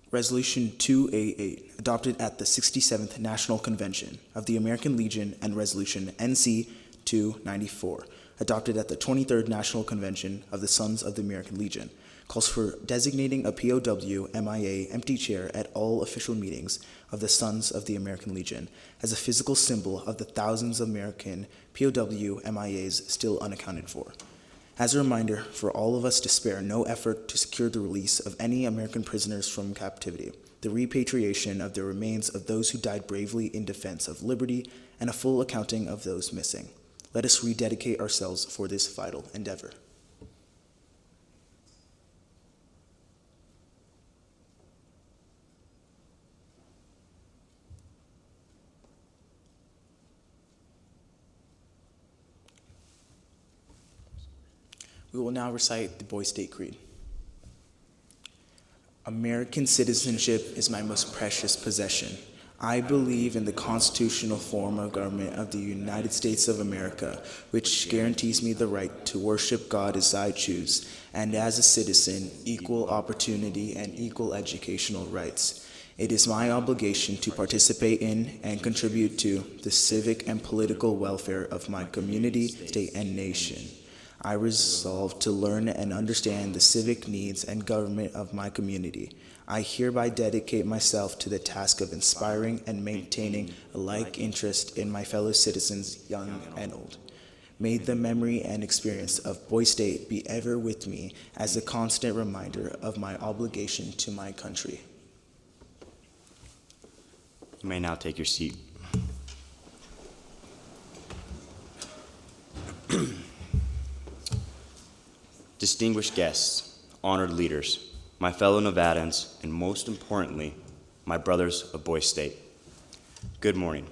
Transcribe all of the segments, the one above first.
Resolution 288, adopted at the 67th National Convention of the American Legion, and Resolution NC 294, adopted at the 23rd National Convention of the Sons of the American Legion, calls for designating a POW MIA empty chair at all official meetings of the Sons of the American Legion as a physical symbol of the thousands of American POW MIAs still unaccounted for. As a reminder for all of us to spare no effort to secure the release of any American prisoners from captivity, the repatriation of the remains of those who died bravely in defense of liberty, and a full accounting of those missing. Let us rededicate ourselves for this vital endeavor. We will now recite the Boys State Creed. American citizenship is my most precious possession. I believe in the constitutional form of government of the United States of America, which guarantees me the right to worship God as I choose, and as a citizen, equal opportunity and equal educational rights. It is my obligation to participate in and contribute to the civic and political welfare of my community, state, and nation. I resolve to learn and understand the civic needs and government of my community. I hereby dedicate myself to the task of inspiring and maintaining a like interest in my fellow citizens, young and old. May the memory and experience of Boys State be ever with me as a constant reminder of my obligation to my country. You may now take your seat. Distinguished guests, honored leaders, my fellow Nevadans, and most importantly, my brothers of Boys State. Good morning.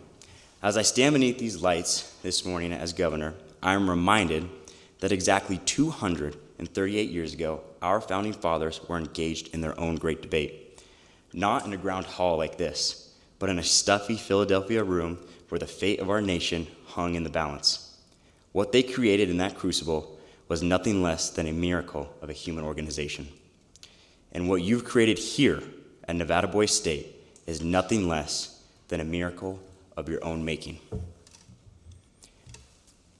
As I stand beneath these lights this morning as governor, I am reminded that exactly 238 years ago, our founding fathers were engaged in their own great debate. Not in a ground hall like this, but in a stuffy Philadelphia room where the fate of our nation hung in the balance. What they created in that crucible was nothing less than a miracle of a human organization. And what you've created here at Nevada Boys State is nothing less than a miracle of your own making.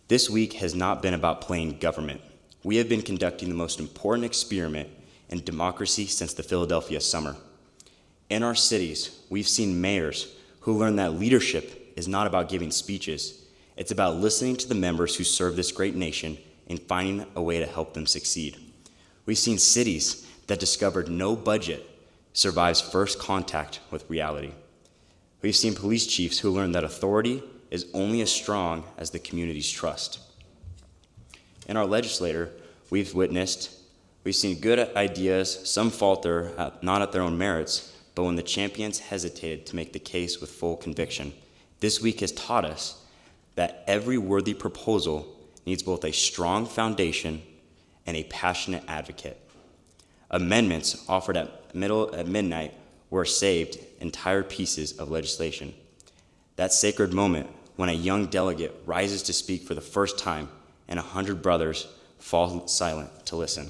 This week has not been about playing government. We have been conducting the most important experiment in democracy since the Philadelphia summer. In our cities, we've seen mayors who learned that leadership is not about giving speeches. It's about listening to the members who serve this great nation and finding a way to help them succeed. We've seen cities that discovered no budget survives first contact with reality. We've seen police chiefs who learned that authority is only as strong as the community's trust. In our legislature, we've seen good ideas, some falter not at their own merits, but when the champions hesitated to make the case with full conviction. This week has taught us that every worthy proposal needs both a strong foundation and a passionate advocate. Amendments offered at midnight were saved entire pieces of legislation. That sacred moment when a young delegate rises to speak for the first time and 100 brothers fall silent to listen.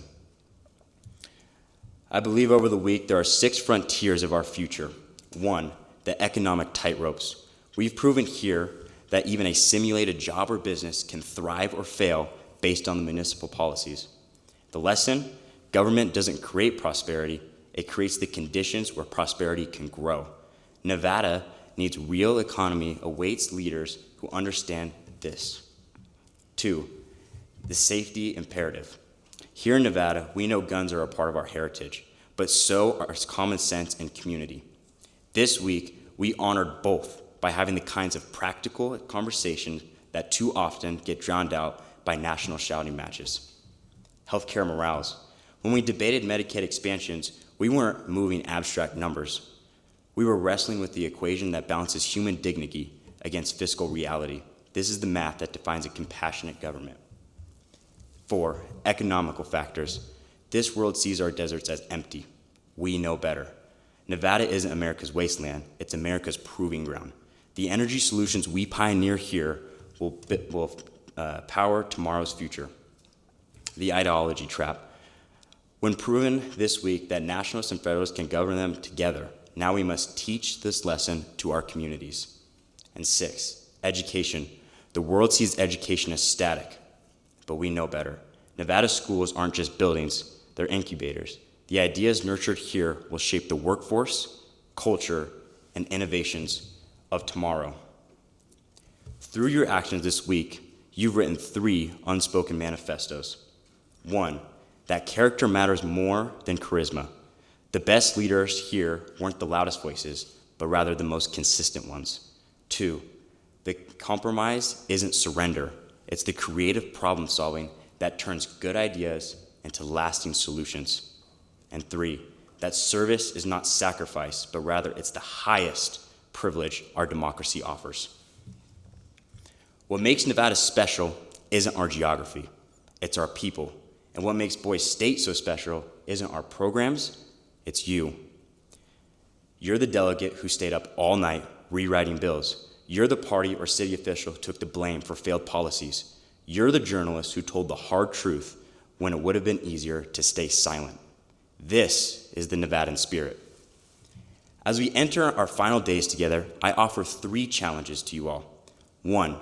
I believe over the week there are 6 frontiers of our future. 1, the economic tightropes. We've proven here that even a simulated job or business can thrive or fail based on the municipal policies. The lesson, government doesn't create prosperity, it creates the conditions where prosperity can grow. Nevada needs real economy awaits leaders who understand this. 2, the safety imperative. Here in Nevada, we know guns are a part of our heritage, but so are common sense and community. This week, we honored both by having the kinds of practical conversations that too often get drowned out by national shouting matches. Healthcare morales. When we debated Medicaid expansions, we weren't moving abstract numbers. We were wrestling with the equation that balances human dignity against fiscal reality. This is the math that defines a compassionate government. 4, economical factors. This world sees our deserts as empty. We know better. Nevada isn't America's wasteland, it's America's proving ground. The energy solutions we pioneer here will power tomorrow's future. The ideology trap. When proven this week that nationalists and federalists can govern them together, now we must teach this lesson to our communities. And 6, education. The world sees education as static, but we know better. Nevada schools aren't just buildings, they're incubators. The ideas nurtured here will shape the workforce, culture, and innovations of tomorrow. Through your actions this week, you've written 3 unspoken manifestos. 1, that character matters more than charisma. The best leaders here weren't the loudest voices, but rather the most consistent ones. 2, the compromise isn't surrender. It's the creative problem solving that turns good ideas into lasting solutions. And 3, that service is not sacrifice, but rather it's the highest privilege our democracy offers. What makes Nevada special isn't our geography, it's our people. And what makes Boise State so special isn't our programs, it's you. You're the delegate who stayed up all night rewriting bills. You're the party or city official who took the blame for failed policies. You're the journalist who told the hard truth when it would have been easier to stay silent. This is the Nevadan spirit. As we enter our final days together, I offer 3 challenges to you all. 1,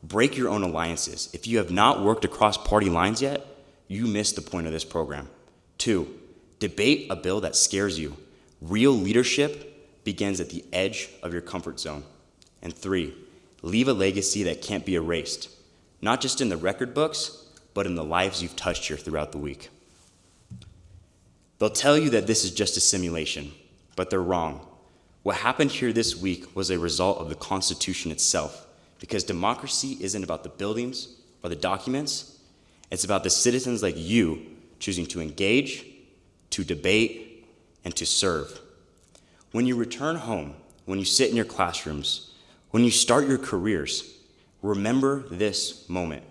break your own alliances. If you have not worked across party lines yet, you missed the point of this program. 2, debate a bill that scares you. Real leadership begins at the edge of your comfort zone. And 3, leave a legacy that can't be erased, not just in the record books, but in the lives you've touched here throughout the week. They'll tell you that this is just a simulation, but they're wrong. What happened here this week was a result of the Constitution itself, because democracy isn't about the buildings or the documents. It's about the citizens like you choosing to engage, to debate, and to serve. When you return home, when you sit in your classrooms, when you start your careers, remember this moment.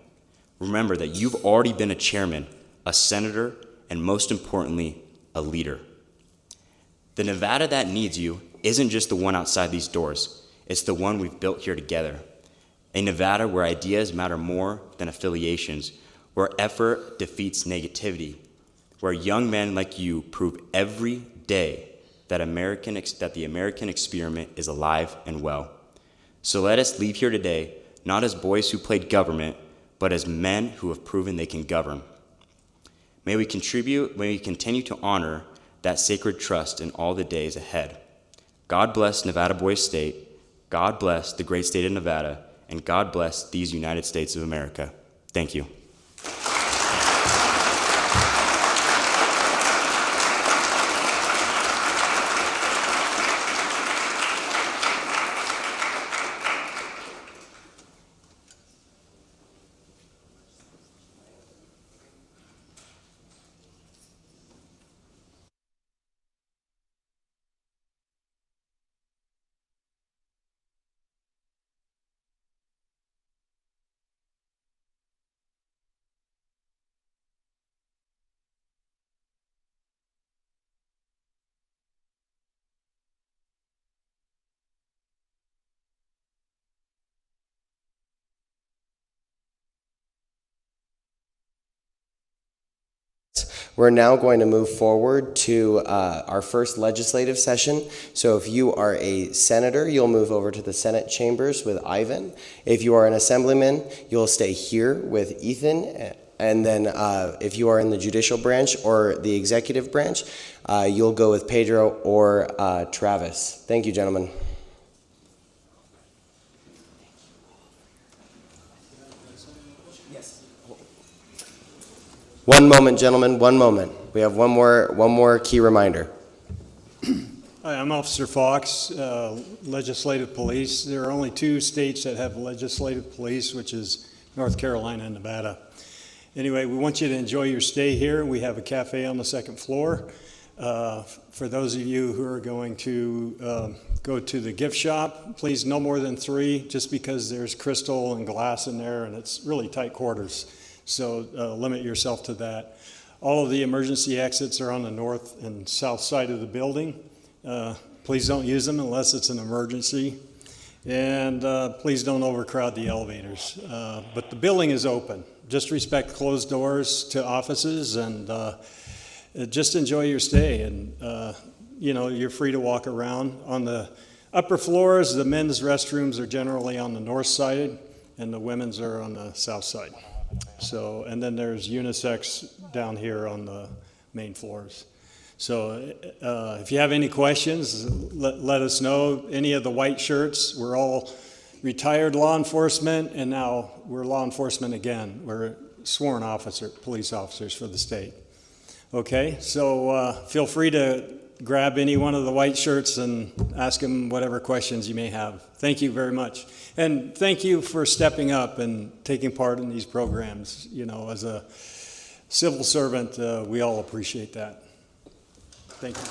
Remember that you've already been a chairman, a senator, and most importantly, a leader. The Nevada that needs you isn't just the one outside these doors. It's the one we've built here together. A Nevada where ideas matter more than affiliations, where effort defeats negativity, where young men like you prove every day that the American experiment is alive and well. So let us leave here today, not as boys who played government, but as men who have proven they can govern. May we continue to honor that sacred trust in all the days ahead. God bless Nevada Boise State, God bless the great state of Nevada, and God bless these United States of America. Thank you. We're now going to move forward to our first legislative session. So if you are a senator, you'll move over to the Senate chambers with Ivan. If you are an assemblyman, you'll stay here with Ethan. And then if you are in the judicial branch or the executive branch, you'll go with Pedro or Travis. Thank you, gentlemen. One moment, gentlemen, one moment. We have one more key reminder. Hi, I'm Officer Fox, Legislative Police. There are only 2 states that have legislative police, which is North Carolina and Nevada. Anyway, we want you to enjoy your stay here. We have a cafe on the 2nd floor. For those of you who are going to go to the gift shop, please no more than 3, just because there's crystal and glass in there and it's really tight quarters. So limit yourself to that. All of the emergency exits are on the north and south side of the building. Please don't use them unless it's an emergency. And please don't overcrowd the elevators. But the building is open. Just respect closed doors to offices, and just enjoy your stay, and you're free to walk around. On the upper floors, the men's restrooms are generally on the north side, and the women's are on the south side. So, and then there's unisex down here on the main floors. So if you have any questions, let us know. Any of the white shirts, we're all retired law enforcement, and now we're law enforcement again. We're sworn police officers for the state. Okay, so feel free to grab any one of the white shirts and ask them whatever questions you may have. Thank you very much. And thank you for stepping up and taking part in these programs. As a civil servant, we all appreciate that. Thank you.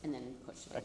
And then push it.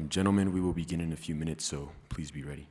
Gentlemen, we will begin in a few minutes, so please be ready.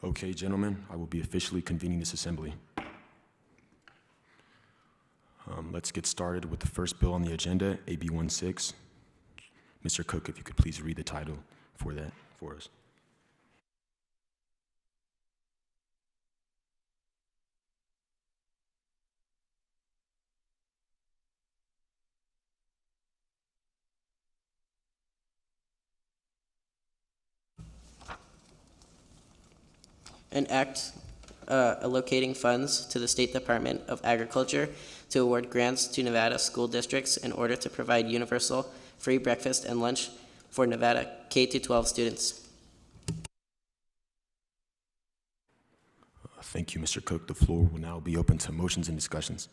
Okay, gentlemen, I will be officially convening this assembly. Let's get started with the first bill on the agenda, AB 16. Mr. Cook, if you could please read the title for that for us. An act allocating funds to the State Department of Agriculture to award grants to Nevada school districts in order to provide universal free breakfast and lunch for Nevada K-12 students. Thank you, Mr. Cook. The floor will now be open to motions and discussions.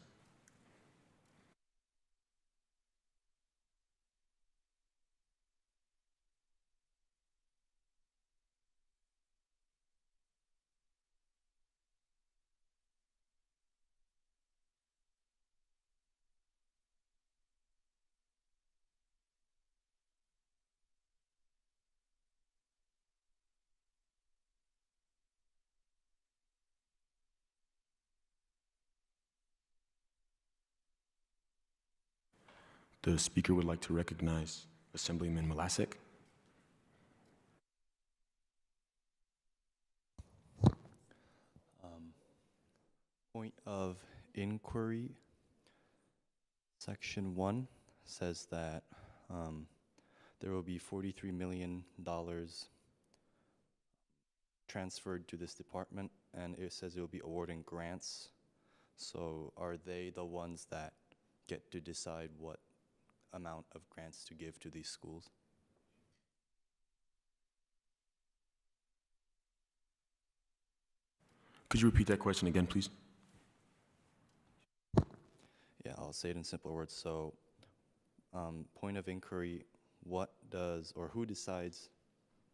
The speaker would like to recognize Assemblyman Malasek. Point of inquiry, Section 1 says that there will be $43 million transferred to this department, and it says it will be awarding grants. So are they the ones that get to decide what amount of grants to give to these schools? Could you repeat that question again, please? Yeah, I'll say it in simpler words. So, point of inquiry, what does, or who decides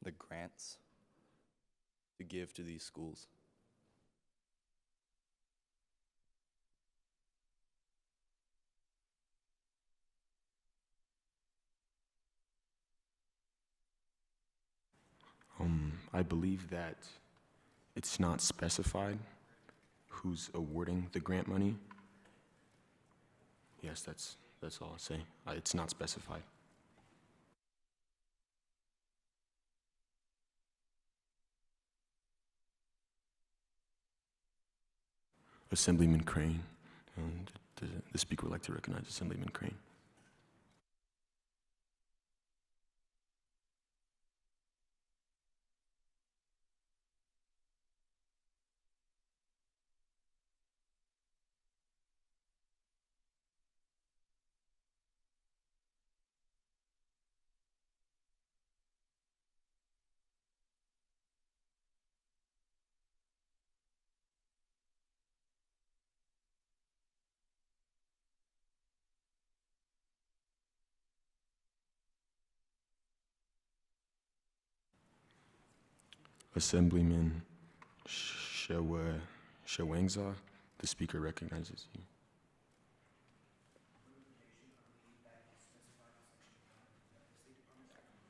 the grants to give to these schools? I believe that it's not specified who's awarding the grant money. Yes, that's all I'll say. It's not specified. Assemblyman Crane. And the speaker would like to recognize Assemblyman Crane. Assemblyman Shawangza, the speaker recognizes you.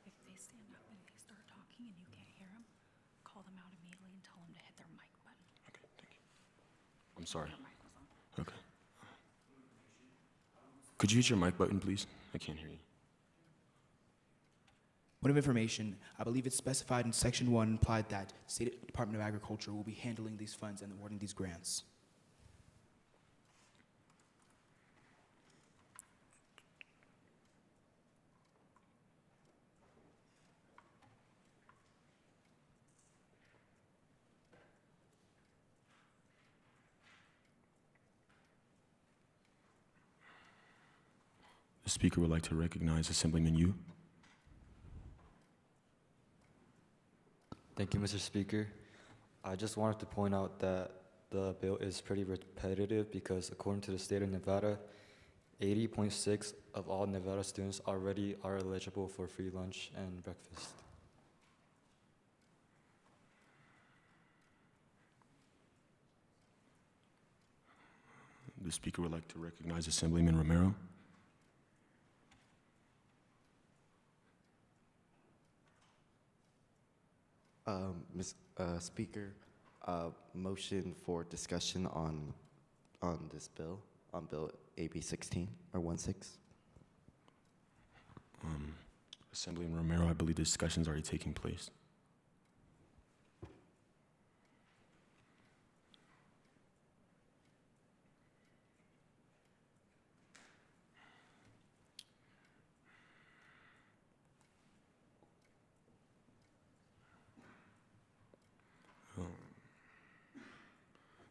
If they stand up and they start talking and you can't hear them, call them out immediately and tell them to hit their mic button. Okay, thank you. I'm sorry. Their mic was on. Okay. Could you hit your mic button, please? I can't hear you. Point of information, I believe it's specified in Section 1 implied that State Department of Agriculture will be handling these funds and awarding these grants. The speaker would like to recognize Assemblyman Yu. Thank you, Mr. Speaker. I just wanted to point out that the bill is pretty repetitive because according to the state of Nevada, 80.6% of all Nevada students already are eligible for free lunch and breakfast. The speaker would like to recognize Assemblyman Romero. Ms. Speaker, Motion for discussion on this bill, on Bill AB 16 or 16. Assemblyman Romero, I believe the discussion's already taking place.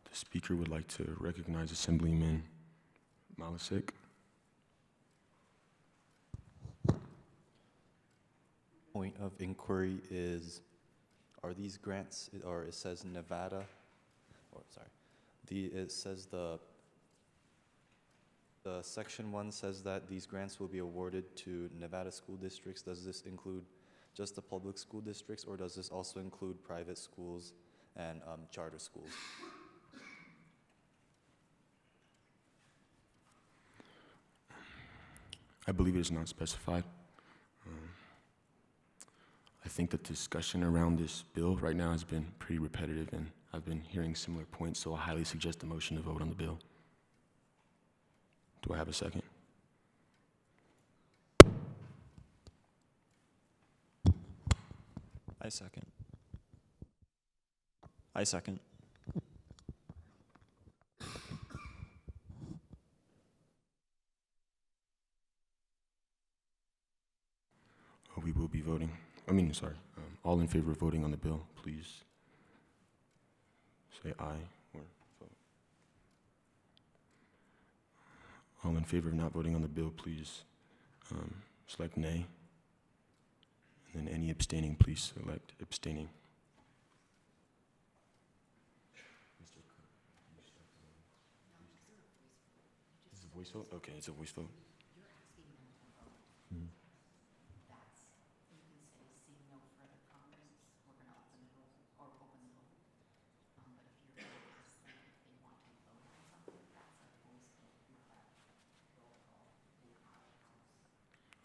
The speaker would like to recognize Assemblyman Malasik. Point of inquiry is, are these grants, or it says Nevada, or sorry, it says the section 1 says that these grants will be awarded to Nevada school districts. Does this include just the public school districts, or does this also include private schools and charter schools? I believe it is not specified. I think that the discussion around this bill right now has been pretty repetitive, and I've been hearing similar points, so I highly suggest the motion to vote on the bill. Do I have a second? I second. I second. We will be voting. All in favor of voting on the bill, please say aye or vote. All in favor of not voting on the bill, please select nay. And then any abstaining, please select abstaining. Is it a voice vote? Okay, it's a voice vote.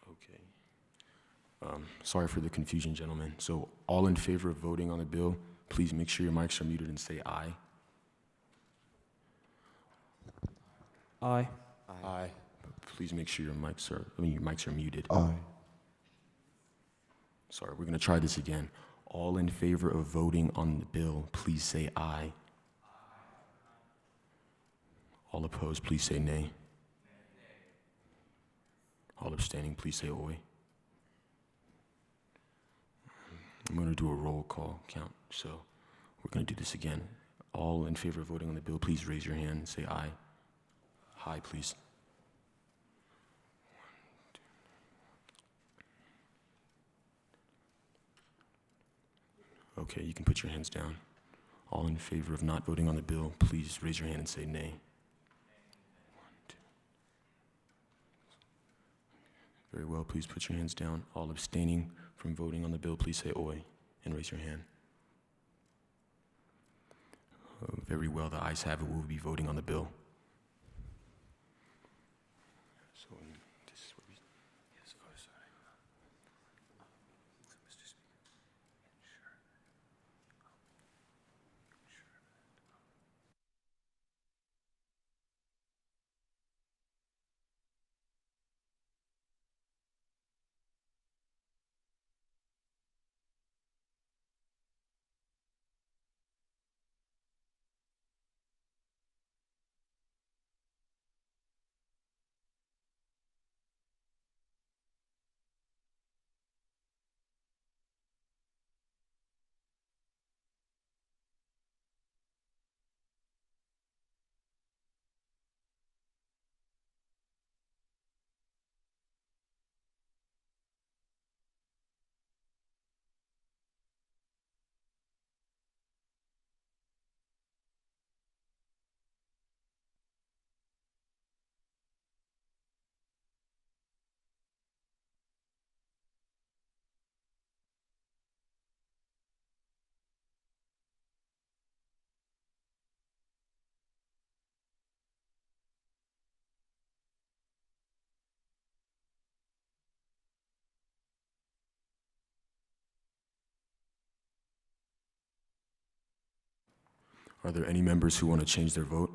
Okay. Sorry for the confusion, gentlemen. So all in favor of voting on the bill, please make sure your mics are muted and say aye. Aye. Aye. Please make sure your mics are muted. Aye. Sorry, we're going to try this again. All in favor of voting on the bill, please say aye. All opposed, please say nay. All abstaining, please say oi. I'm going to do a roll call count, so we're going to do this again. All in favor of voting on the bill, please raise your hand and say aye. Aye, please. Okay, you can put your hands down. All in favor of not voting on the bill, please raise your hand and say nay. 1, 2. Very well, please put your hands down. All abstaining from voting on the bill, please say oi and raise your hand. Very well, the ayes have it. We'll be voting on the bill. So this is what we... Yes, oh, sorry. Mr. Speaker, sure. Are there any members who want to change their vote?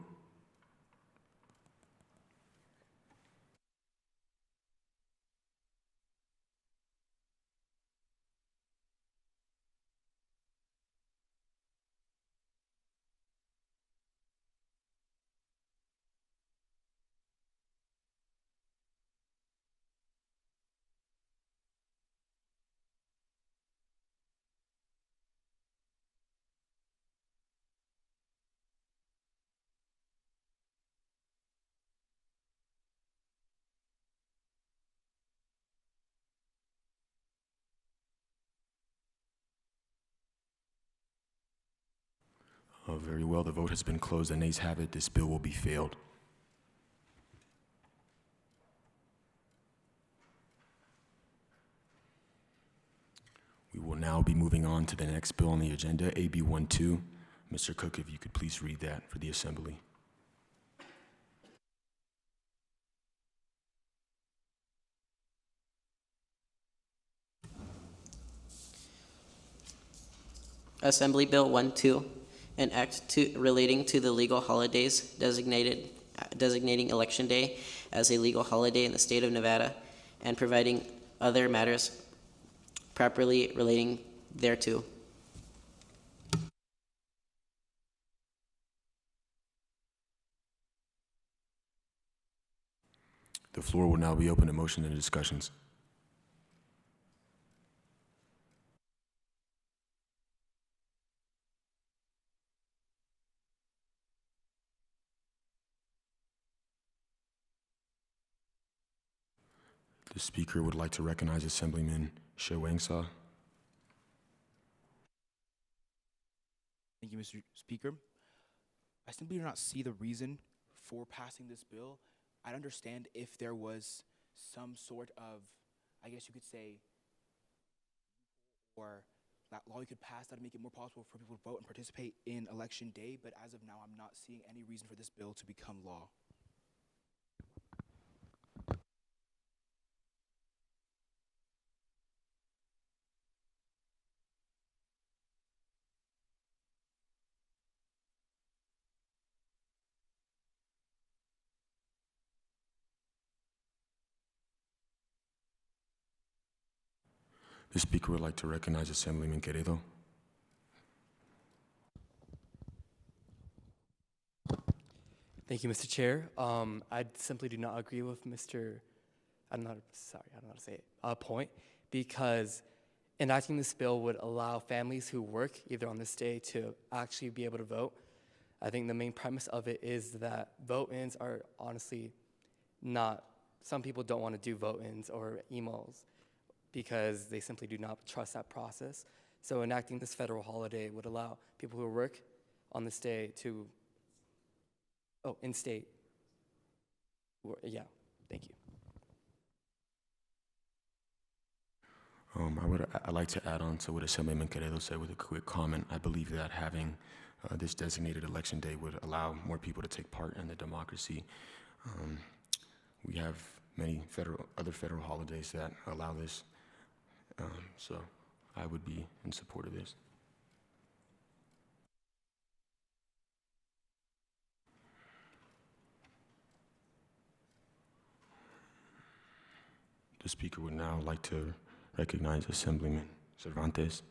Very well, the vote has been closed. The nays have it. This bill will be failed. We will now be moving on to the next bill on the agenda, AB 12. Mr. Cook, if you could please read that for the assembly. Assembly Bill 12, an act relating to the legal holidays designating Election Day as a legal holiday in the state of Nevada and providing other matters properly relating thereto. The floor will now be open to motion and discussions. The speaker would like to recognize Assemblyman Shewangsa. Thank you, Mr. Speaker. I simply do not see the reason for passing this bill. I'd understand if there was some sort of, I guess you could say, or that law you could pass that would make it more possible for people to vote and participate in Election Day, but as of now, I'm not seeing any reason for this bill to become law. The speaker would like to recognize Assemblyman Queredo. Thank you, Mr. Chair. I simply do not agree with Mr. I don't know how to say it. Point, because enacting this bill would allow families who work either on this day to actually be able to vote. I think the main premise of it is that vote-ins are honestly not. Some people don't want to do vote-ins or emails because they simply do not trust that process. So enacting this federal holiday would allow people who work on this day to, in-state. Yeah, thank you. I'd like to add on to what Assemblyman Queredo said with a quick comment. I believe that having this designated election day would allow more people to take part in the democracy. We have many other federal holidays that allow this. So I would be in support of this. The speaker would now like to recognize Assemblyman Cervantes.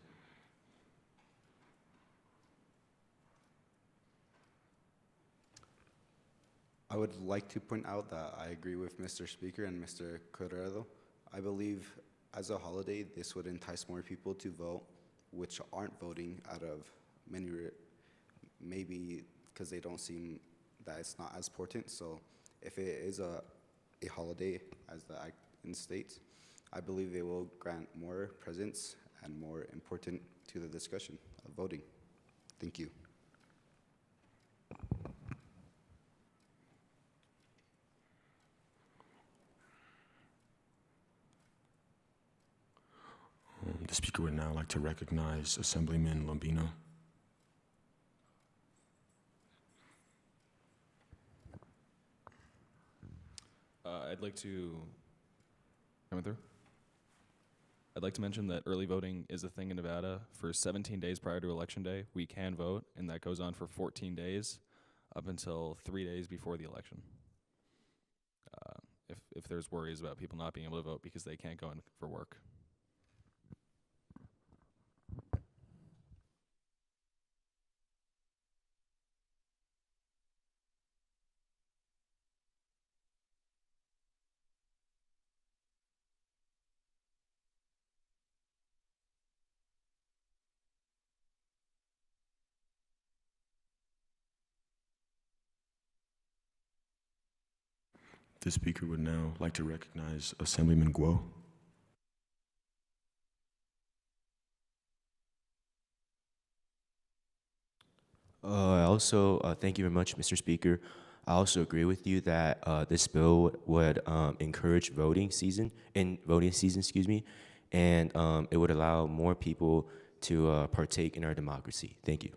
I would like to point out that I agree with Mr. Speaker and Mr. Corredo. I believe as a holiday, this would entice more people to vote, which aren't voting out of maybe because they don't seem that it's not as important. So if it is a holiday, as the act states, I believe they will grant more presence and more important to the discussion of voting. Thank you. The speaker would now like to recognize Assemblyman Lombino. I'd like to come through. I'd like to mention that early voting is a thing in Nevada. For 17 days prior to Election Day, we can vote, and that goes on for 14 days up until 3 days before the election. If there's worries about people not being able to vote because they can't go in for work. The speaker would now like to recognize Assemblyman Guo. I also thank you very much, Mr. Speaker. I also agree with you that this bill would encourage voting season, and it would allow more people to partake in our democracy. Thank you.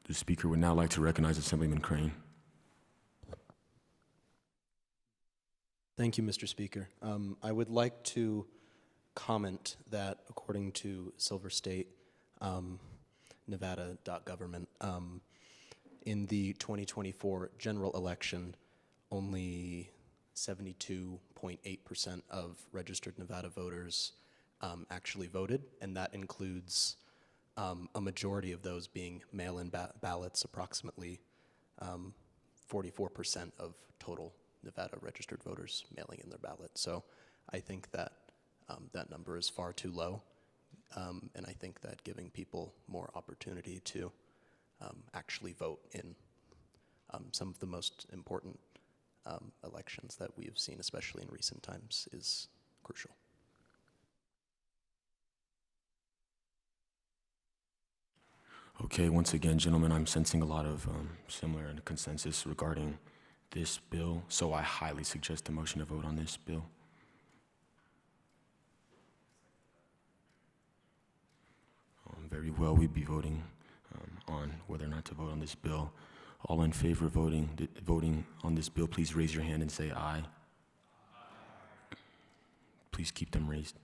The speaker would now like to recognize Assemblyman Crane. Thank you, Mr. Speaker. I would like to comment that according to Silver State, Nevada.government, in the 2024 general election, only 72.8% of registered Nevada voters actually voted, and that includes a majority of those being mail-in ballots, approximately 44% of total Nevada registered voters mailing in their ballot. So I think that that number is far too low, and I think that giving people more opportunity to actually vote in some of the most important elections that we have seen, especially in recent times, is crucial. Okay, once again, gentlemen, I'm sensing a lot of similar consensus regarding this bill, so I highly suggest a motion to vote on this bill. Very well, we'd be voting on whether or not to vote on this bill. All in favor of voting on this bill, please raise your hand and say aye. Please keep them raised.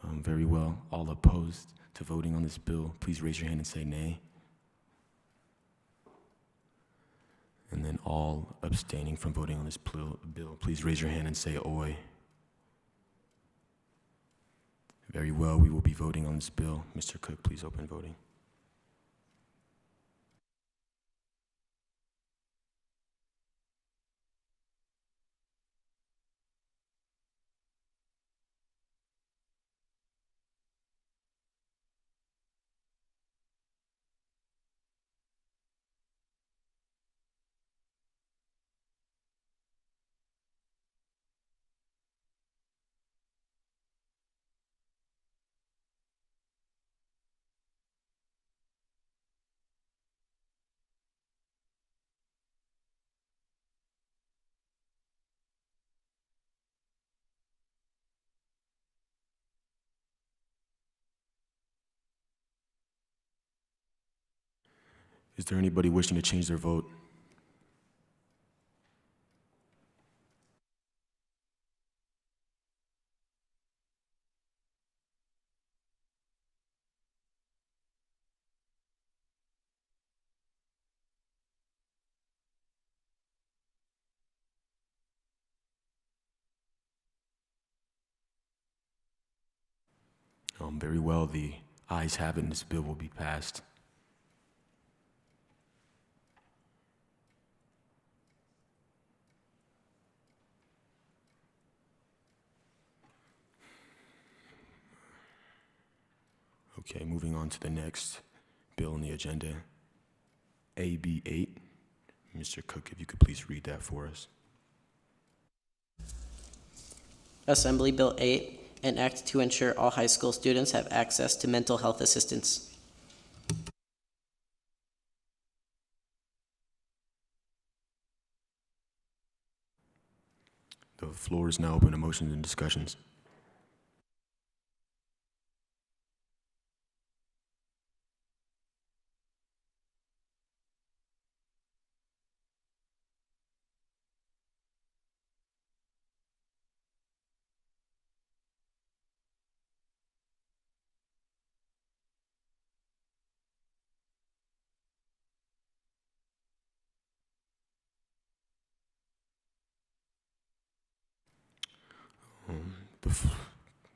Very well. All opposed to voting on this bill, please raise your hand and say nay. And then all abstaining from voting on this bill, please raise your hand and say oi. Very well, we will be voting on this bill. Mr. Cook, please open voting. Is there anybody wishing to change their vote? Very well, the ayes have it, and this bill will be passed. Okay, moving on to the next bill on the agenda, AB 8. Mr. Cook, if you could please read that for us. Assembly Bill 8, an act to ensure all high school students have access to mental health assistance. The floor is now open to motions and discussions.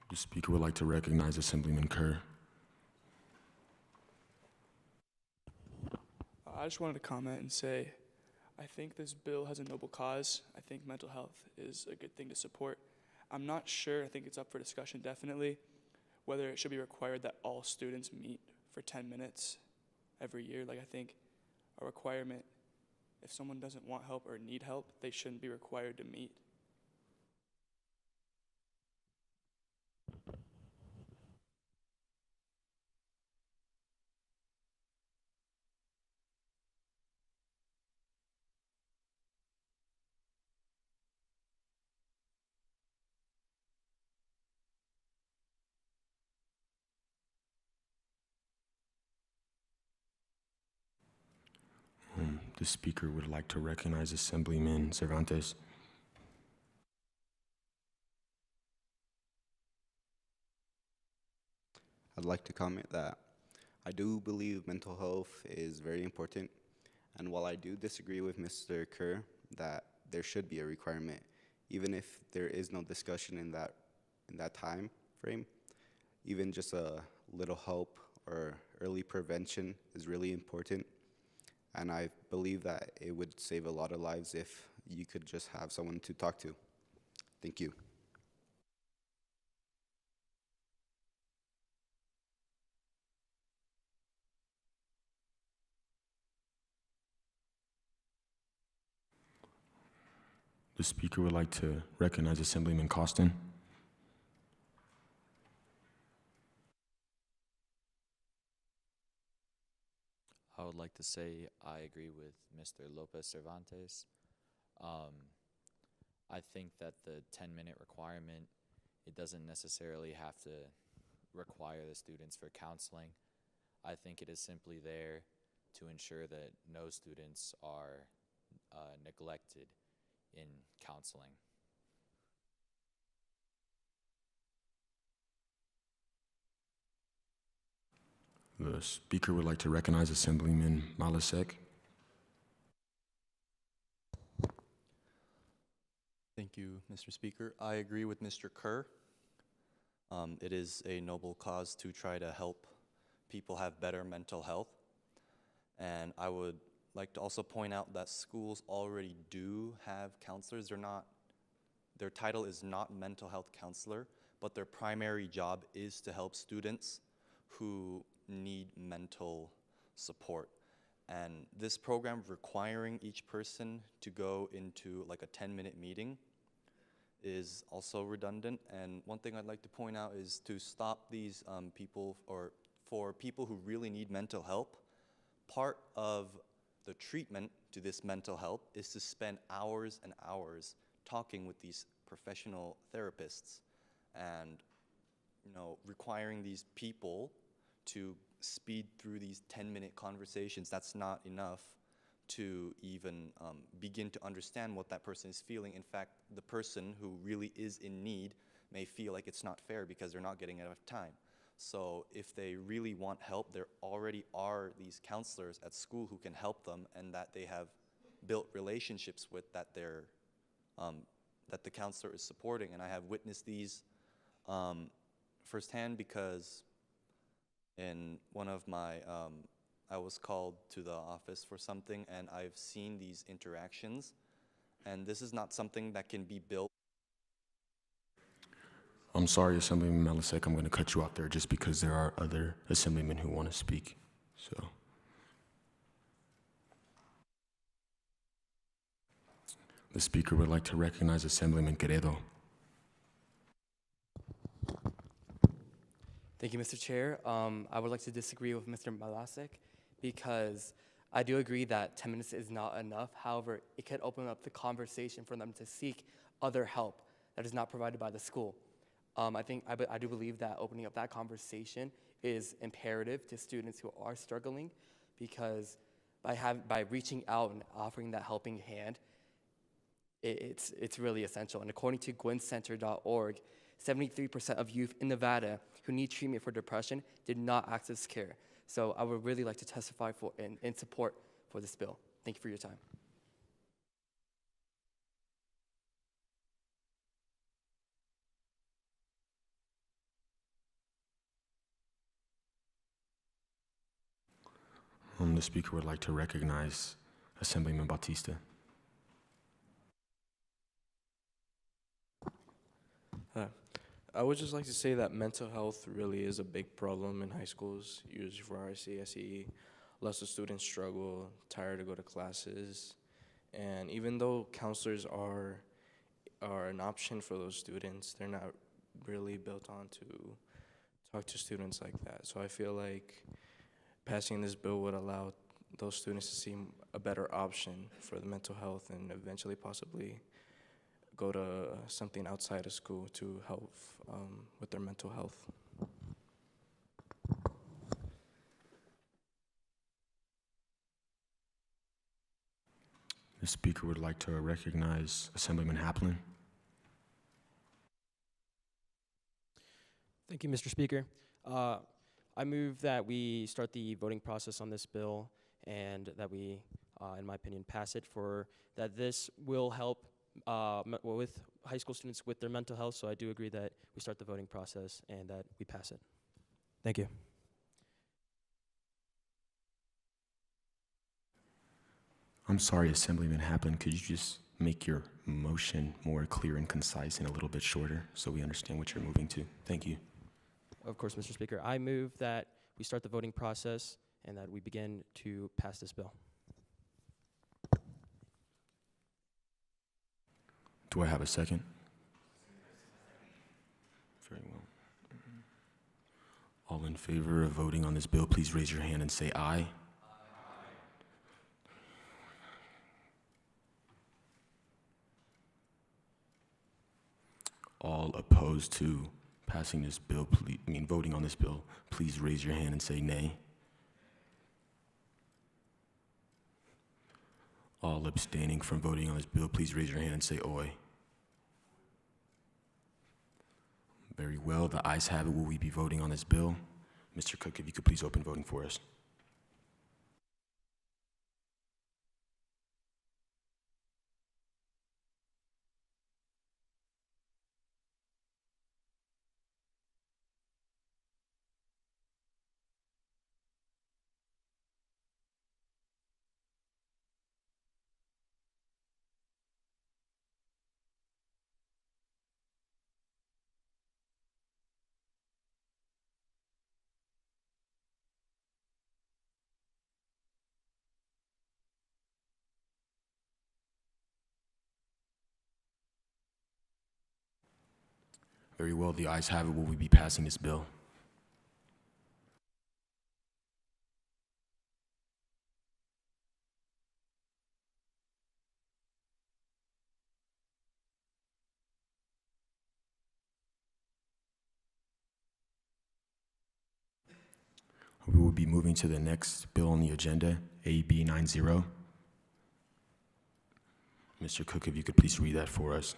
The speaker would like to recognize Assemblyman Kerr. I just wanted to comment and say, I think this bill has a noble cause. I think mental health is a good thing to support. I'm not sure, I think it's up for discussion definitely, whether it should be required that all students meet for 10 minutes every year. Like, I think a requirement, if someone doesn't want help or need help, they shouldn't be required to meet. The speaker would like to recognize Assemblyman Cervantes. I'd like to comment that I do believe mental health is very important, and while I do disagree with Mr. Kerr that there should be a requirement, even if there is no discussion in that time frame, even just a little help or early prevention is really important. And I believe that it would save a lot of lives if you could just have someone to talk to. Thank you. The speaker would like to recognize Assemblyman Costin. I would like to say I agree with Mr. Lopez Cervantes. I think that the 10-minute requirement, it doesn't necessarily have to require the students for counseling. I think it is simply there to ensure that no students are neglected in counseling. The speaker would like to recognize Assemblyman Malasek. Thank you, Mr. Speaker. I agree with Mr. Kerr. It is a noble cause to try to help people have better mental health. And I would like to also point out that schools already do have counselors. Their title is not mental health counselor, but their primary job is to help students who need mental support. And this program requiring each person to go into like a 10-minute meeting is also redundant. And one thing I'd like to point out is to stop these people, or for people who really need mental help, part of the treatment to this mental help is to spend hours and hours talking with these professional therapists, and requiring these people to speed through these 10-minute conversations, that's not enough to even begin to understand what that person is feeling. In fact, the person who really is in need may feel like it's not fair because they're not getting enough time. So if they really want help, there already are these counselors at school who can help them, and that they have built relationships with, that that the counselor is supporting. And I have witnessed these firsthand, because in one of my, I was called to the office for something, and I've seen these interactions, and this is not something that can be built. I'm sorry, Assemblyman Malasek, I'm going to cut you off there just because there are other assemblymen who want to speak. So, the speaker would like to recognize Assemblyman Queredo. Thank you, Mr. Chair. I would like to disagree with Mr. Malasek because I do agree that 10 minutes is not enough. However, it could open up the conversation for them to seek other help that is not provided by the school. I do believe that opening up that conversation is imperative to students who are struggling, because by reaching out and offering that helping hand, it's really essential. And according to gwyncenter.org, 73% of youth in Nevada who need treatment for depression did not access care. So I would really like to testify for in support for this bill. Thank you for your time. The speaker would like to recognize Assemblyman Bautista. I would just like to say that mental health really is a big problem in high schools, usually for RC, SEE. Lots of students struggle, tired to go to classes. And even though counselors are an option for those students, they're not really built on to talk to students like that. So I feel like passing this bill would allow those students to see a better option for the mental health and eventually possibly go to something outside of school to help with their mental health. The speaker would like to recognize Assemblyman Haplin. Thank you, Mr. Speaker. I move that we start the voting process on this bill and that we, in my opinion, pass it that this will help with high school students with their mental health. So I do agree that we start the voting process and that we pass it. Thank you. I'm sorry, Assemblyman Haplin, could you just make your motion more clear and concise and a little bit shorter so we understand what you're moving to? Thank you. Of course, Mr. Speaker. I move that we start the voting process and that we begin to pass this bill. Do I have a second? Very well. All in favor of voting on this bill, please raise your hand and say aye. All opposed to passing this bill, voting on this bill, please raise your hand and say nay. All abstaining from voting on this bill, please raise your hand and say oi. Very well, the ayes have it. Will we be voting on this bill? Mr. Cook, if you could please open voting for us. Very well, the ayes have it. Will we be passing this bill? We will be moving to the next bill on the agenda, AB 90. Mr. Cook, if you could please read that for us.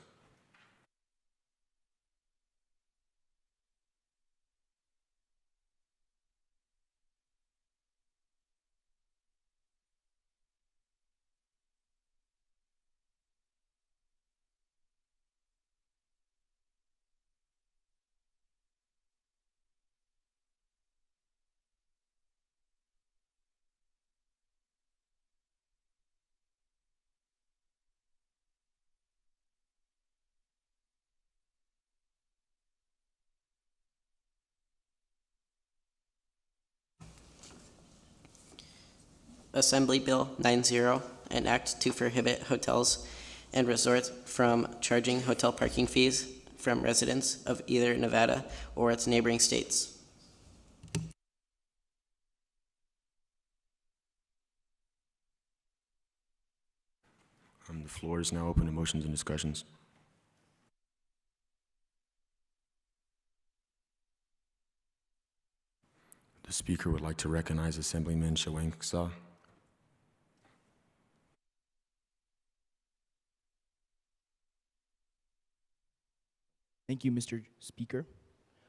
Assembly Bill 90, an act to prohibit hotels and resorts from charging hotel parking fees from residents of either Nevada or its neighboring states. The floor is now open to motions and discussions. The speaker would like to recognize Assemblyman Shawangsa. Thank you, Mr. Speaker.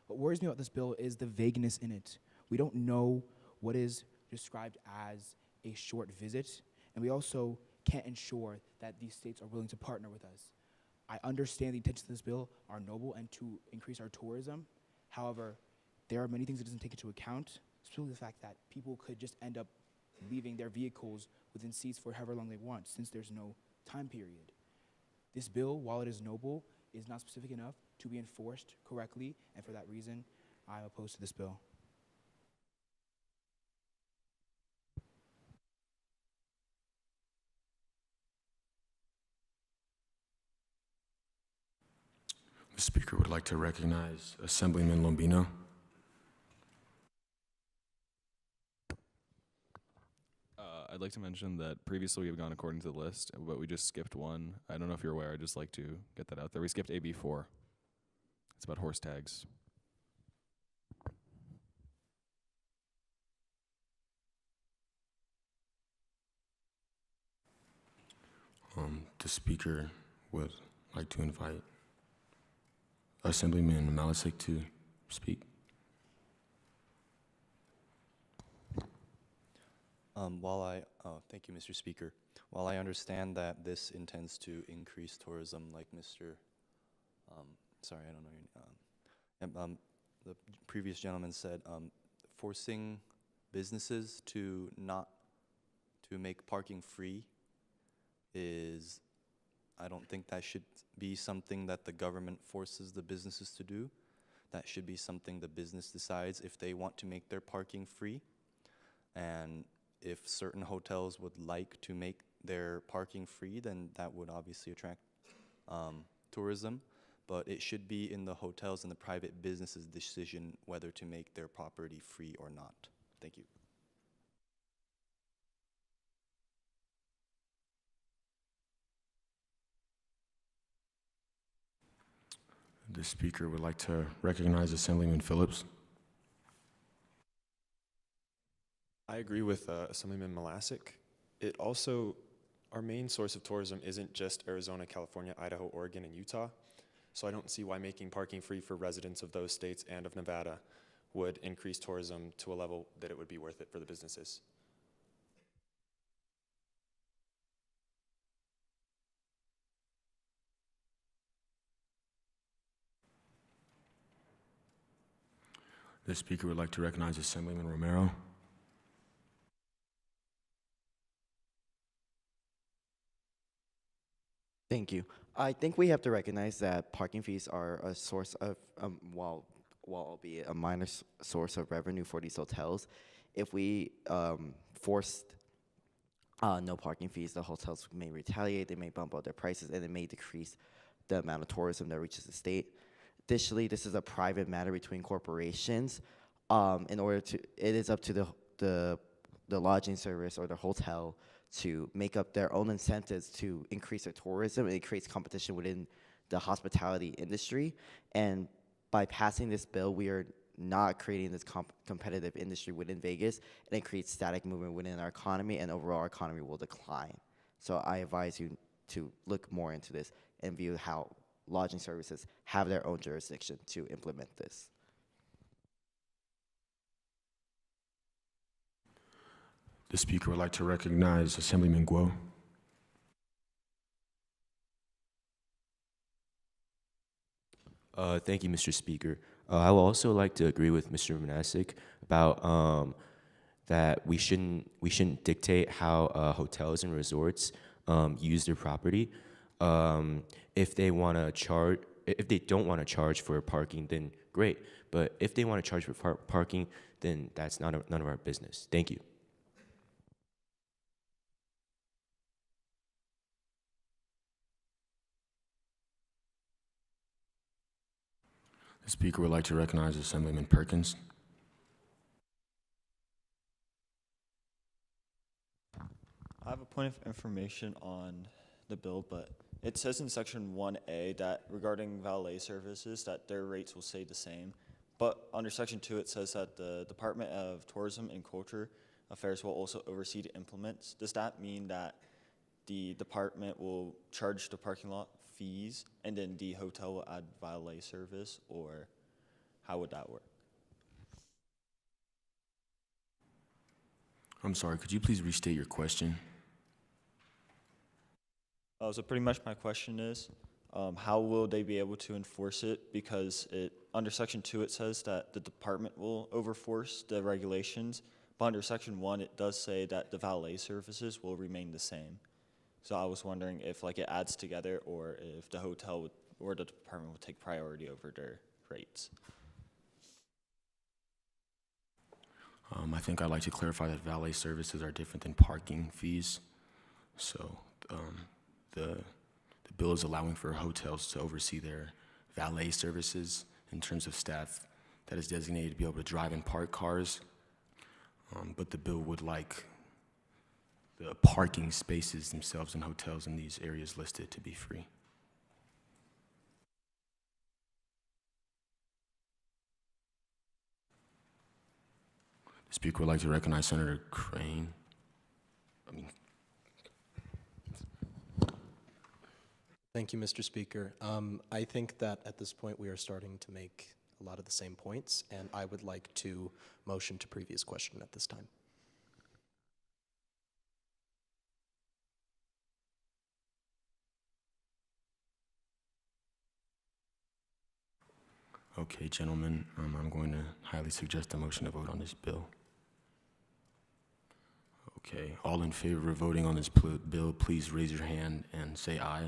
What worries me about this bill is the vagueness in it. We don't know what is described as a short visit, and we also can't ensure that these states are willing to partner with us. I understand the intentions of this bill are noble and to increase our tourism. However, there are many things it doesn't take into account, especially the fact that people could just end up leaving their vehicles within seats for however long they want, since there's no time period. This bill, while it is noble, is not specific enough to be enforced correctly, and for that reason, I'm opposed to this bill. The speaker would like to recognize Assemblyman Lombino. I'd like to mention that previously we've gone according to the list, but we just skipped one. I don't know if you're aware. I'd just like to get that out there. We skipped AB 4. It's about horse tags. The speaker would like to invite Assemblyman Malisik to speak. Thank you, Mr. Speaker. While I understand that this intends to increase tourism, like sorry, I don't know your name. The previous gentleman said, forcing businesses to make parking free I don't think that should be something that the government forces the businesses to do. That should be something the business decides if they want to make their parking free. And if certain hotels would like to make their parking free, then that would obviously attract tourism. But it should be in the hotels and the private businesses' decision whether to make their property free or not. Thank you. The speaker would like to recognize Assemblyman Phillips. I agree with Assemblyman Malisik. It also, our main source of tourism isn't just Arizona, California, Idaho, Oregon, and Utah. So I don't see why making parking free for residents of those states and of Nevada would increase tourism to a level that it would be worth it for the businesses. The speaker would like to recognize Assemblyman Romero. Thank you. I think we have to recognize that parking fees are a source of, while albeit a minor source of revenue for these hotels, if we forced no parking fees, the hotels may retaliate, they may bump up their prices, and it may decrease the amount of tourism that reaches the state. Additionally, this is a private matter between corporations. It is up to the lodging service or the hotel to make up their own incentives to increase their tourism, and it creates competition within the hospitality industry. And by passing this bill, we are not creating this competitive industry within Vegas, and it creates static movement within our economy, and overall our economy will decline. So I advise you to look more into this and view how lodging services have their own jurisdiction to implement this. The speaker would like to recognize Assemblyman Guo. Thank you, Mr. Speaker. I would also like to agree with Mr. Manasik about that we shouldn't dictate how hotels and resorts use their property. If they don't want to charge for parking, then great. But if they want to charge for parking, then that's none of our business. Thank you. The speaker would like to recognize Assemblyman Perkins. I have a point of information on the bill, but it says in section 1A that regarding valet services that their rates will stay the same. But under section 2, it says that the Department of Tourism and Culture Affairs will also oversee the implements. Does that mean that the department will charge the parking lot fees and then the hotel will add valet service, or how would that work? I'm sorry, could you please restate your question? So pretty much my question is, how will they be able to enforce it? Because under section 2, it says that the department will overforce the regulations, but under section 1, it does say that the valet services will remain the same. So I was wondering if like it adds together, or if the hotel or the department would take priority over their rates. I think I'd like to clarify that valet services are different than parking fees. So the bill is allowing for hotels to oversee their valet services in terms of staff that is designated to be able to drive and park cars. But the bill would like the parking spaces themselves in hotels in these areas listed to be free. The speaker would like to recognize Senator Crane. Thank you, Mr. Speaker. I think that at this point we are starting to make a lot of the same points, and I would like to motion to previous question at this time. Okay, gentlemen, I'm going to highly suggest a motion to vote on this bill. Okay, all in favor of voting on this bill, please raise your hand and say aye.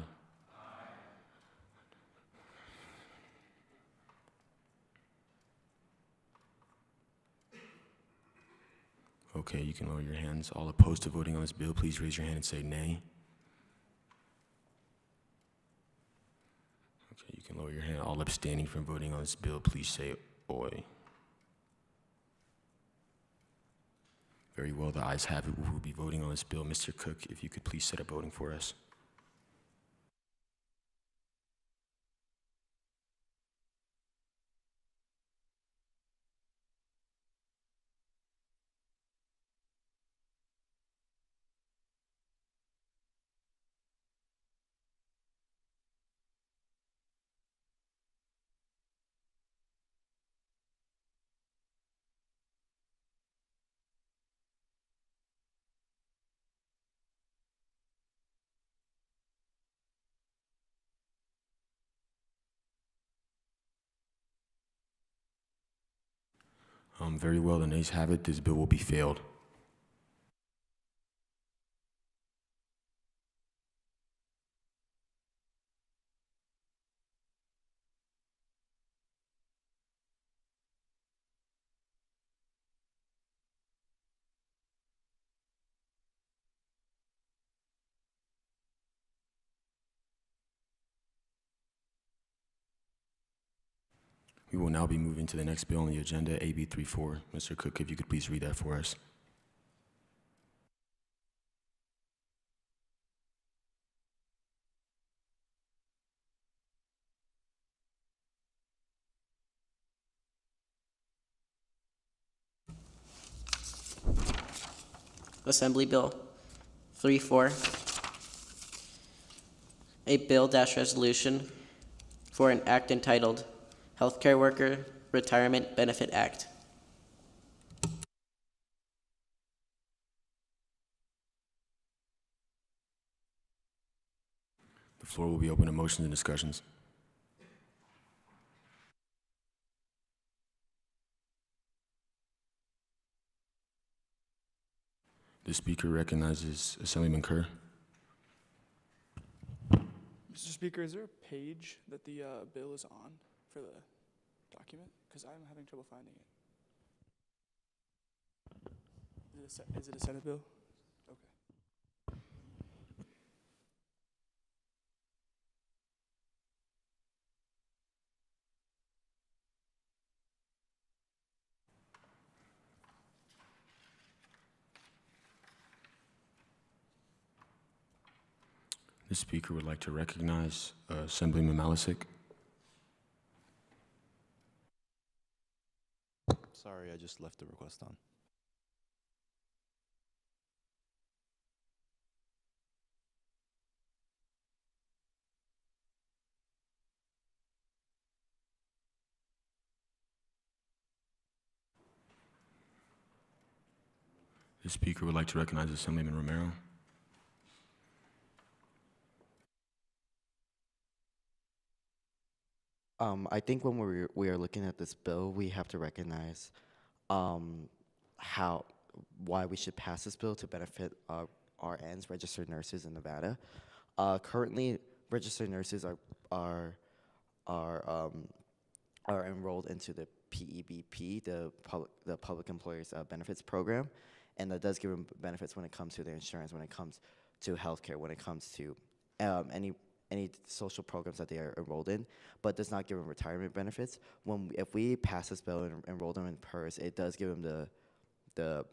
Okay, you can lower your hands. All opposed to voting on this bill, please raise your hand and say nay. Okay, you can lower your hand. All abstaining from voting on this bill, please say oi. Very well, the ayes have it. We will be voting on this bill. Mr. Cook, if you could please set up voting for us. Very well, the nays have it. This bill will be failed. We will now be moving to the next bill on the agenda, AB 34. Mr. Cook, if you could please read that for us. Assembly Bill 34, a bill-resolution for an act entitled Healthcare Worker Retirement Benefit Act. The floor will be open to motions and discussions. The speaker recognizes Assemblyman Kerr. Mr. Speaker, is there a page that the bill is on for the document? Because I'm having trouble finding it. Is it a Senate bill? Okay. The speaker would like to recognize Assemblyman Malisic. Sorry, I just left the request on. The speaker would like to recognize Assemblyman Romero. I think when we are looking at this bill, we have to recognize how why we should pass this bill to benefit RNs, registered nurses in Nevada. Currently, registered nurses are enrolled into the PEBP, the Public Employers Benefits Program, and that does give them benefits when it comes to their insurance, when it comes to healthcare, when it comes to any social programs that they are enrolled in, but does not give them retirement benefits. If we pass this bill and enroll them in PERS, it does give them the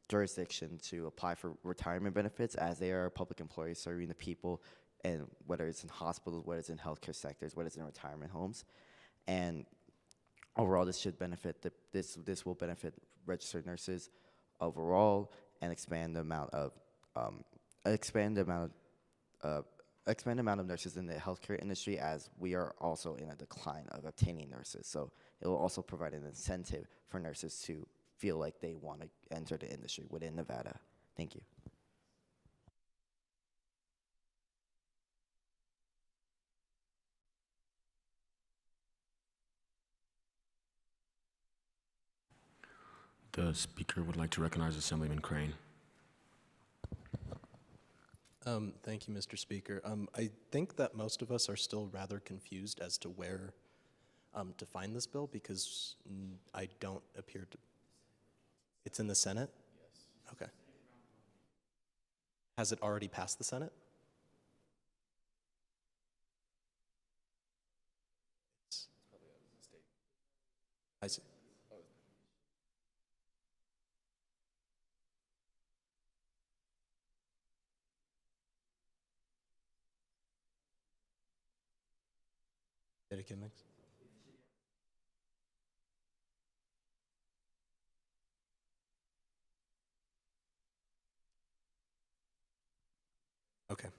jurisdiction to apply for retirement benefits, as they are public employees serving the people, and whether it's in hospitals, whether it's in healthcare sectors, whether it's in retirement homes. And overall, this should benefit this will benefit registered nurses overall, and expand the amount of nurses in the healthcare industry, as we are also in a decline of obtaining nurses. So it will also provide an incentive for nurses to feel like they want to enter the industry within Nevada. Thank you. The speaker would like to recognize Assemblyman Crane. Thank you, Mr. Speaker. I think that most of us are still rather confused as to where to find this bill, because I don't appear to. It's in the Senate? Yes. Okay. Has it already passed the Senate? I see. Did it get mixed? Okay.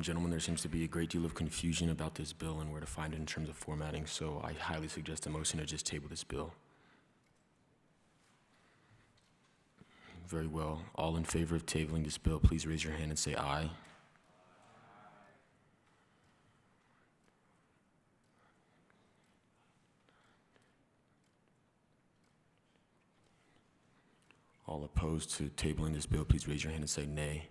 Gentlemen, there seems to be a great deal of confusion about this bill and where to find it in terms of formatting, so I highly suggest a motion to just table this bill. Very well. All in favor of tabling this bill, please raise your hand and say aye. All opposed to tabling this bill, please raise your hand and say nay.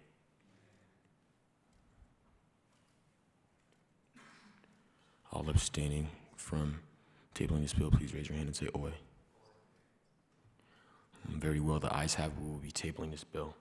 All abstaining from tabling this bill, please raise your hand and say "Oy." Very well, the ayes have it. We will be tabling this bill.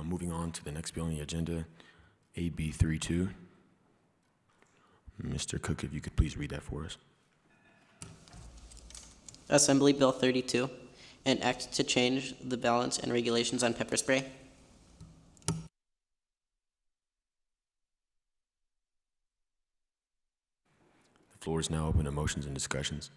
Moving on to the next bill on the agenda, AB 32. Mr. Cook, if you could please read that for us. Assembly Bill 32, an act to change the balance and regulations on pepper spray. The floor is now open to motions and discussions.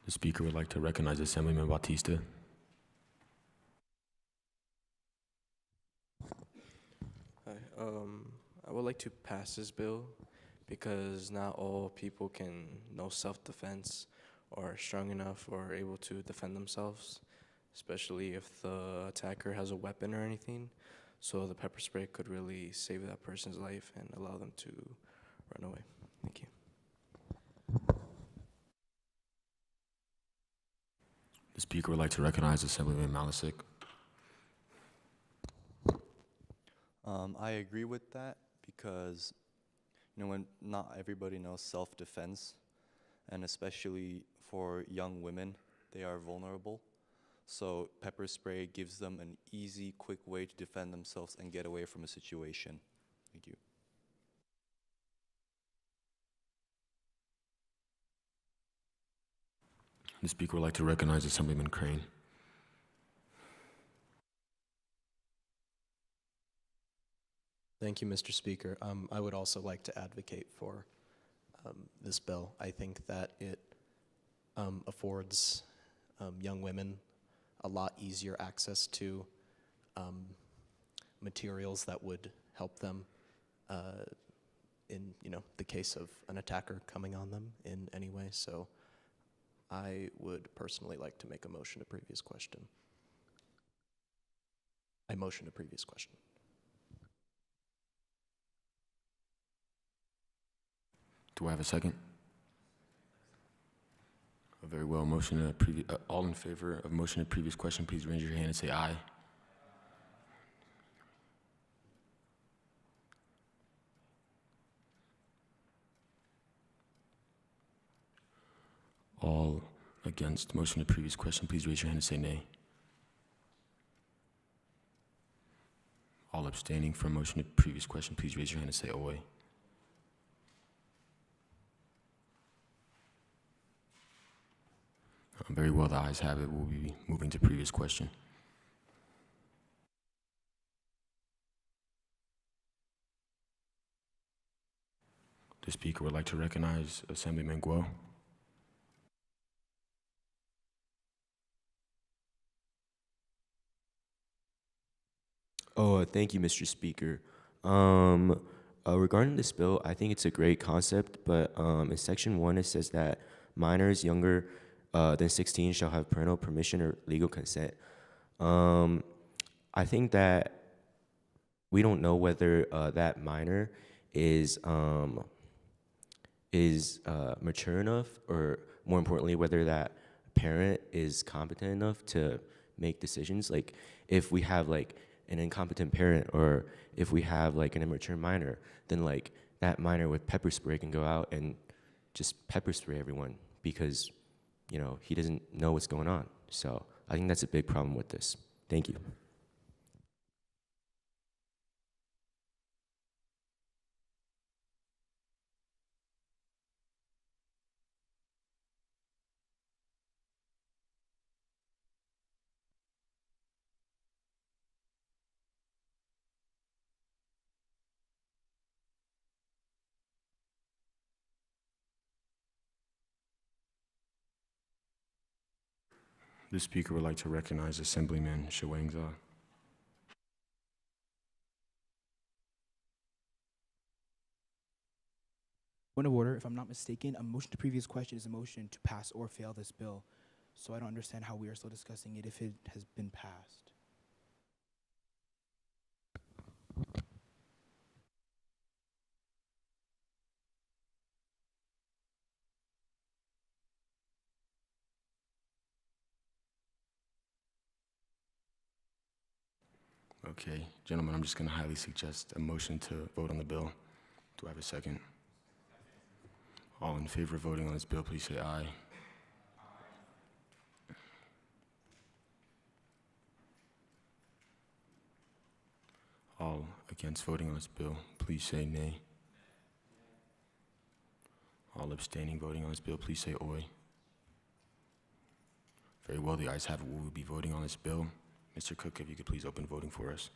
The speaker would like to recognize Assemblyman Bautista. Hi, I would like to pass this bill because not all people can know self-defense or are strong enough or are able to defend themselves, especially if the attacker has a weapon or anything. So the pepper spray could really save that person's life and allow them to run away. Thank you. The speaker would like to recognize Assemblyman Malisic. I agree with that because, when not everybody knows self-defense, and especially for young women, they are vulnerable. So pepper spray gives them an easy, quick way to defend themselves and get away from a situation. Thank you. The speaker would like to recognize Assemblyman Crane. Thank you, Mr. Speaker. I would also like to advocate for this bill. I think that it affords young women a lot easier access to materials that would help them in the case of an attacker coming on them in any way. So I would personally like to make a motion to previous question. I motion to previous question. Do I have a second? Very well. Motion to all in favor of motion to previous question, please raise your hand and say aye. All against motion to previous question, please raise your hand and say nay. All abstaining from motion to previous question, please raise your hand and say "Oy." Very well, the ayes have it. We'll be moving to previous question. The speaker would like to recognize Assemblyman Guo. Oh, thank you, Mr. Speaker. Regarding this bill, I think it's a great concept, but in Section 1, it says that minors younger than 16 shall have parental permission or legal consent. I think that we don't know whether that minor is mature enough, or more importantly, whether that parent is competent enough to make decisions. Like, if we have like an incompetent parent, or if we have like an immature minor, then like that minor with pepper spray can go out and just pepper spray everyone because, he doesn't know what's going on. So I think that's a big problem with this. Thank you. The speaker would like to recognize Assemblyman Shawangza. Point of order, if I'm not mistaken, a motion to previous question is a motion to pass or fail this bill. So I don't understand how we are still discussing it if it has been passed. Okay, gentlemen, I'm just going to highly suggest a motion to vote on the bill. Do I have a second? All in favor of voting on this bill, please say aye. All against voting on this bill, please say nay. All abstaining voting on this bill, please say oi. Very well, the ayes have it. We will be voting on this bill. Mr. Cook, if you could please open voting for us.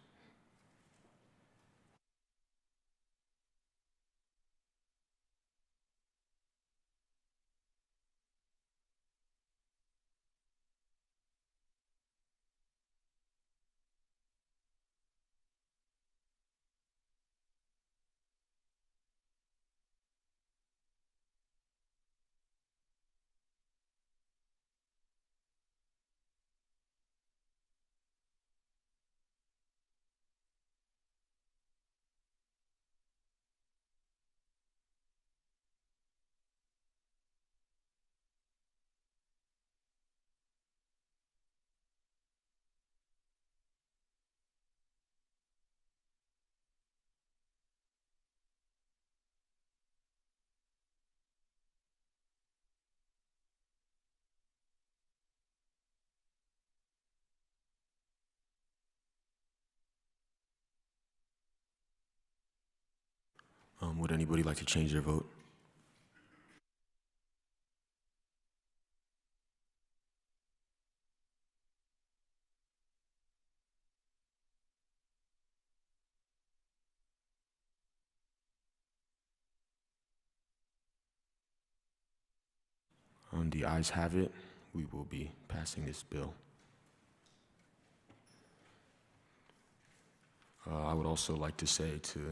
Would anybody like to change their vote? The ayes have it. We will be passing this bill. I would also like to say to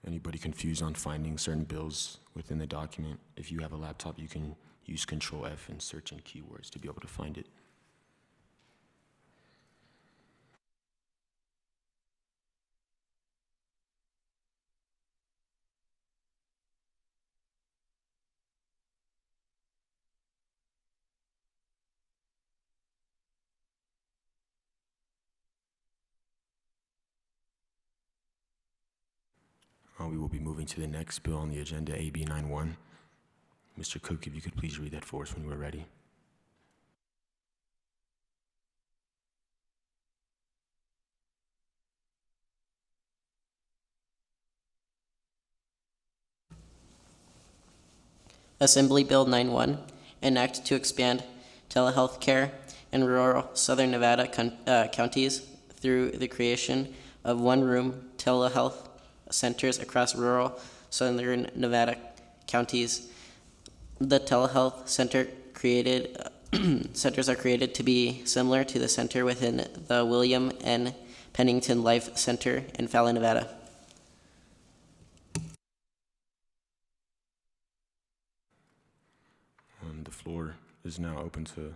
anybody confused on finding certain bills within the document, if you have a laptop, you can use Control F and search in keywords to be able to find it. We will be moving to the next bill on the agenda, AB 91. Mr. Cook, if you could please read that for us when you are ready. Assembly Bill 91, an act to expand telehealth care in rural southern Nevada counties through the creation of one-room telehealth centers across rural southern Nevada counties. The telehealth centers are created to be similar to the center within the William N. Pennington Life Center in Fallon, Nevada. The floor is now open to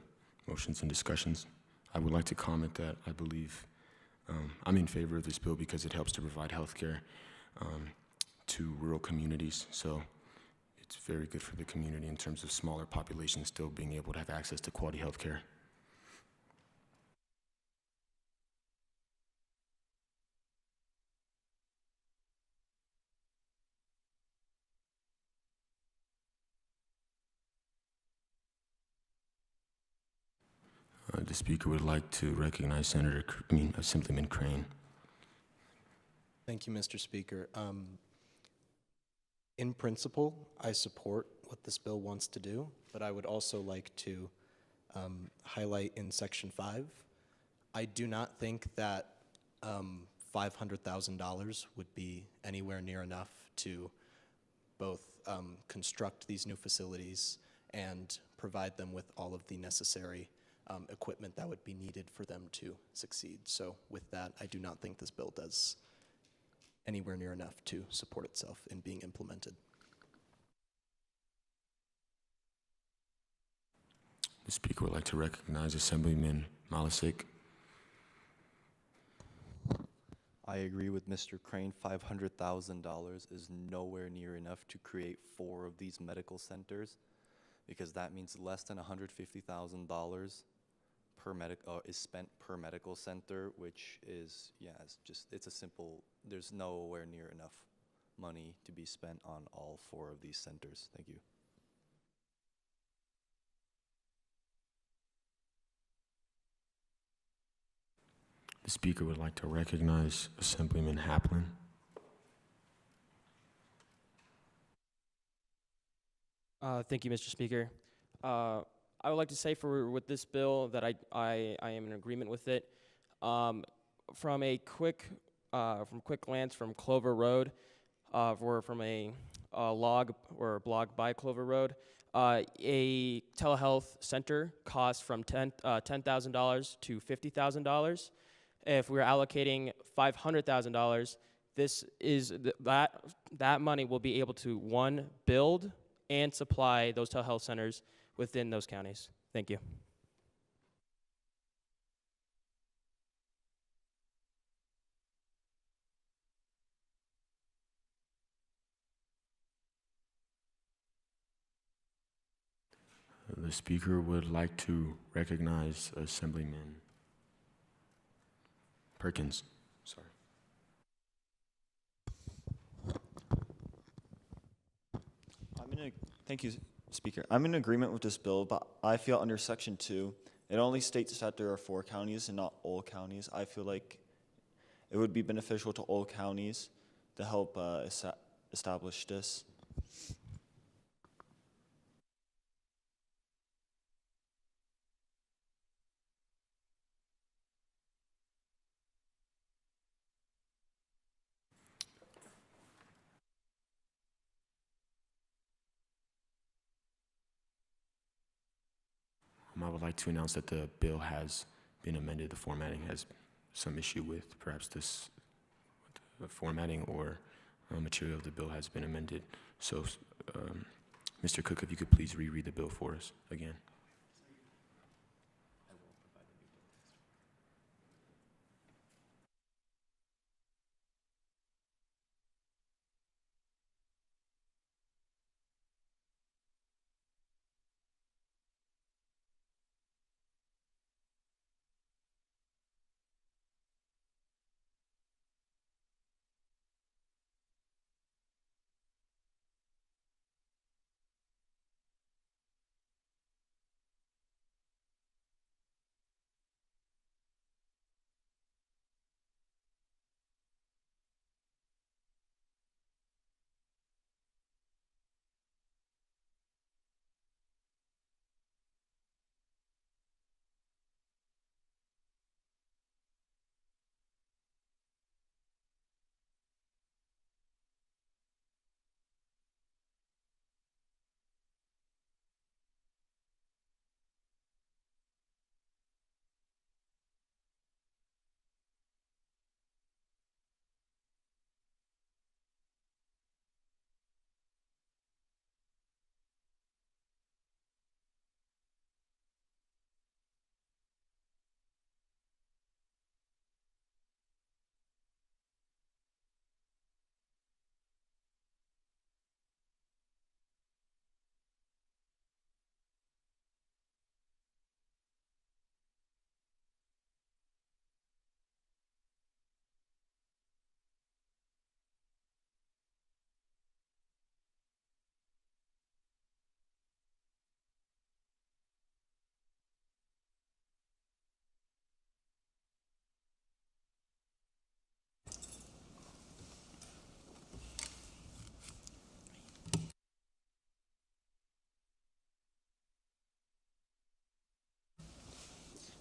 motions and discussions. I would like to comment that I believe I'm in favor of this bill because it helps to provide health care to rural communities. So it's very good for the community in terms of smaller populations still being able to have access to quality health care. The speaker would like to recognize Assemblyman Crane. Thank you, Mr. Speaker. In principle, I support what this bill wants to do, but I would also like to highlight in Section 5, I do not think that $500,000 would be anywhere near enough to both construct these new facilities and provide them with all of the necessary equipment that would be needed for them to succeed. So with that, I do not think this bill does anywhere near enough to support itself in being implemented. The speaker would like to recognize Assemblyman Malasik. I agree with Mr. Crane. $500,000 is nowhere near enough to create 4 of these medical centers, because that means less than $150,000 per is spent per medical center, which is, it's a simple, there's nowhere near enough money to be spent on all 4 of these centers. Thank you. The speaker would like to recognize Assemblyman Haplin. Thank you, Mr. Speaker. I would like to say with this bill that I am in agreement with it. From a quick glance from Clover Road, or from a log or blog by Clover Road, a telehealth center costs from $10,000 to $50,000. If we're allocating $500,000, that money will be able to, one, build and supply those telehealth centers within those counties. Thank you. The speaker would like to recognize Assemblyman Perkins. Sorry. Thank you, Speaker. I'm in agreement with this bill, but I feel under Section 2, it only states that there are 4 counties and not all counties. I feel like it would be beneficial to all counties to help establish this. I would like to announce that the bill has been amended. The formatting has some issue with perhaps the formatting or material of the bill has been amended. So, Mr. Cook, if you could please reread the bill for us again.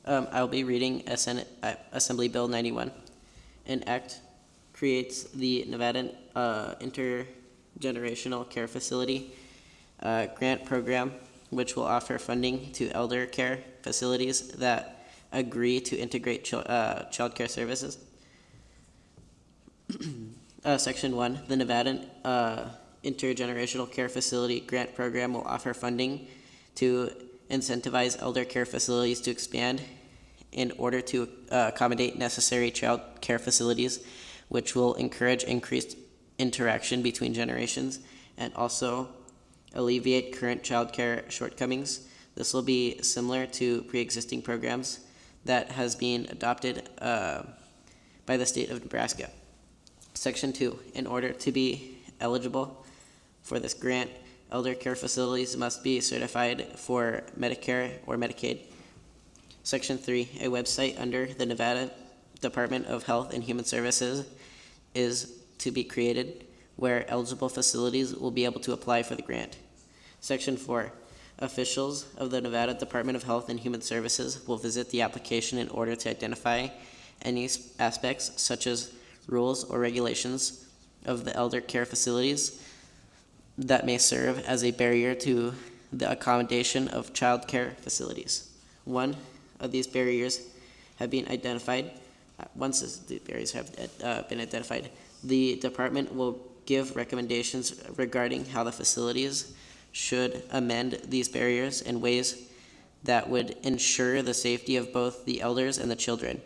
I will be reading Assembly Bill 91. An act creates the Nevada Intergenerational Care Facility grant program, which will offer funding to elder care facilities that agree to integrate child care services. Section 1, the Nevada Intergenerational Care Facility grant program will offer funding to incentivize elder care facilities to expand in order to accommodate necessary child care facilities, which will encourage increased interaction between generations and also alleviate current child care shortcomings. This will be similar to pre-existing programs that has been adopted by the state of Nebraska. Section 2, in order to be eligible for this grant, elder care facilities must be certified for Medicare or Medicaid. Section 3, a website under the Nevada Department of Health and Human Services is to be created where eligible facilities will be able to apply for the grant. Section 4, officials of the Nevada Department of Health and Human Services will visit the application in order to identify any aspects such as rules or regulations of the elder care facilities that may serve as a barrier to the accommodation of child care facilities. One of these barriers have been identified. Once the barriers have been identified, the department will give recommendations regarding how the facilities should amend these barriers in ways that would ensure the safety of both the elders and the children,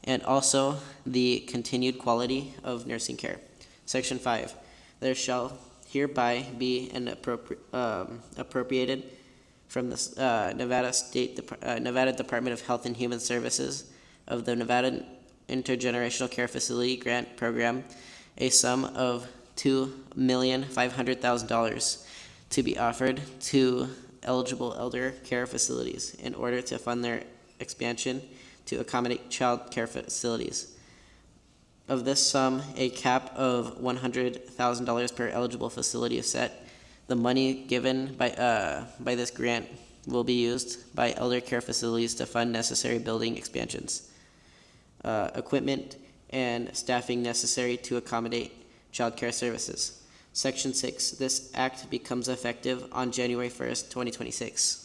and also the continued quality of nursing care. Section 5, there shall hereby be an appropriated from the Nevada Department of Health and Human Services of the Nevada Intergenerational Care Facility Grant Program a sum of $2,500,000 to be offered to eligible elder care facilities in order to fund their expansion to accommodate child care facilities. Of this sum, a cap of $100,000 per eligible facility is set. The money given by this grant will be used by elder care facilities to fund necessary building expansions, equipment, and staffing necessary to accommodate child care services. Section 6, this act becomes effective on January 1st, 2026.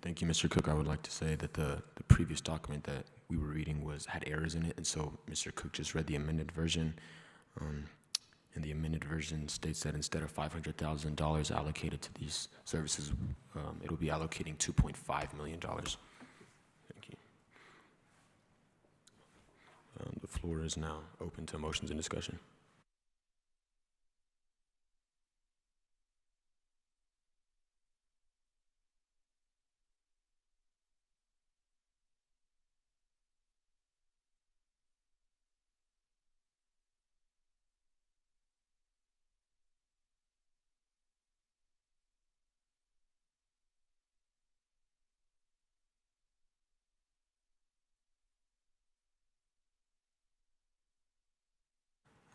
Thank you, Mr. Cook. I would like to say that the previous document that we were reading had errors in it, and so Mr. Cook just read the amended version. And the amended version states that instead of $500,000 allocated to these services, it'll be allocating $2.5 million. Thank you. The floor is now open to motions and discussion.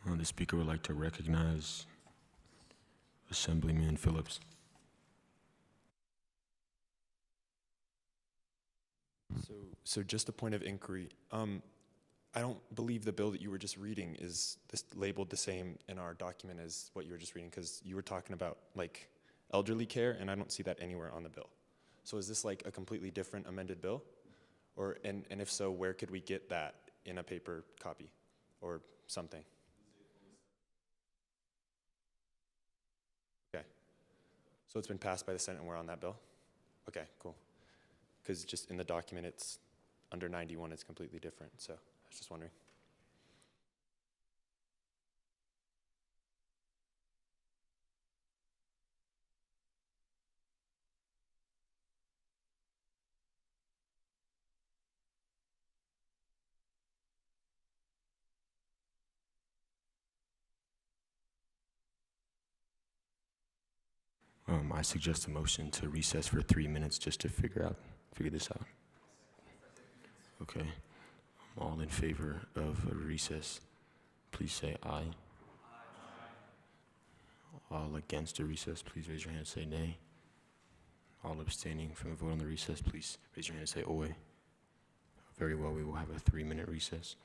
The speaker would like to recognize Assemblyman Phillips. So just a point of inquiry. I don't believe the bill that you were just reading is labeled the same in our document as what you were just reading, because you were talking about like elderly care, and I don't see that anywhere on the bill. So is this like a completely different amended bill? Or and if so, where could we get that in a paper copy or something? Okay. So it's been passed by the Senate and we're on that bill? Okay, cool. Because just in the document, it's under 91, it's completely different. So I was just wondering. I suggest a motion to recess for 3 minutes just to figure this out. Okay. All in favor of a recess, please say aye. All against a recess, please raise your hand and say nay. All abstaining from a vote on the recess, please raise your hand and say oy. Very well, we will have a 3-minute recess.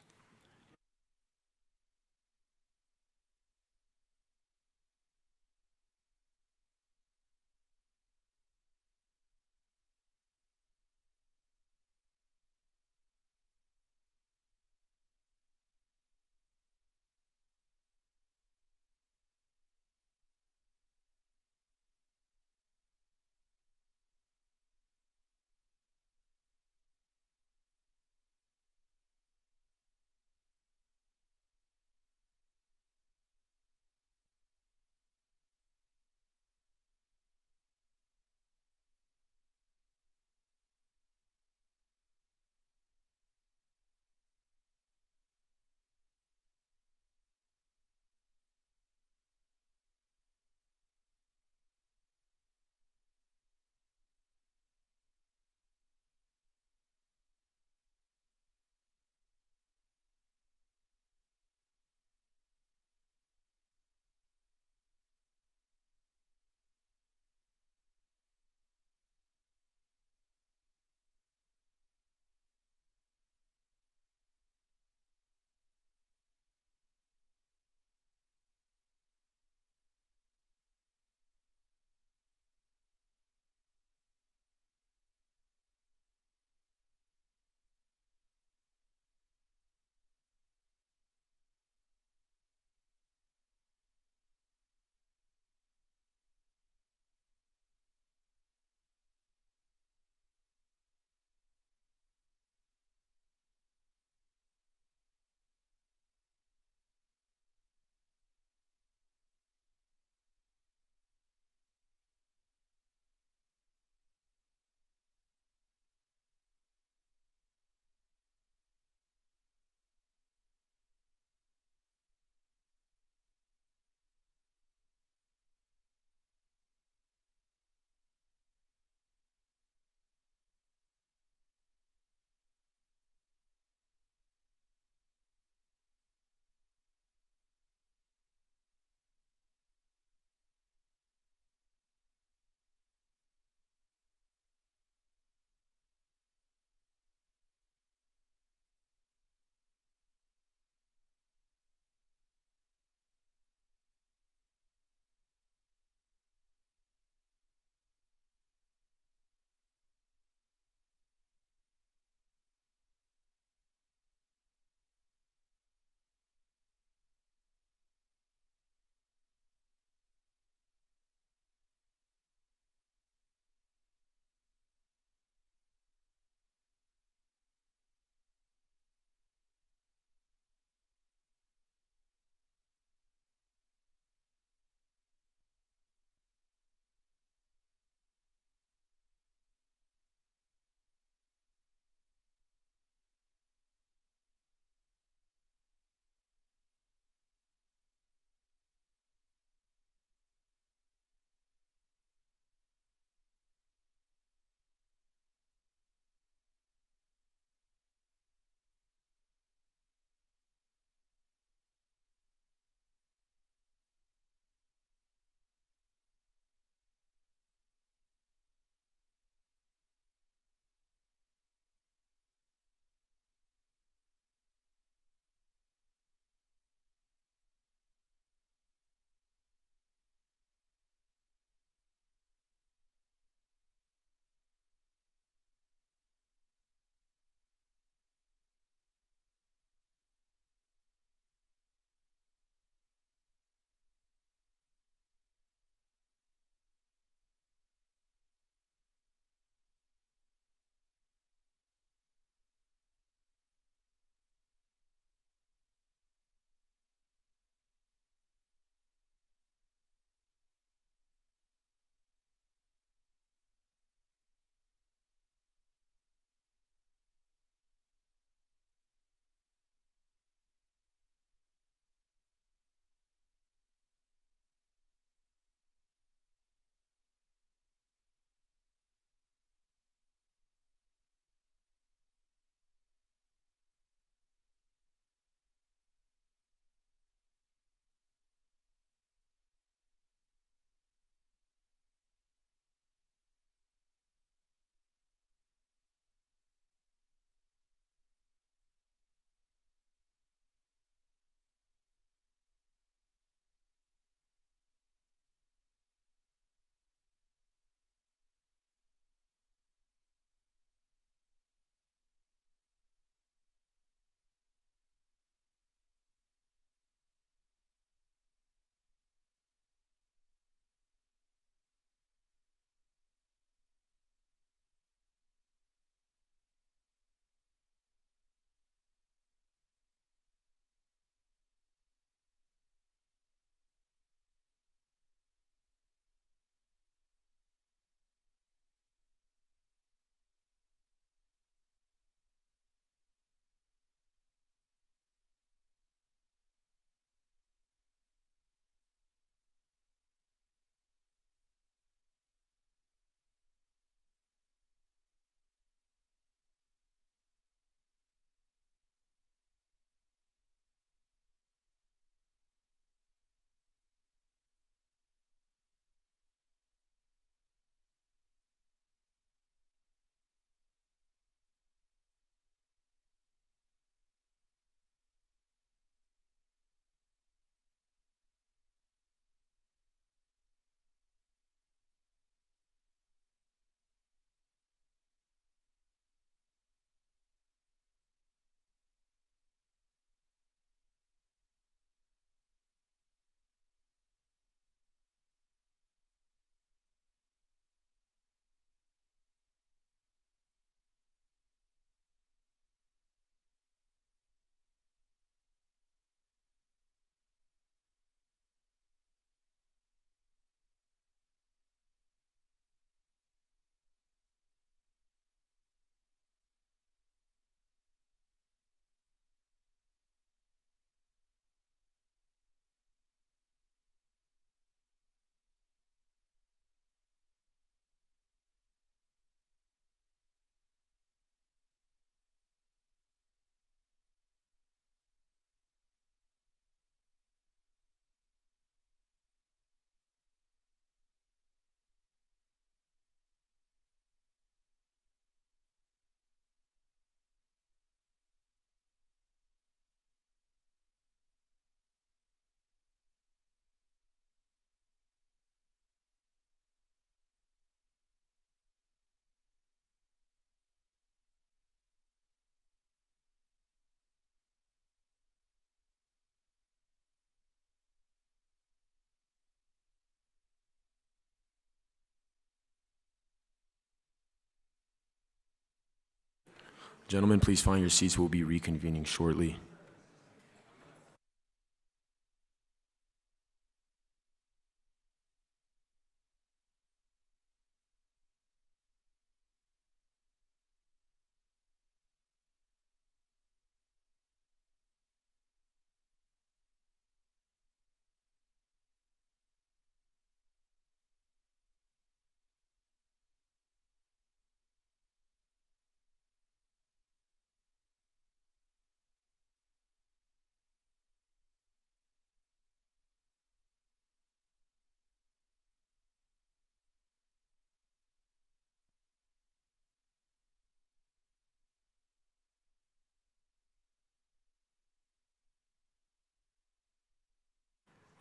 Gentlemen, please find your seats. We'll be reconvening shortly.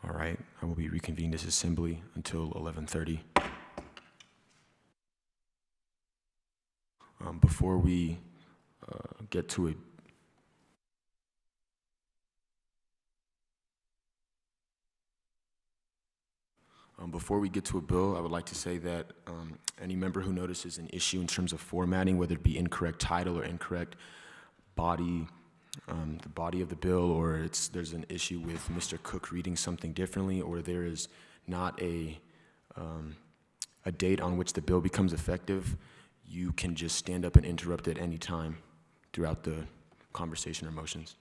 All right, I will be reconvening this assembly until 11:30. Before we get to a Before we get to a bill, I would like to say that any member who notices an issue in terms of formatting, whether it be incorrect title or incorrect body, the body of the bill, or there's an issue with Mr. Cook reading something differently, or there is not a date on which the bill becomes effective, you can just stand up and interrupt at any time throughout the conversation or motions.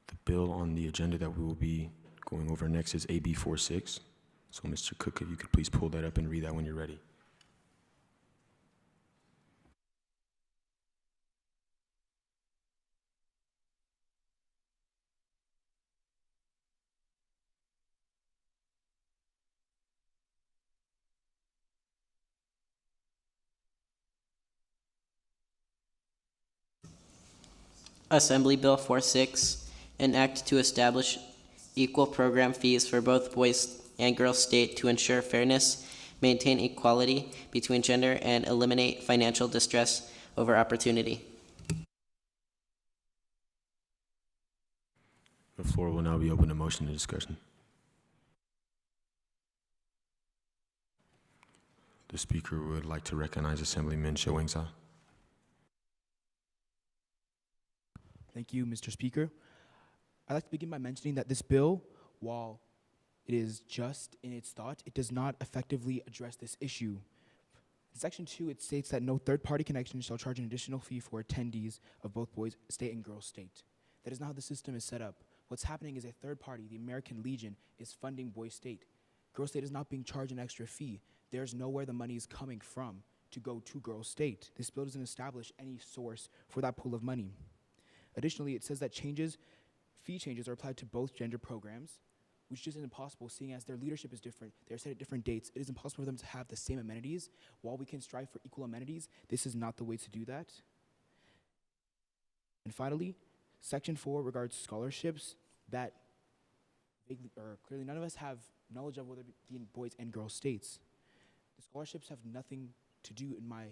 The bill on the agenda that we will be going over next is AB 46. So Mr. Cook, if you could please pull that up and read that when you're ready. Assembly Bill 46, an act to establish equal program fees for both boys and girls state to ensure fairness, maintain equality between gender, and eliminate financial distress over opportunity. The floor will now be open to motion and discussion. The speaker would like to recognize Assemblyman Showingsa. Thank you, Mr. Speaker. I'd like to begin by mentioning that this bill, while it is just in its thought, it does not effectively address this issue. In Section 2, it states that no third-party connection shall charge an additional fee for attendees of both boys state and girls state. That is not how the system is set up. What's happening is a third party, the American Legion, is funding boys state. Girls state is not being charged an extra fee. There's nowhere the money is coming from to go to girls state. This bill doesn't establish any source for that pool of money. Additionally, it says that fee changes are applied to both gender programs, which is impossible seeing as their leadership is different. They're set at different dates. It is impossible for them to have the same amenities. While we can strive for equal amenities, this is not the way to do that. And finally, Section 4 regards scholarships that clearly none of us have knowledge of, whether it be in boys and girls states. The scholarships have nothing to do, in my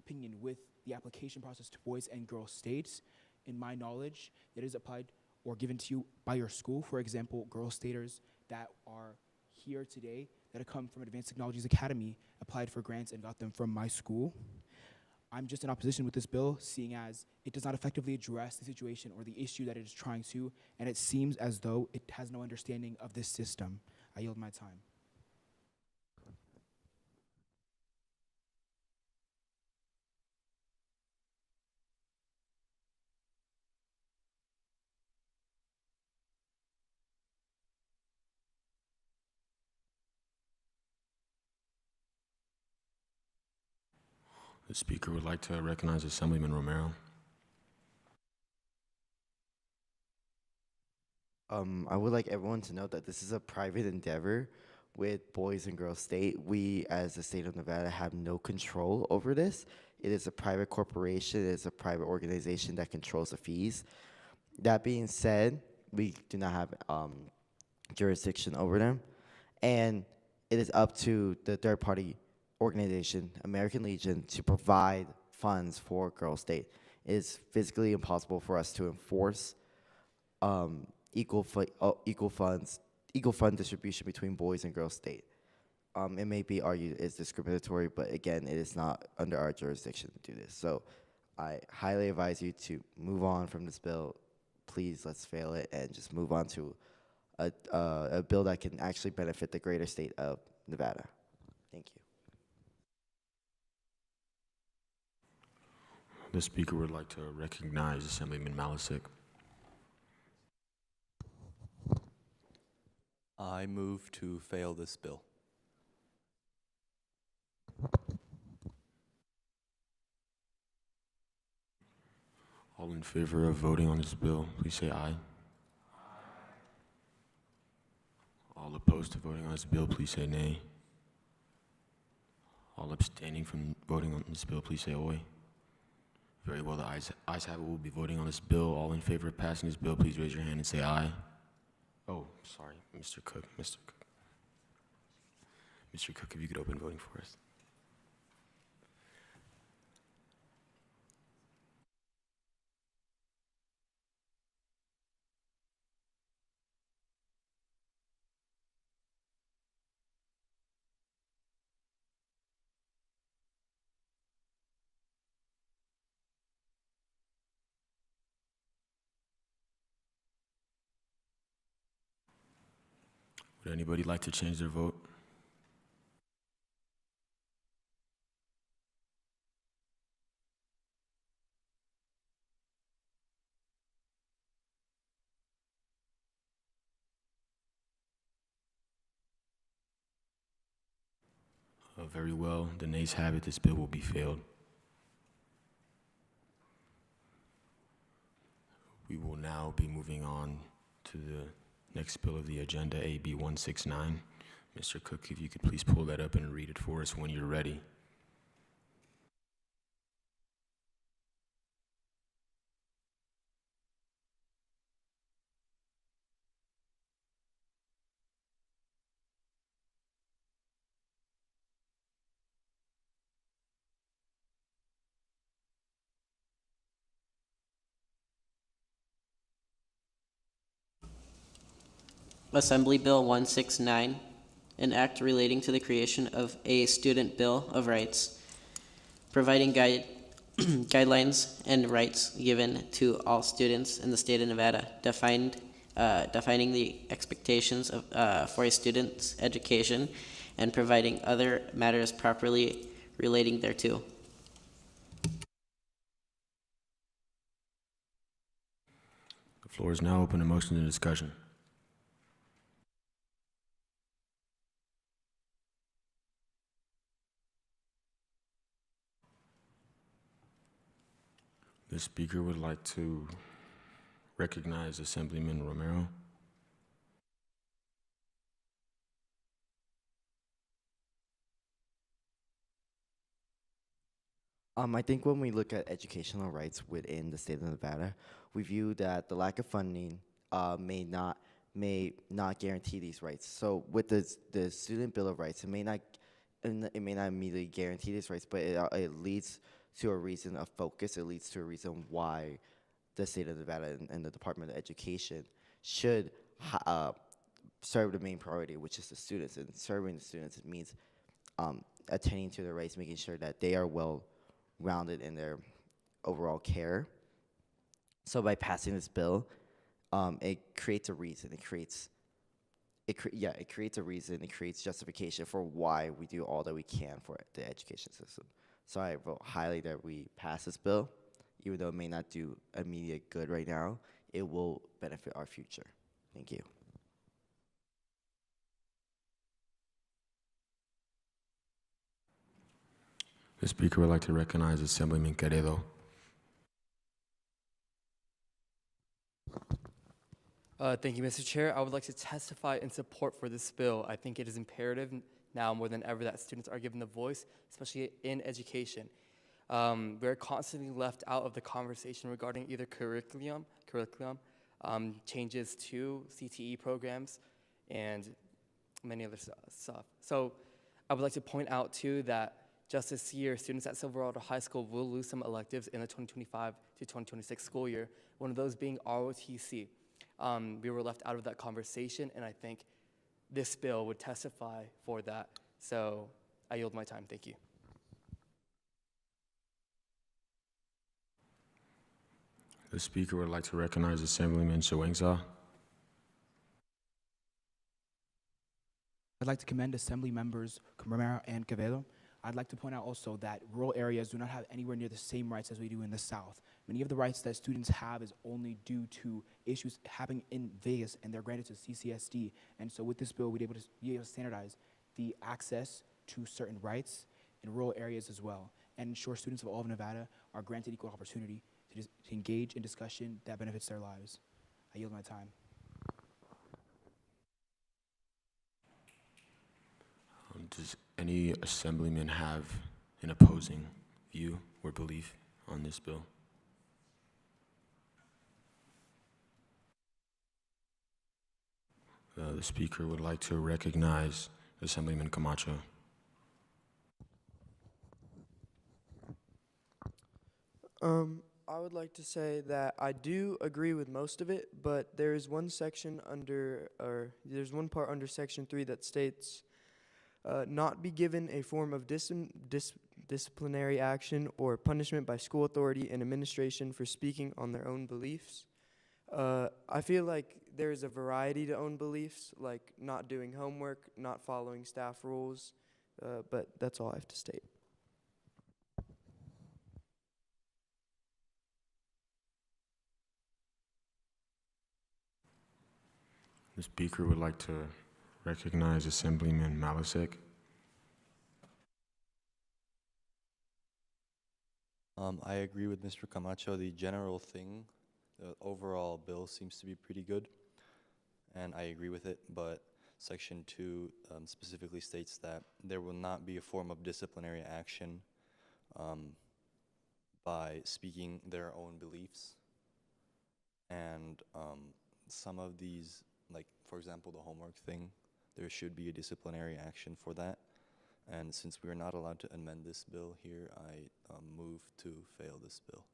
opinion, with the application process to boys and girls states. In my knowledge, it is applied or given to you by your school. For example, Girl Staters that are here today that have come from Advanced Technologies Academy applied for grants and got them from my school. I'm just in opposition with this bill, seeing as it does not effectively address the situation or the issue that it is trying to, and it seems as though it has no understanding of this system. I yield my time. The speaker would like to recognize Assemblyman Romero. I would like everyone to know that this is a private endeavor with Boys and Girls State. We, as the state of Nevada, have no control over this. It is a private corporation. It is a private organization that controls the fees. That being said, we do not have jurisdiction over them. And it is up to the third-party organization, American Legion, to provide funds for Girls State. It is physically impossible for us to enforce equal fund distribution between Boys and Girls State. It may be argued it's discriminatory, but again, it is not under our jurisdiction to do this. So I highly advise you to move on from this bill. Please, let's fail it and just move on to a bill that can actually benefit the greater state of Nevada. Thank you. The speaker would like to recognize Assemblyman Malisic. I move to fail this bill. All in favor of voting on this bill, please say aye. All opposed to voting on this bill, please say nay. All abstaining from voting on this bill, please say oi. Very well, the ayes have it. We'll be voting on this bill. All in favor of passing this bill, please raise your hand and say aye. Oh, sorry, Mr. Cook. Mr. Cook, if you could open voting for us. Would anybody like to change their vote? Very well, the nays have it. This bill will be failed. We will now be moving on to the next bill of the agenda, AB 169. Mr. Cook, if you could please pull that up and read it for us when you're ready. Assembly Bill 169, an act relating to the creation of a Student Bill of Rights, providing guidelines and rights given to all students in the state of Nevada, defining the expectations of, for a student's education, and providing other matters properly relating thereto. The floor is now open to motion and discussion. The speaker would like to recognize Assemblyman Romero. I think when we look at educational rights within the state of Nevada, we view that the lack of funding may not guarantee these rights. So with the Student Bill of Rights, it may not immediately guarantee these rights, but it leads to a reason of focus. It leads to a reason why the state of Nevada and the Department of Education should serve the main priority, which is the students. And serving the students, it means attending to their rights, making sure that they are well rounded in their overall care. So by passing this bill, it creates a reason. It creates a reason. It creates justification for why we do all that we can for the education system. So I vote highly that we pass this bill, even though it may not do immediate good right now. It will benefit our future. Thank you. The speaker would like to recognize Assemblyman Queredo. Thank you, Mr. Chair. I would like to testify in support for this bill. I think it is imperative now more than ever that students are given the voice, especially in education. We're constantly left out of the conversation regarding either curriculum, changes to CTE programs, and many other stuff. So I would like to point out, too, that just this year, students at Silverado High School will lose some electives in the 2025 to 2026 school year, one of those being ROTC. We were left out of that conversation, and I think this bill would testify for that. So I yield my time. Thank you. The speaker would like to recognize Assemblyman Shawengsa. I'd like to commend Assembly members Romero and Quevedo. I'd like to point out also that rural areas do not have anywhere near the same rights as we do in the South. Many of the rights that students have is only due to issues happening in Vegas, and they're granted to CCSD. And so with this bill, we'd be able to standardize the access to certain rights in rural areas as well, and ensure students of all of Nevada are granted equal opportunity to engage in discussion that benefits their lives. I yield my time. Does any assemblyman have an opposing view or belief on this bill? The speaker would like to recognize Assemblyman Camacho. I would like to say that I do agree with most of it, but there is one section there's one part under Section 3 that states, not be given a form of disciplinary action or punishment by school authority and administration for speaking on their own beliefs. I feel like there is a variety to own beliefs, like not doing homework, not following staff rules, but that's all I have to state. The speaker would like to recognize Assemblyman Malasek. I agree with Mr. Camacho. The general thing, the overall bill seems to be pretty good, and I agree with it, but Section 2 specifically states that there will not be a form of disciplinary action by speaking their own beliefs. And some of these, like, for example, the homework thing, there should be a disciplinary action for that. And since we are not allowed to amend this bill here, I move to fail this bill.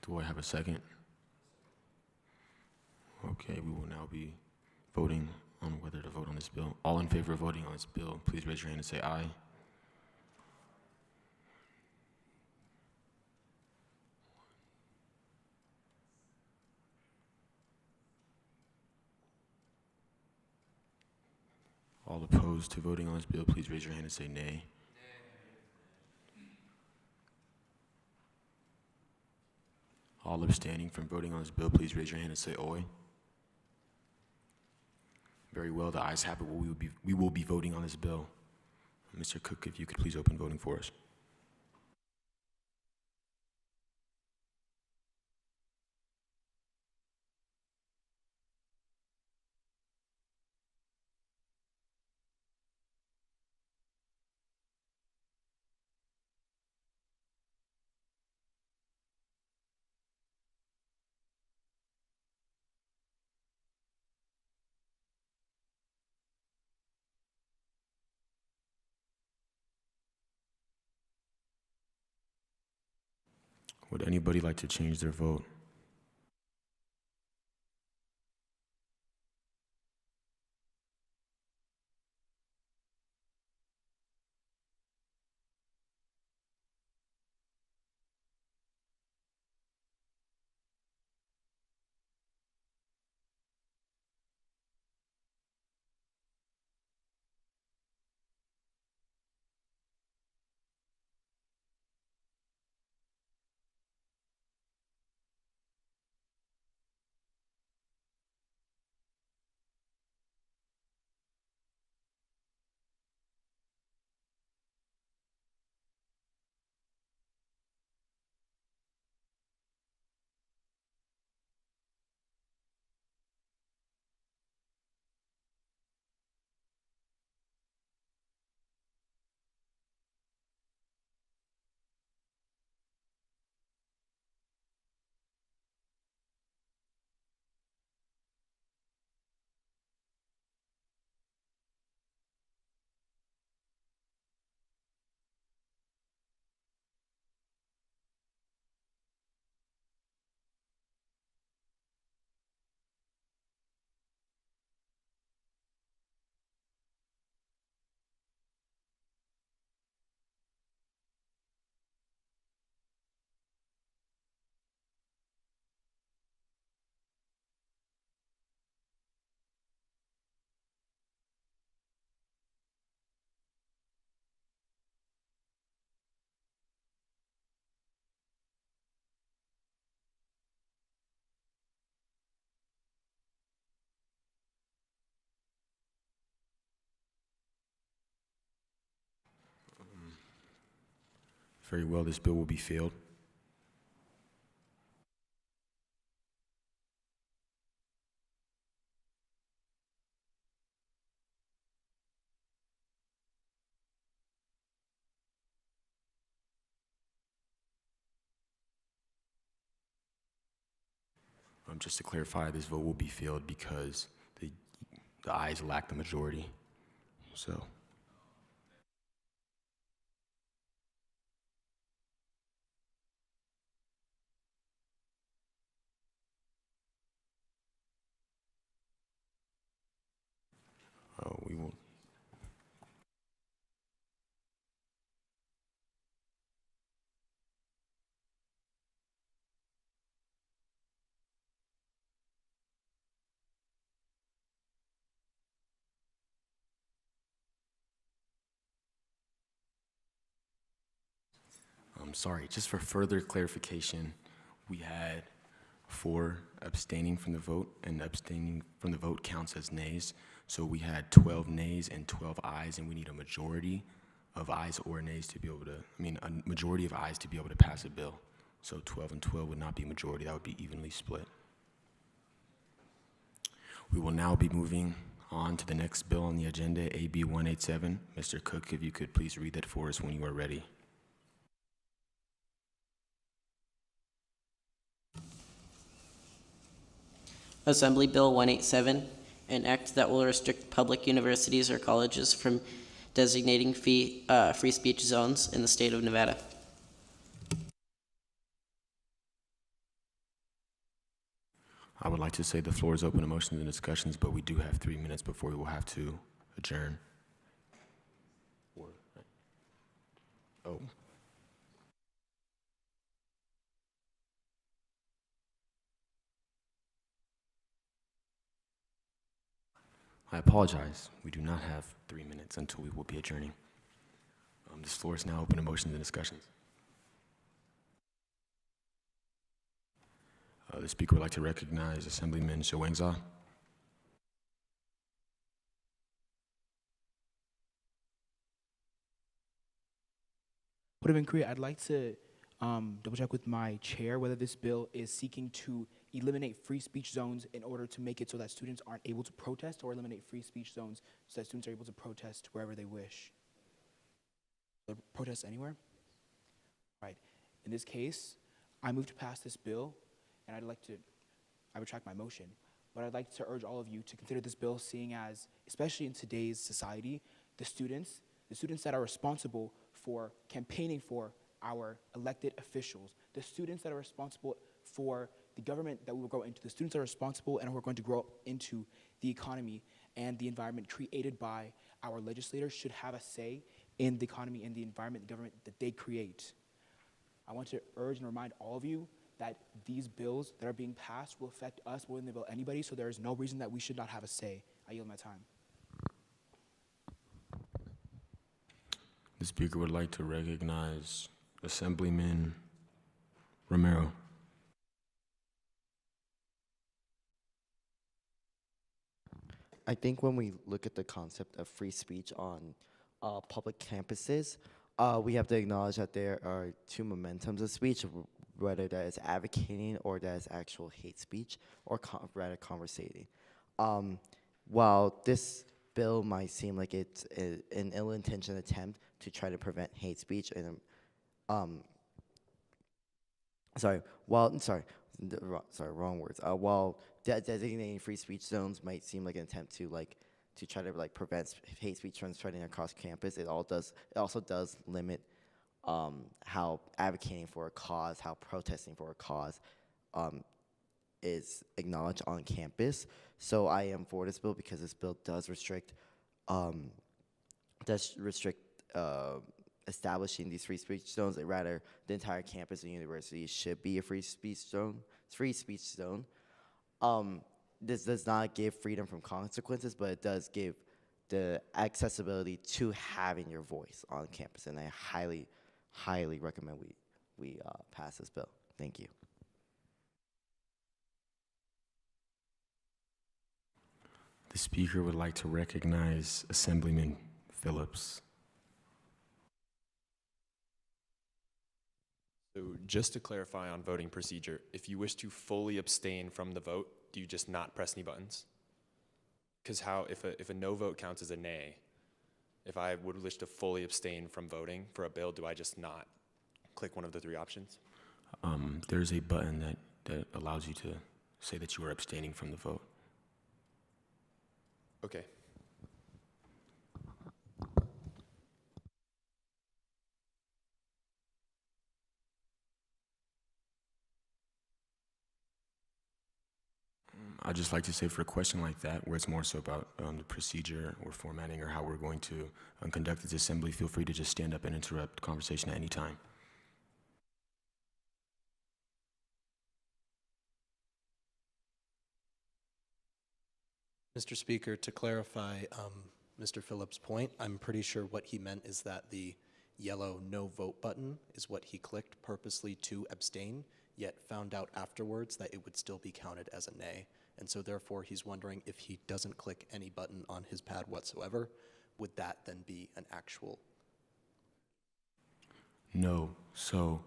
Do I have a second? Okay, we will now be voting on whether to vote on this bill. All in favor of voting on this bill, please raise your hand and say aye. All opposed to voting on this bill, please raise your hand and say nay. All abstaining from voting on this bill, please raise your hand and say oi. Very well, the ayes have it. We will be voting on this bill. Mr. Cook, if you could please open voting for us. Would anybody like to change their vote? Very well, this bill will be failed. Just to clarify, this vote will be failed because the ayes lack the majority. So. We will. I'm sorry, just for further clarification, we had 4 abstaining from the vote, and abstaining from the vote counts as nays. So we had 12 nays and 12 ayes, and we need a majority of ayes or nays to be able to, a majority of ayes to be able to pass a bill. So 12 and 12 would not be majority, that would be evenly split. We will now be moving on to the next bill on the agenda, AB 187. Mr. Cook, if you could please read that for us when you are ready. Assembly Bill 187, an act that will restrict public universities or colleges from designating free speech zones in the state of Nevada. I would like to say the floor is open to motions and discussions, but we do have 3 minutes before we will have to adjourn. Oh. I apologize. We do not have 3 minutes until we will be adjourning. This floor is now open to motions and discussions. The speaker would like to recognize Assemblyman Shawangza. Would have been great. I'd like to double check with my chair whether this bill is seeking to eliminate free speech zones in order to make it so that students aren't able to protest, or eliminate free speech zones so that students are able to protest wherever they wish. Or protest anywhere? Right. In this case, I move to pass this bill, and I retract my motion, but I'd like to urge all of you to consider this bill, seeing as, especially in today's society, the students that are responsible for campaigning for our elected officials, the students that are responsible for the government that we will grow into, the students that are responsible and who are going to grow into the economy and the environment created by our legislators should have a say in the economy and the environment, the government that they create. I want to urge and remind all of you that these bills that are being passed will affect us more than they will anybody, so there is no reason that we should not have a say. I yield my time. The speaker would like to recognize Assemblyman Romero. I think when we look at the concept of free speech on public campuses, we have to acknowledge that there are two momentums of speech, whether that is advocating or that is actual hate speech, or rather conversating. While this bill might seem like it's an ill-intentioned attempt to try to prevent hate speech, and wrong words. While designating free speech zones might seem like an attempt to try to prevent hate speech from spreading across campus, it also does limit how advocating for a cause, how protesting for a cause is acknowledged on campus. So I am for this bill because this bill does restrict establishing these free speech zones. Rather, the entire campus and university should be a free speech zone. This does not give freedom from consequences, but it does give the accessibility to having your voice on campus, and I highly, highly recommend we pass this bill. Thank you. The speaker would like to recognize Assemblyman Phillips. So just to clarify on voting procedure, if you wish to fully abstain from the vote, do you just not press any buttons? Because if a no vote counts as a nay, if I would wish to fully abstain from voting for a bill, do I just not click one of the three options? There's a button that allows you to say that you are abstaining from the vote. Okay. I'd just like to say for a question like that, where it's more so about the procedure or formatting or how we're going to conduct this assembly, feel free to just stand up and interrupt conversation at any time. Mr. Speaker, to clarify Mr. Phillips' point, I'm pretty sure what he meant is that the yellow no vote button is what he clicked purposely to abstain, yet found out afterwards that it would still be counted as a nay. And so therefore he's wondering if he doesn't click any button on his pad whatsoever, would that then be an actual? No. So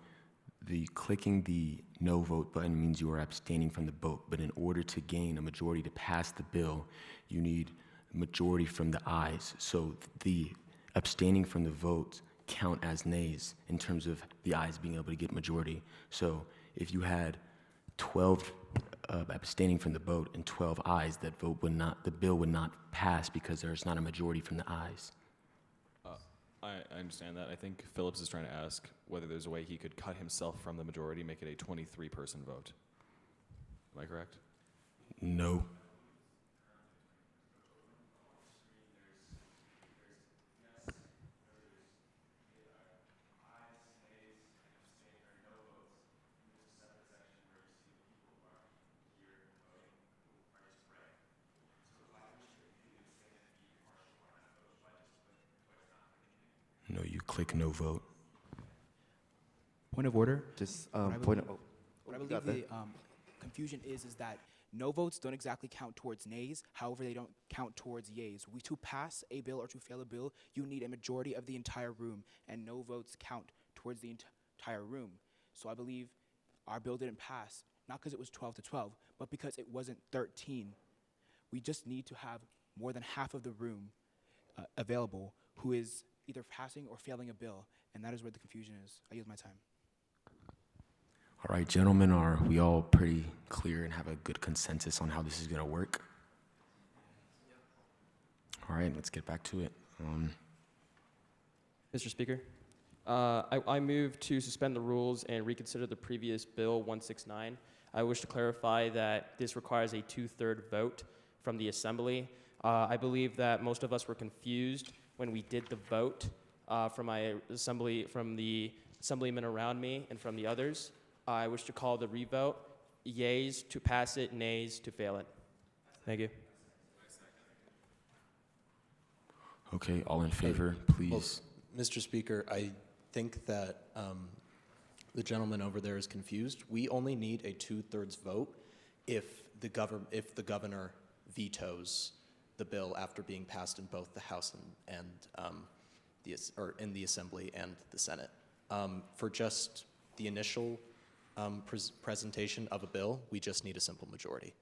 clicking the no vote button means you are abstaining from the vote, but in order to gain a majority to pass the bill, you need a majority from the ayes. So the abstaining from the vote count as nays in terms of the ayes being able to get majority. So if you had 12 abstaining from the vote and 12 ayes, the bill would not pass because there's not a majority from the ayes. I understand that. I think Phillips is trying to ask whether there's a way he could cut himself from the majority, make it a 23-person vote. Am I correct? No. No, you click no vote. Point of order. Just What I point. believe- What I believe the confusion is that no votes don't exactly count towards nays. However, they don't count towards yays. To pass a bill or to fail a bill, you need a majority of the entire room, and no votes count towards the entire room. So I believe our bill didn't pass, not because it was 12 to 12, but because it wasn't 13. We just need to have more than half of the room available who is either passing or failing a bill, and that is where the confusion is. I use my time. All right, gentlemen, are we all pretty clear and have a good consensus on how this is going to work? All right, let's get back to it. Mr. Speaker? I move to suspend the rules and reconsider the previous Bill 169. I wish to clarify that this requires a 2/3 vote from the Assembly. I believe that most of us were confused when we did the vote from the assemblymen around me and from the others. I wish to call the revote. Yeas to pass it, nays to fail it. Thank you. Okay, all in favor, please. Well, Mr. Speaker, I think that the gentleman over there is confused. We only need a 2/3 vote if the governor vetoes the bill after being passed in both the House and in the Assembly and the Senate. For just the initial presentation of a bill, we just need a simple majority.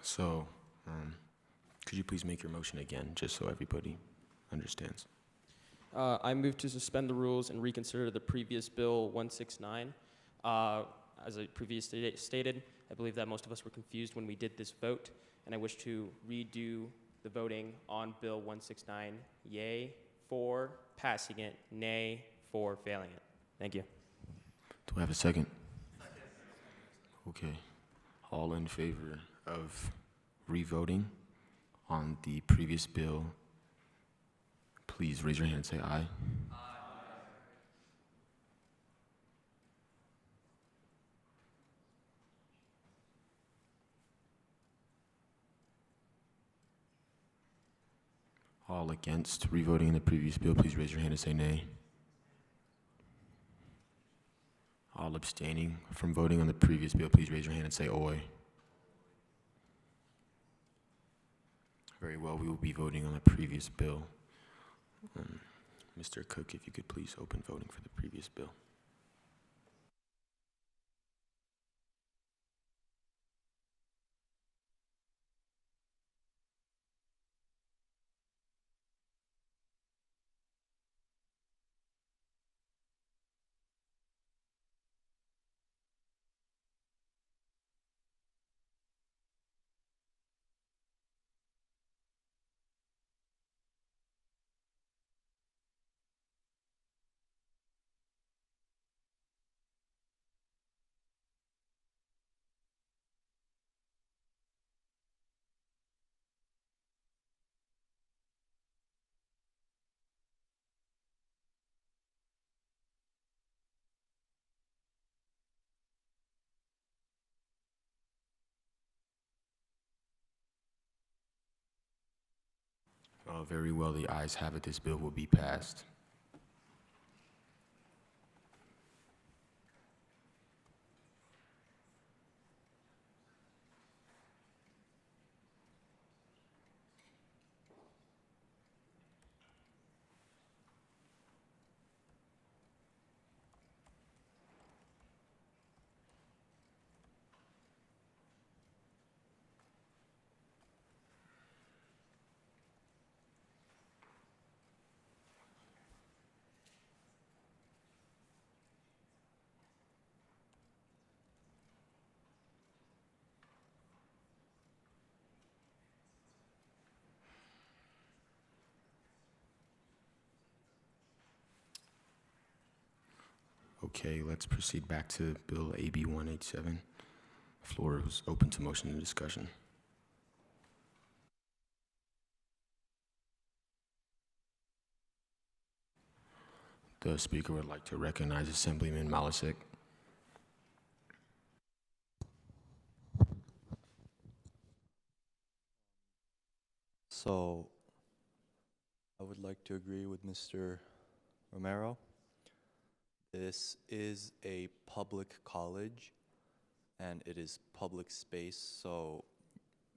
So, could you please make your motion again, just so everybody understands? I move to suspend the rules and reconsider the previous Bill 169. As I previously stated, I believe that most of us were confused when we did this vote, and I wish to redo the voting on Bill 169. Yay for passing it, nay for failing it. Thank you. Do I have a second? Okay. All in favor of revoting on the previous bill, please raise your hand and say aye. Aye. All against revoting in the previous bill, please raise your hand and say nay. All abstaining from voting on the previous bill, please raise your hand and say oi. Very well, we will be voting on the previous bill. Mr. Cook, if you could please open voting for the previous bill. Very well, the ayes have it. This bill will be passed. Okay, let's proceed back to Bill AB 187. Floor is open to motion and discussion. The speaker would like to recognize Assemblyman Malasik. So, I would like to agree with Mr. Romero. This is a public college, and it is public space, so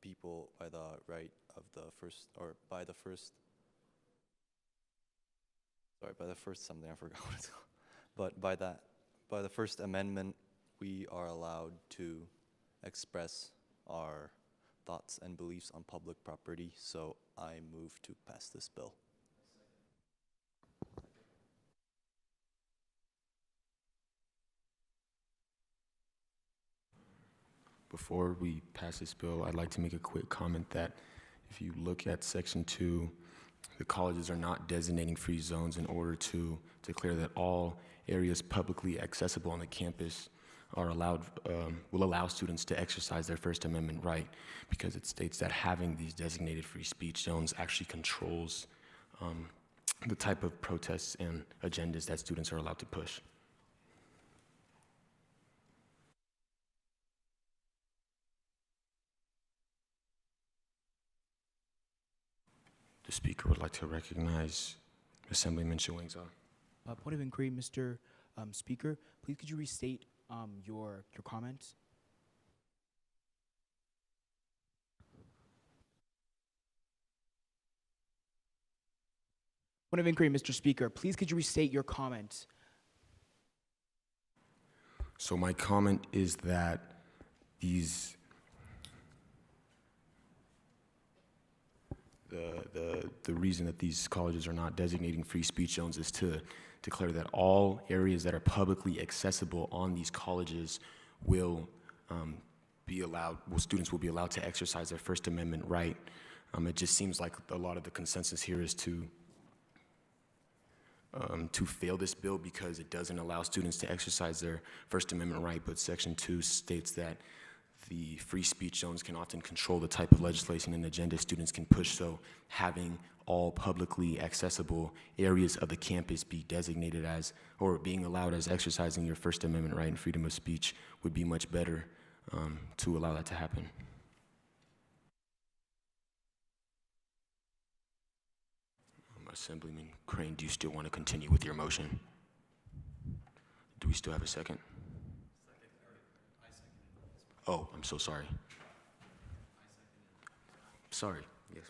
people by the right of the first, or by the first something, I forgot what it's called. But by the First Amendment, we are allowed to express our thoughts and beliefs on public property, so I move to pass this bill. Before we pass this bill, I'd like to make a quick comment that if you look at Section 2, the colleges are not designating free zones in order to declare that all areas publicly accessible on the campus are allowed, will allow students to exercise their First Amendment right, because it states that having these designated free speech zones actually controls the type of protests and agendas that students are allowed to push. The speaker would like to recognize Assemblyman Chiwengza. Point of inquiry, Mr. Speaker. Please could you restate your comments? Point of inquiry, Mr. Speaker. Please could you restate your comment? So my comment is that these the reason that these colleges are not designating free speech zones is to declare that all areas that are publicly accessible on these colleges will be allowed, students will be allowed to exercise their First Amendment right. It just seems like a lot of the consensus here is to fail this bill because it doesn't allow students to exercise their First Amendment right, but Section 2 states that the free speech zones can often control the type of legislation and agenda students can push, so having all publicly accessible areas of the campus be designated as, or being allowed as exercising your First Amendment right and freedom of speech would be much better to allow that to happen. Assemblyman Crane, do you still want to continue with your motion? Do we still have a second? Oh, I'm so sorry. Sorry, yes.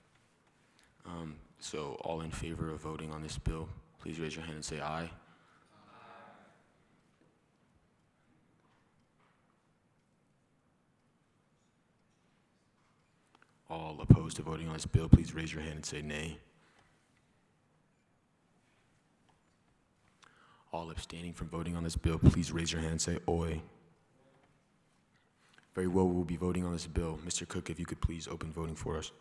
So all in favor of voting on this bill, please raise your hand and say aye. Aye. All opposed to voting on this bill, please raise your hand and say nay. All abstaining from voting on this bill, please raise your hand and say oi. Very well, we'll be voting on this bill. Mr. Cook, if you could please open voting for us.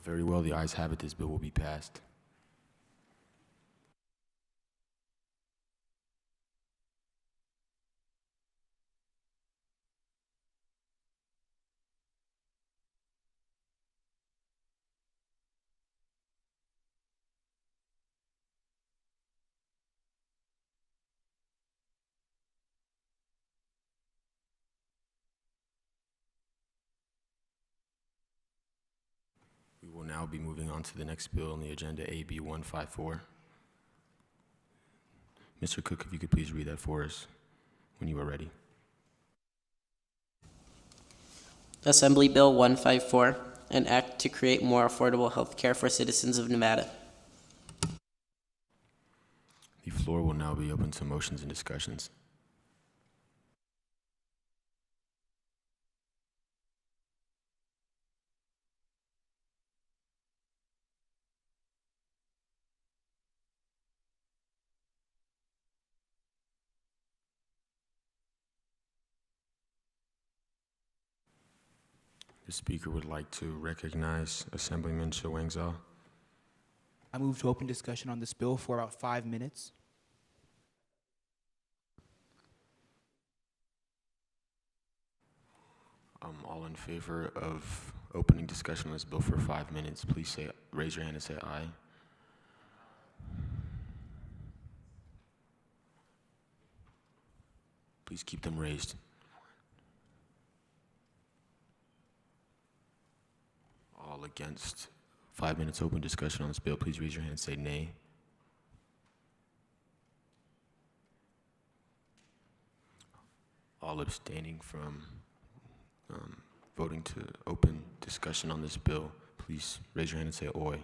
Very well, the ayes have it. This bill will be passed. We will now be moving on to the next bill on the agenda, AB 154. Mr. Cook, if you could please read that for us when you are ready. Assembly Bill 154, an act to create more affordable health care for citizens of Nevada. The floor will now be open to motions and discussions. The speaker would like to recognize Assemblyman Chiwengza. I move to open discussion on this bill for about 5 minutes. All in favor of opening discussion on this bill for 5 minutes, please raise your hand and say aye. Please keep them raised. All against 5 minutes open discussion on this bill, please raise your hand and say nay. All abstaining from voting to open discussion on this bill, please raise your hand and say oi.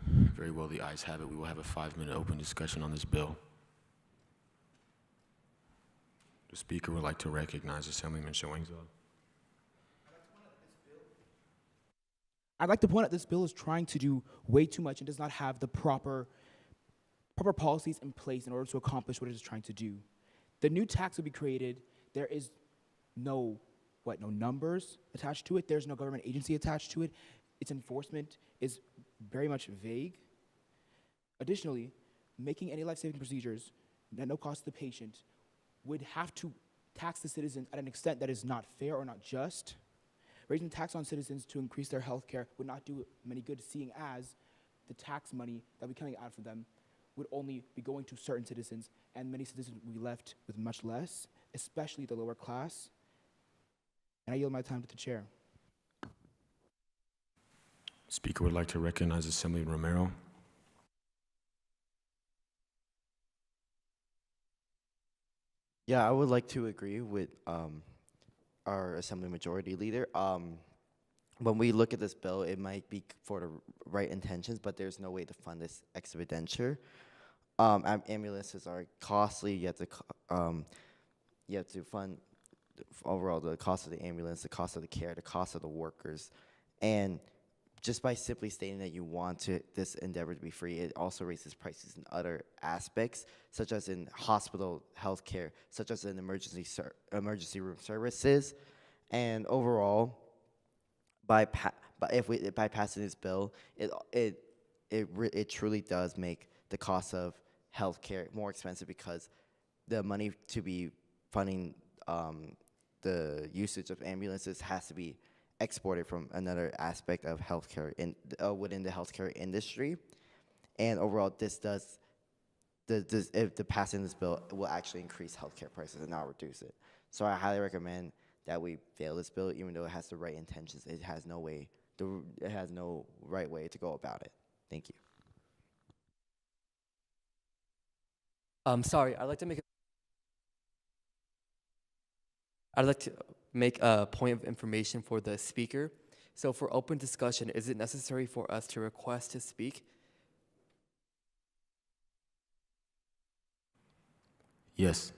Very well, the ayes have it. We will have a 5-minute open discussion on this bill. The Speaker would like to recognize Assemblyman Shoengzog. I'd like to point out this bill is trying to do way too much and does not have the proper policies in place in order to accomplish what it is trying to do. The new tax will be created. There is no numbers attached to it. There's no government agency attached to it. Its enforcement is very much vague. Additionally, making any life-saving procedures at no cost to the patient would have to tax the citizens at an extent that is not fair or not just. Raising tax on citizens to increase their health care would not do many good, seeing as the tax money that would be coming out for them would only be going to certain citizens, and many citizens would be left with much less, especially the lower class. And I yield my time to the chair. Speaker would like to recognize Assemblyman Romero. Yeah, I would like to agree with our Assembly Majority Leader. When we look at this bill, it might be for the right intentions, but there's no way to fund this expenditure. Ambulances are costly. You have to fund overall the cost of the ambulance, the cost of the care, the cost of the workers, and just by simply stating that you want this endeavor to be free, it also raises prices in other aspects, such as in hospital health care, such as in emergency room services, and overall, by passing this bill, it truly does make the cost of health care more expensive, because the money to be funding the usage of ambulances has to be exported from another aspect of healthcare within the healthcare industry. And overall, if the passing this bill will actually increase healthcare prices and not reduce it. So I highly recommend that we fail this bill, even though it has the right intentions. It has no right way to go about it. Thank you. Sorry, I'd like to make a point of information for the speaker. So for open discussion, is it necessary for us to request to speak? Yes.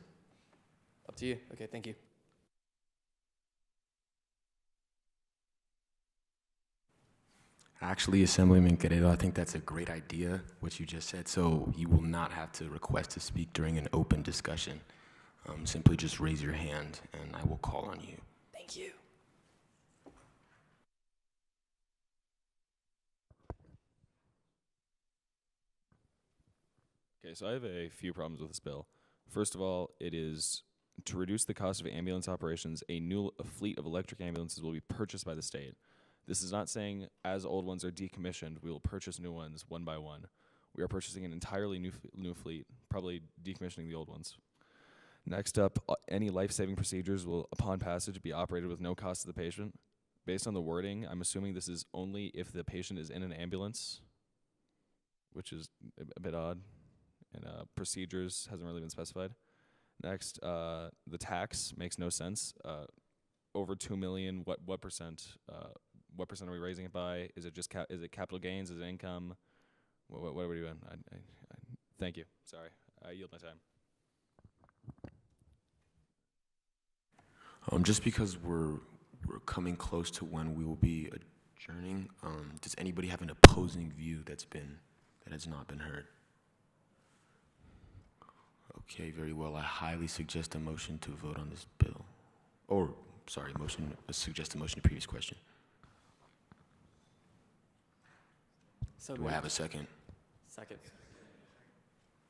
Up to you. Okay, thank you. Actually, Assemblyman Queredo, I think that's a great idea, what you just said. So you will not have to request to speak during an open discussion. Simply just raise your hand and I will call on you. Thank you. Okay, so I have a few problems with this bill. First of all, it is to reduce the cost of ambulance operations, a fleet of electric ambulances will be purchased by the state. This is not saying as old ones are decommissioned, we will purchase new ones one by one. We are purchasing an entirely new fleet, probably decommissioning the old ones. Next up, any life-saving procedures will, upon passage, be operated with no cost to the patient. Based on the wording, I'm assuming this is only if the patient is in an ambulance, which is a bit odd, and procedures hasn't really been specified. Next, the tax makes no sense. Over 2 million, what percent? What percent are we raising it by? Is it just is it capital gains? Is it income? What are we doing? Thank you. Sorry, I yield my time. Just because we're coming close to when we will be adjourning, does anybody have an opposing view that has not been heard? Okay, very well. I highly suggest a motion to vote on this bill. Suggest a motion to previous question. So Do I have a moved. second? Second.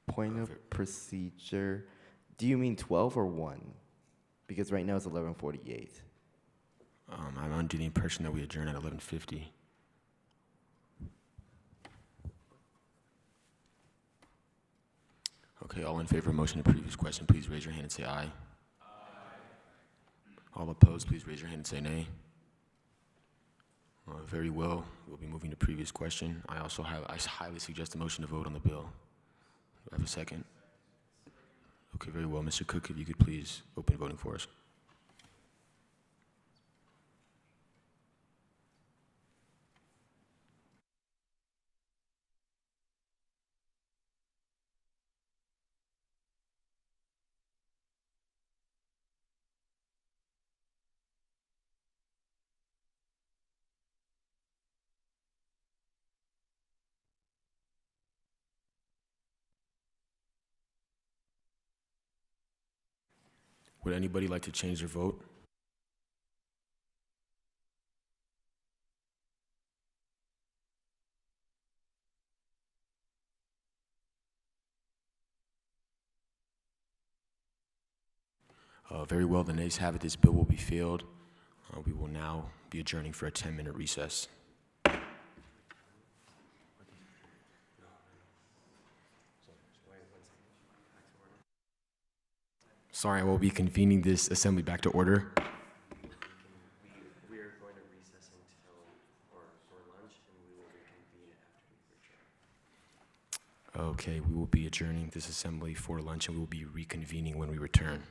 Point of procedure. Do you mean 12 or 1? Because right now it's 11:48. I'm under the impression that we adjourn at 11:50. Okay, all in favor of motion to previous question, please raise your hand and say aye. All opposed, please raise your hand and say nay. Very well. We'll be moving to previous question. I highly suggest a motion to vote on the bill. Do I have a second? Okay, very well. Mr. Cook, if you could please open voting for us. Would anybody like to change their vote? Very well, the nays have it. This bill will be failed. We will now be adjourning for a 10-minute recess. Sorry, I will be convening this assembly back to order. We are going to recess until, or for lunch, and we will reconvene after we return. Okay, we will be adjourning this assembly for lunch and we will be reconvening when we return.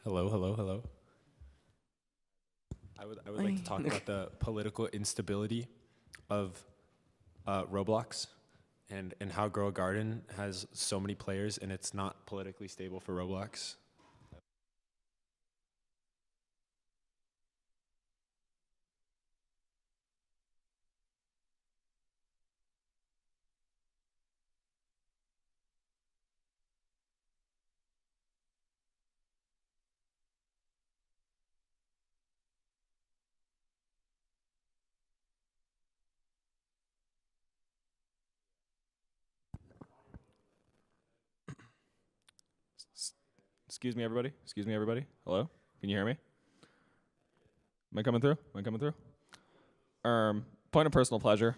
Hello, hello, hello. I would like to talk about the political instability of Roblox and how Grow a Garden has so many players and it's not politically stable for Roblox. Excuse me, everybody. Excuse me, everybody. Hello? Can you hear me? Am I coming through? Am I coming through? Point of personal pleasure.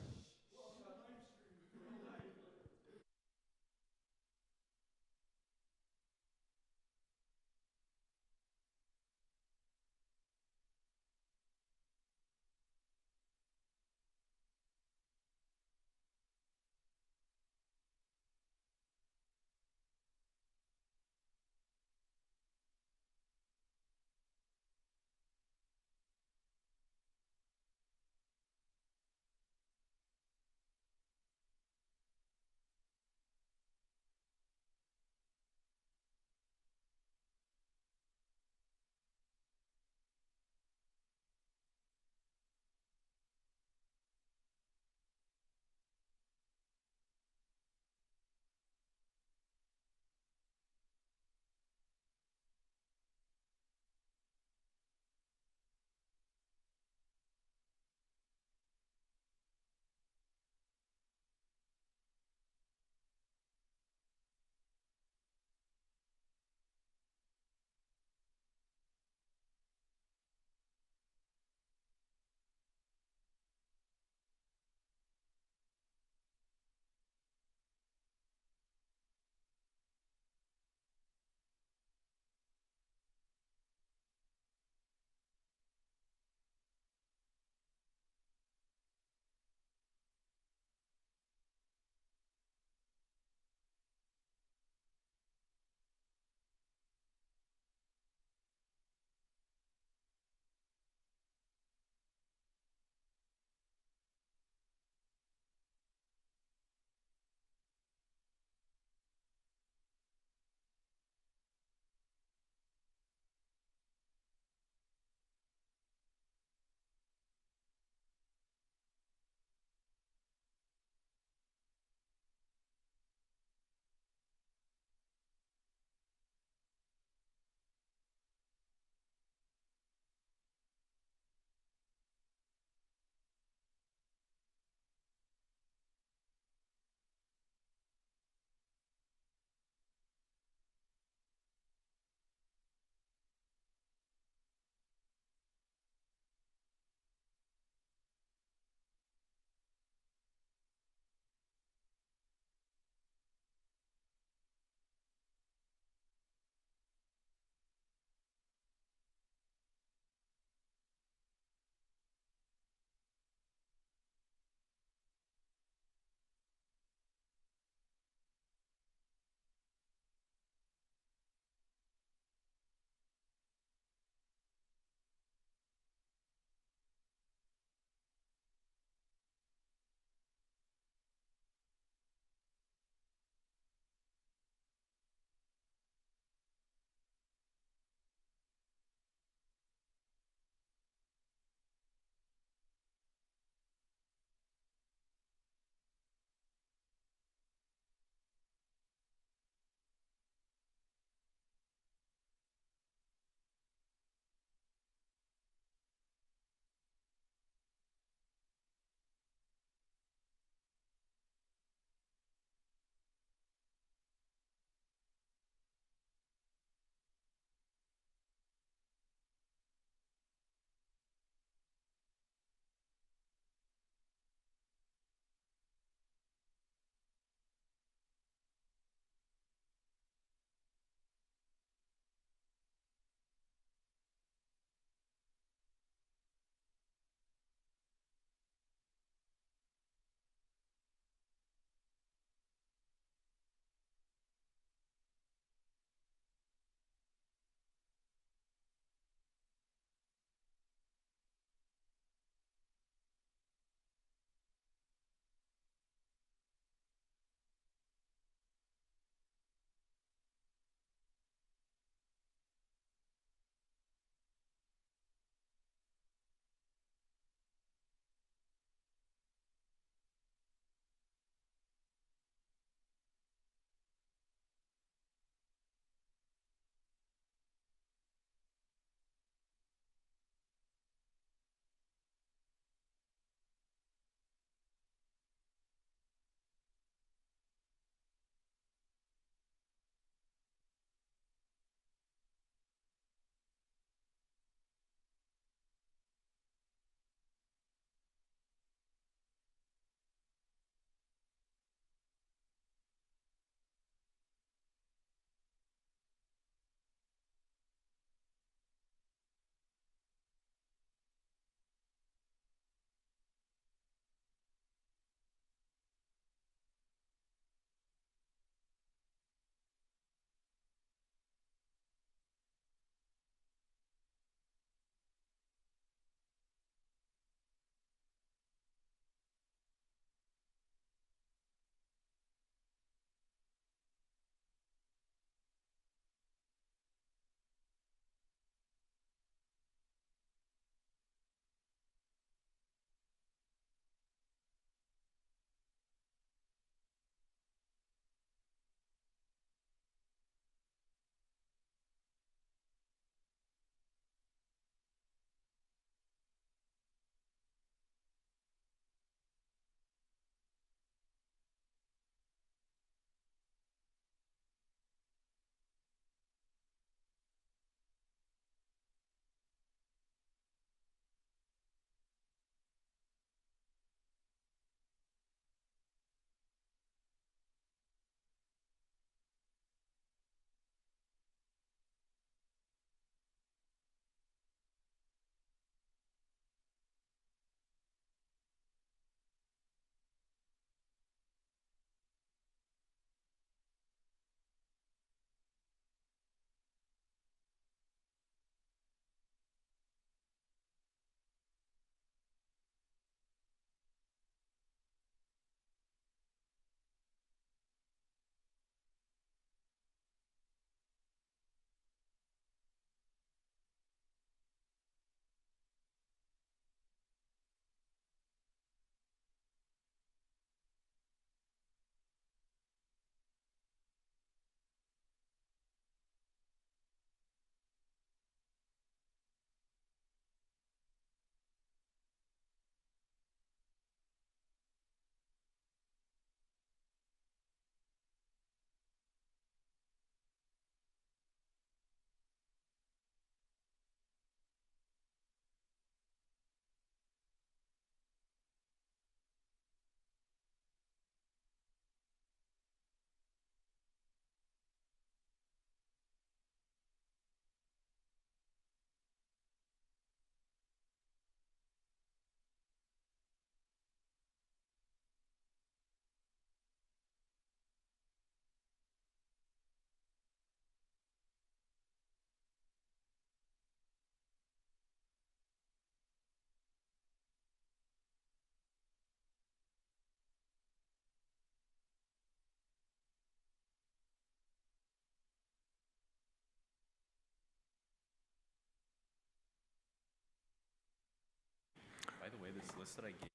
that I gave.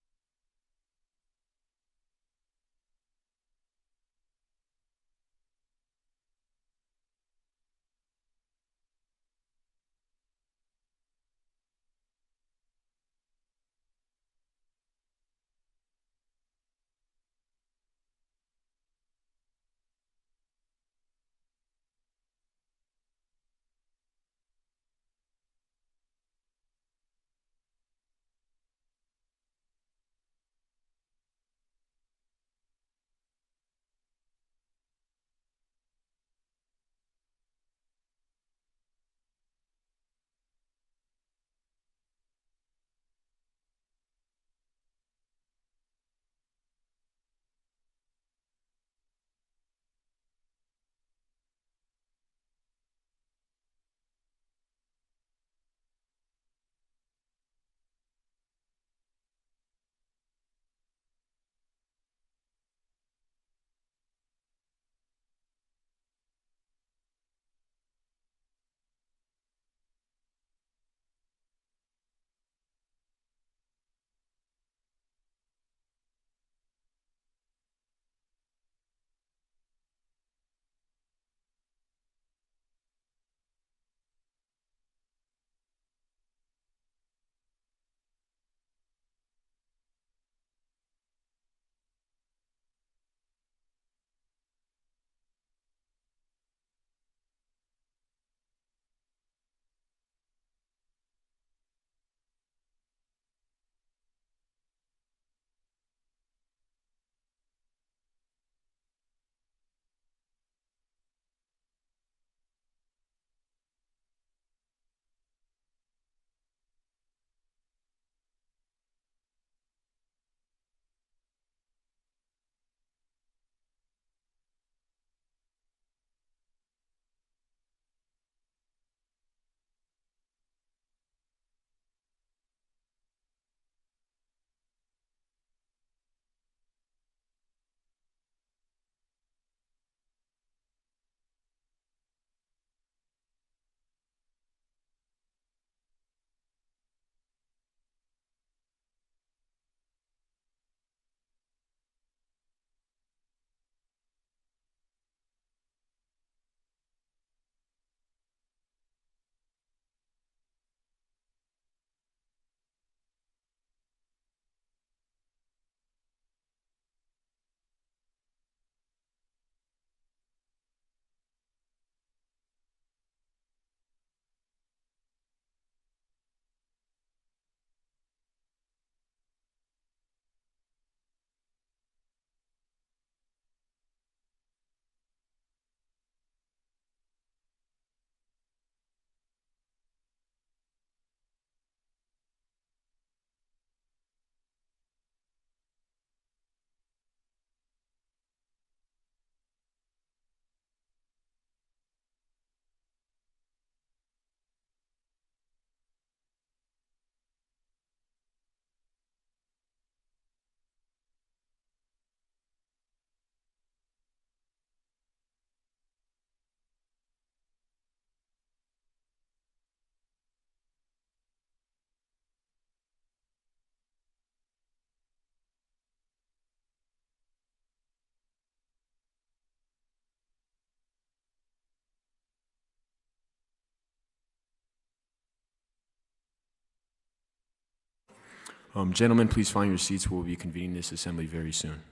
Gentlemen, please find your seats. We'll be convening this assembly very soon.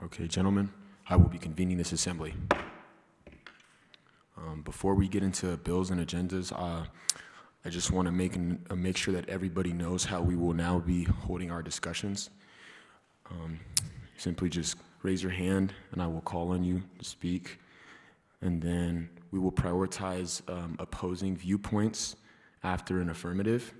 Okay, gentlemen, I will be convening this assembly. Before we get into bills and agendas, I just want to make sure that everybody knows how we will now be holding our discussions. Simply just raise your hand and I will call on you to speak. And then we will prioritize opposing viewpoints after an affirmative.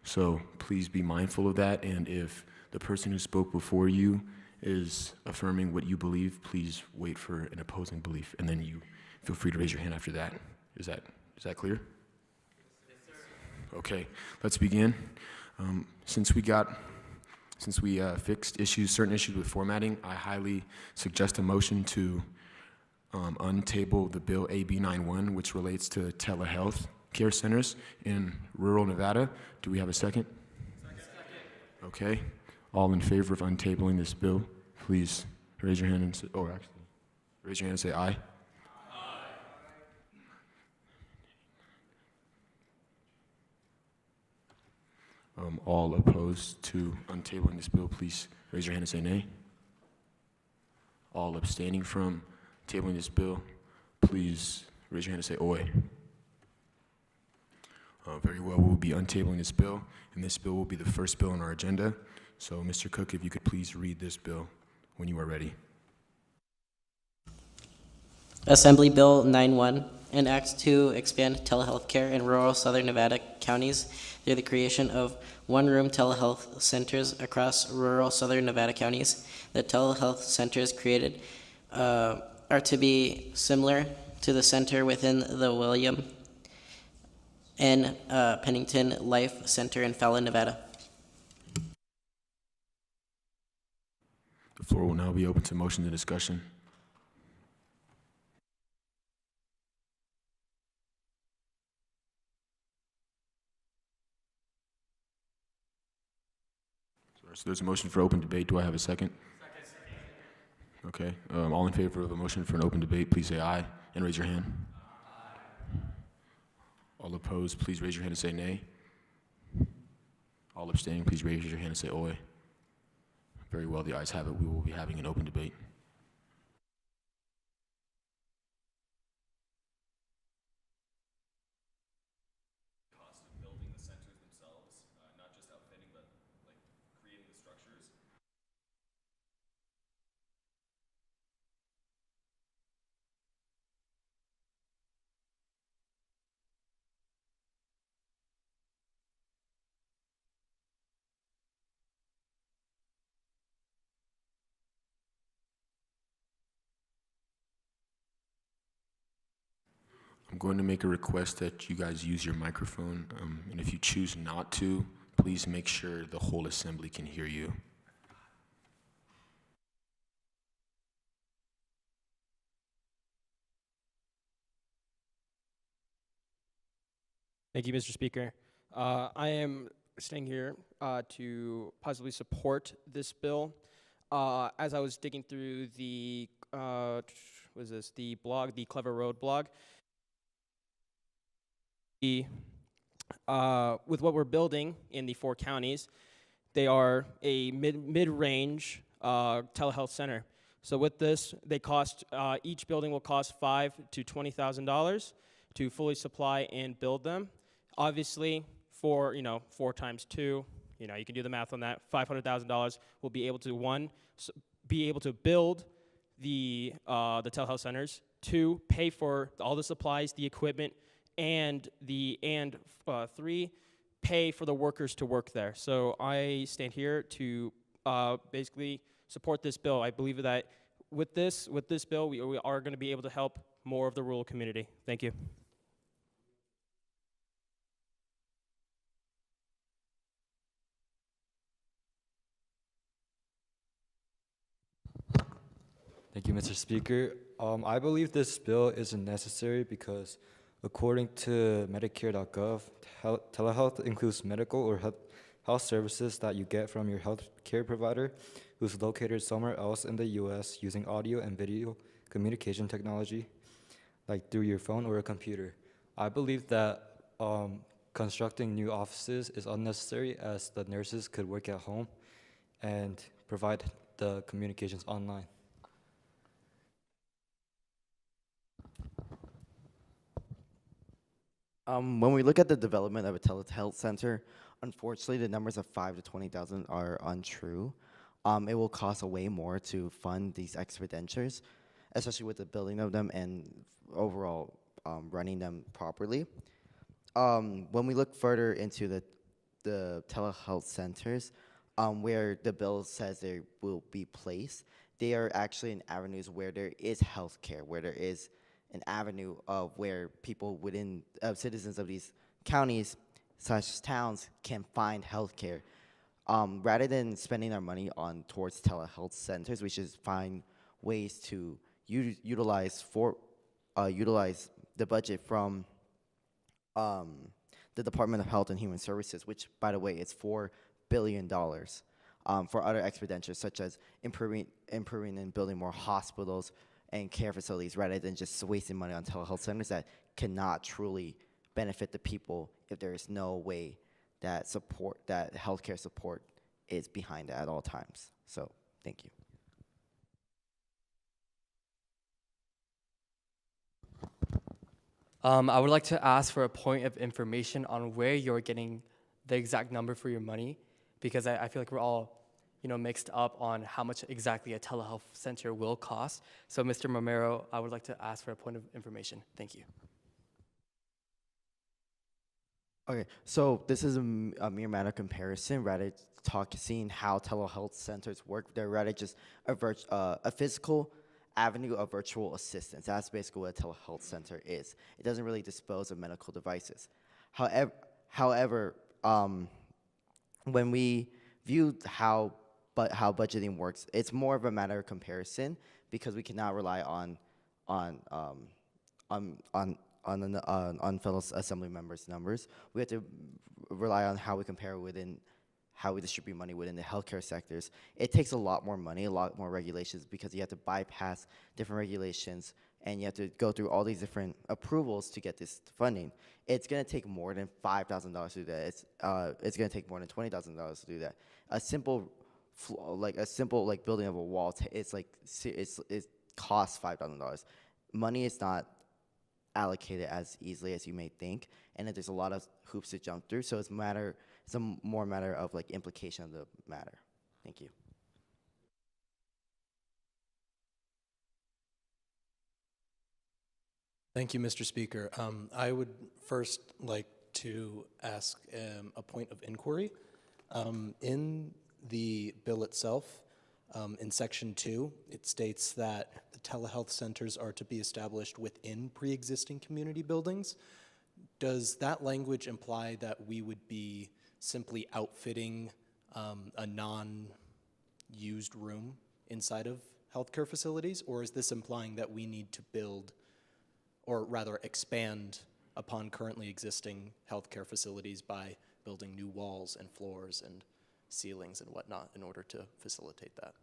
So please be mindful of that, and if the person who spoke before you is affirming what you believe, please wait for an opposing belief, and then you feel free to raise your hand after that. Is that clear? Yes, sir. Okay, let's begin. Since we fixed certain issues with formatting, I highly suggest a motion to untable the bill AB 91, which relates to telehealth care centers in rural Nevada. Do we have a second? Second. Okay. All in favor of untabling this bill, please raise your hand and say, raise your hand and say aye. All opposed to untabling this bill, please raise your hand and say nay. All abstaining from tabling this bill, please raise your hand and say oi. Very well, we'll be untabling this bill, and this bill will be the first bill on our agenda. So, Mr. Cook, if you could please read this bill when you are ready. Assembly Bill 91, an act to expand telehealth care in rural southern Nevada counties through the creation of one-room telehealth centers across rural southern Nevada counties. The telehealth centers created are to be similar to the center within the William N. Pennington Life Center in Fallon, Nevada. The floor will now be open to motions and discussion. So there's a motion for open debate. Do I have a second? Second. Okay. All in favor of a motion for an open debate, please say aye and raise your hand. Aye. All opposed, please raise your hand and say nay. All abstaining, please raise your hand and say oi. Very well, the ayes have it. We will be having an open debate. Cost of building the centers themselves, not just outfitting, but like creating the structures. I'm going to make a request that you guys use your microphone, and if you choose not to, please make sure the whole assembly can hear you. Thank you, Mr. Speaker. I am staying here to positively support this bill. As I was digging through the blog, the Clever Road blog, with what we're building in the 4 counties, they are a mid-range telehealth center. So with this, they cost each building will cost $5,000 to $20,000 to fully supply and build them. Obviously, for 4 times 2, you can do the math on that. $500,000 will be able to build the telehealth centers. 2, pay for all the supplies, the equipment, and 3, pay for the workers to work there. So I stand here to basically support this bill. I believe that with this bill, we are going to be able to help more of the rural community. Thank you. Thank you, Mr. Speaker. I believe this bill isn't necessary because according to Medicare.gov, telehealth includes medical or health services that you get from your health care provider who's located somewhere else in the U.S. using audio and video communication technology, like through your phone or a computer. I believe that constructing new offices is unnecessary as the nurses could work at home and provide the communications online. When we look at the development of a telehealth center, unfortunately, the numbers of 5,000 to 20,000 are untrue. It will cost way more to fund these expenditures, especially with the building of them and overall running them properly. When we look further into the telehealth centers, where the bill says they will be placed, they are actually in avenues where there is health care, where there is an avenue of where people within citizens of these counties such towns can find health care. Rather than spending our money on towards telehealth centers, we should find ways to utilize the budget from the Department of Health and Human Services, which, by the way, is $4 billion, for other expenditures such as improving and building more hospitals and care facilities, rather than just wasting money on telehealth centers that cannot truly benefit the people if there is no way that healthcare support is behind it at all times. So, thank you. I would like to ask for a point of information on where you're getting the exact number for your money, because I feel like we're all, mixed up on how much exactly a telehealth center will cost. So, Mr. Romero, I would like to ask for a point of information. Thank you. Okay, so this is a mere matter of comparison, rather seeing how telehealth centers work. They're rather just a physical avenue of virtual assistance. That's basically what a telehealth center is. It doesn't really dispose of medical devices. However, when we view how budgeting works, it's more of a matter of comparison, because we cannot rely on fellow assembly members' numbers. We have to rely on how we compare how we distribute money within the healthcare sectors. It takes a lot more money, a lot more regulations, because you have to bypass different regulations and you have to go through all these different approvals to get this funding. It's going to take more than $5,000 to do that. It's going to take more than $20,000 to do that. A simple building of a wall, it costs $5,000. Money is not allocated as easily as you may think, and there's a lot of hoops to jump through. So it's a more matter of implication of the matter. Thank you. Thank you, Mr. Speaker. I would first like to ask a point of inquiry. In the bill itself, in Section 2, it states that the telehealth centers are to be established within pre-existing community buildings. Does that language imply that we would be simply outfitting a non-used room inside of healthcare facilities, or is this implying that we need to build, or rather expand upon currently existing healthcare facilities by building new walls and floors and ceilings and whatnot in order to facilitate that?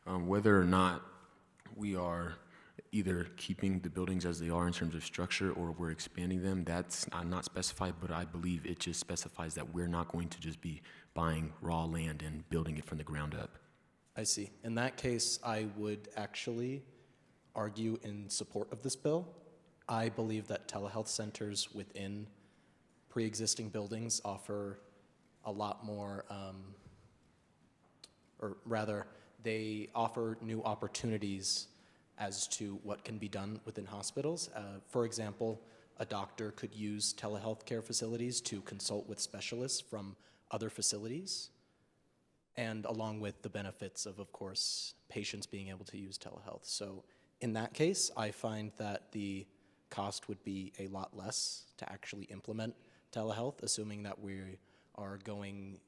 Whether or not we are either keeping the buildings as they are in terms of structure or we're expanding them, that's not specified, but I believe it just specifies that we're not going to just be buying raw land and building it from the ground up. I see. In that case, I would actually argue in support of this bill. I believe that telehealth centers within pre-existing buildings offer a lot more, or rather, they offer new opportunities as to what can be done within hospitals. For example, a doctor could use telehealth care facilities to consult with specialists from other facilities, and along with the benefits of course, patients being able to use telehealth. So in that case, I find that the cost would be a lot less to actually implement telehealth, assuming that we are going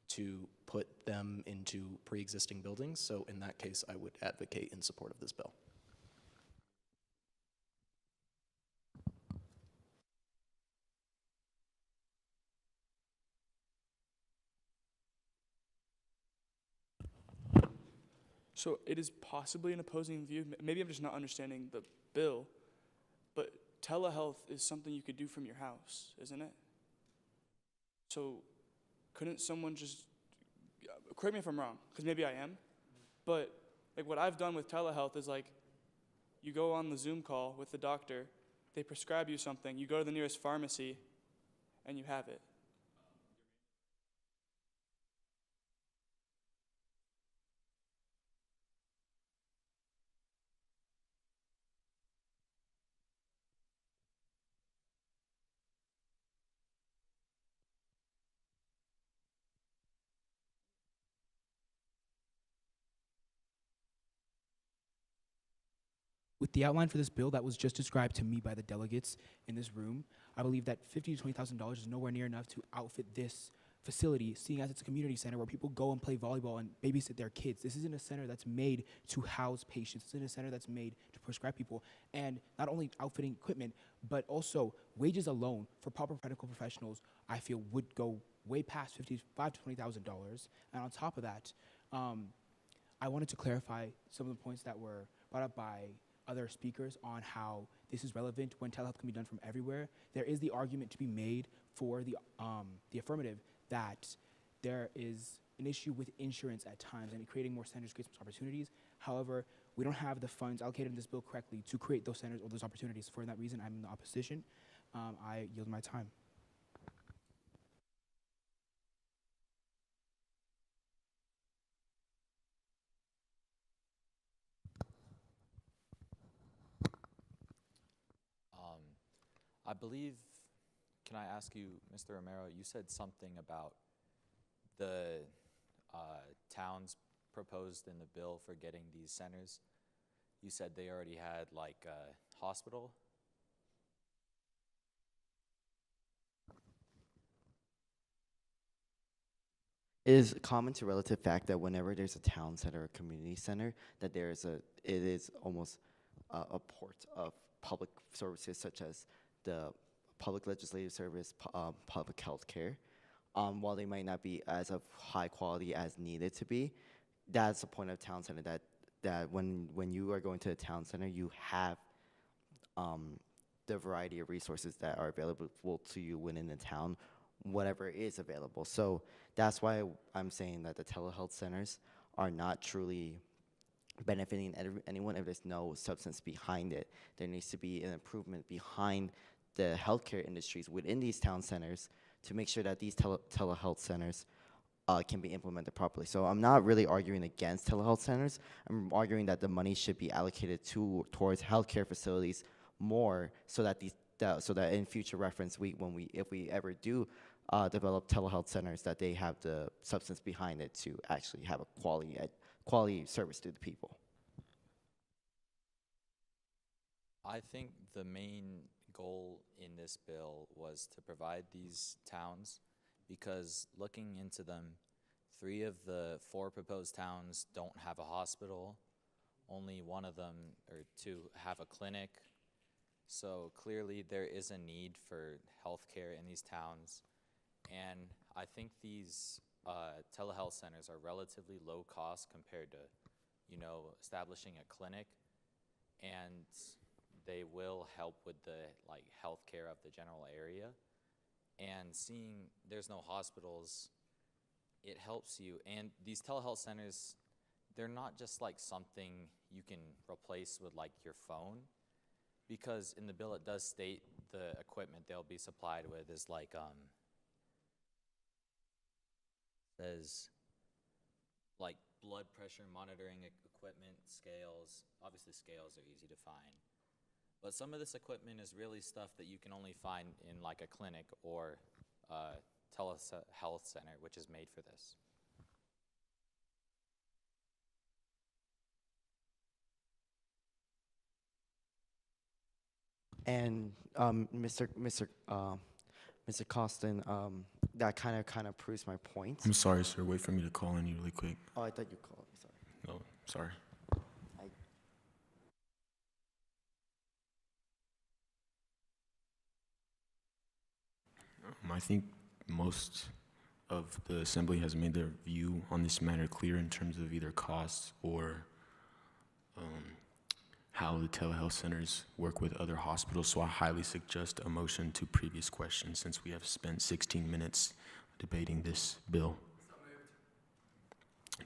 to put them into pre-existing buildings. So in that case, I would advocate in support of this bill. So it is possibly an opposing view. Maybe I'm just not understanding the bill, but telehealth is something you could do from your house, isn't it? So couldn't someone just, correct me if I'm wrong, because maybe I am, but like what I've done with telehealth is like, you go on the Zoom call with the doctor, they prescribe you something, you go to the nearest pharmacy, and you have it. With the outline for this bill that was just described to me by the delegates in this room, I believe that $50,000 to $20,000 is nowhere near enough to outfit this facility, seeing as it's a community center where people go and play volleyball and babysit their kids. This isn't a center that's made to house patients. This isn't a center that's made to prescribe people. And not only outfitting equipment, but also wages alone for proper medical professionals, I feel would go way past $55,000 to $20,000. And on top of that, I wanted to clarify some of the points that were brought up by other speakers on how this is relevant when telehealth can be done from everywhere. There is the argument to be made for the affirmative that there is an issue with insurance at times, and creating more centers creates more opportunities. However, we don't have the funds allocated in this bill correctly to create those centers or those opportunities. For that reason, I'm in the opposition. I yield my time. I believe, can I ask you, Mr. Romero, you said something about the towns proposed in the bill for getting these centers. You said they already had like a hospital? It is common to relative fact that whenever there's a town center or community center, that it is almost a port of public services such as the public legislative service, public health care. While they might not be as of high quality as needed to be, that's the point of town center, that when you are going to a town center, you have the variety of resources that are available to you within the town, whatever is available. So that's why I'm saying that the telehealth centers are not truly benefiting anyone if there's no substance behind it. There needs to be an improvement behind the healthcare industries within these town centers to make sure that these telehealth centers can be implemented properly. So I'm not really arguing against telehealth centers. I'm arguing that the money should be allocated towards healthcare facilities more, so that in future reference, if we ever do develop telehealth centers, that they have the substance behind it to actually have a quality service to the people. I think the main goal in this bill was to provide these towns, because looking into them, 3 of the 4 proposed towns don't have a hospital. Only 1 of them, or 2, have a clinic. So clearly there is a need for healthcare in these towns. And I think these telehealth centers are relatively low cost compared to, establishing a clinic. And they will help with the healthcare of the general area. And seeing there's no hospitals, it helps you. And these telehealth centers, they're not just like something you can replace with like your phone, because in the bill it does state the equipment they'll be supplied with is like says like blood pressure monitoring equipment, scales. Obviously scales are easy to find. But some of this equipment is really stuff that you can only find in like a clinic or a telehealth center, which is made for this. And Mr. Costin, that kind of proves my point. I'm sorry, sir. Wait for me to call in you really quick. Oh, I thought you called me. Sorry. No, sorry. I think most of the assembly has made their view on this matter clear in terms of either costs or how the telehealth centers work with other hospitals. So I highly suggest a motion to previous questions, since we have spent 16 minutes debating this bill.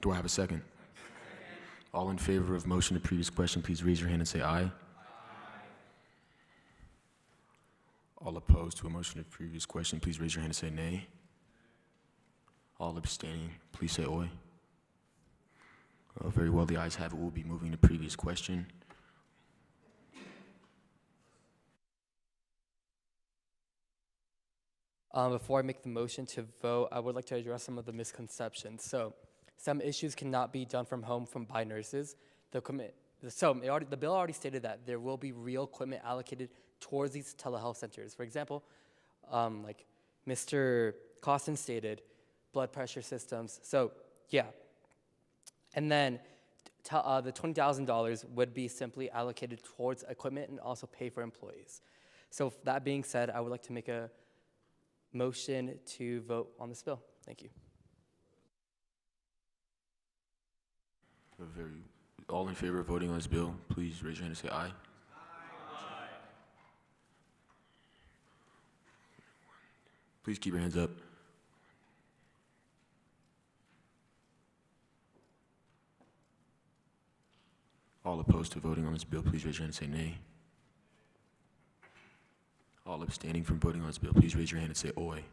Do I have a second? All in favor of motion to previous question, please raise your hand and say aye. All opposed to a motion of previous question, please raise your hand and say nay. All abstaining, please say aye. Very well, the ayes have it. We'll be moving to previous question. Before I make the motion to vote, I would like to address some of the misconceptions. So, some issues cannot be done from home by nurses. The bill already stated that there will be real equipment allocated towards these telehealth centers. For example, like Mr. Costin stated, blood pressure systems. So, yeah. And then the $20,000 would be simply allocated towards equipment and also pay for employees. So, that being said, I would like to make a motion to vote on this bill. Thank you. All in favor of voting on this bill, please raise your hand and say aye. Aye. Please keep your hands up. All opposed to voting on this bill, please raise your hand and say nay. All abstaining from voting on this bill, please raise your hand and say aye.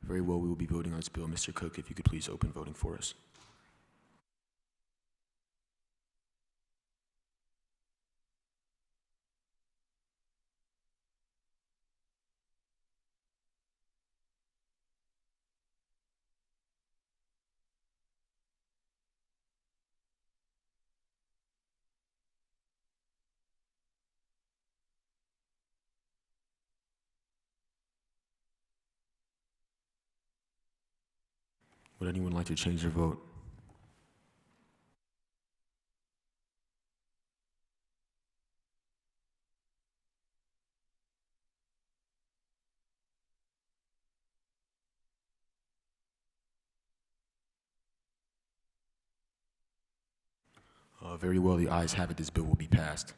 Very well, we will be voting on this bill. Mr. Cook, if you could please open voting for us. Would anyone like to change their vote? Very well, the ayes have it. This bill will be passed.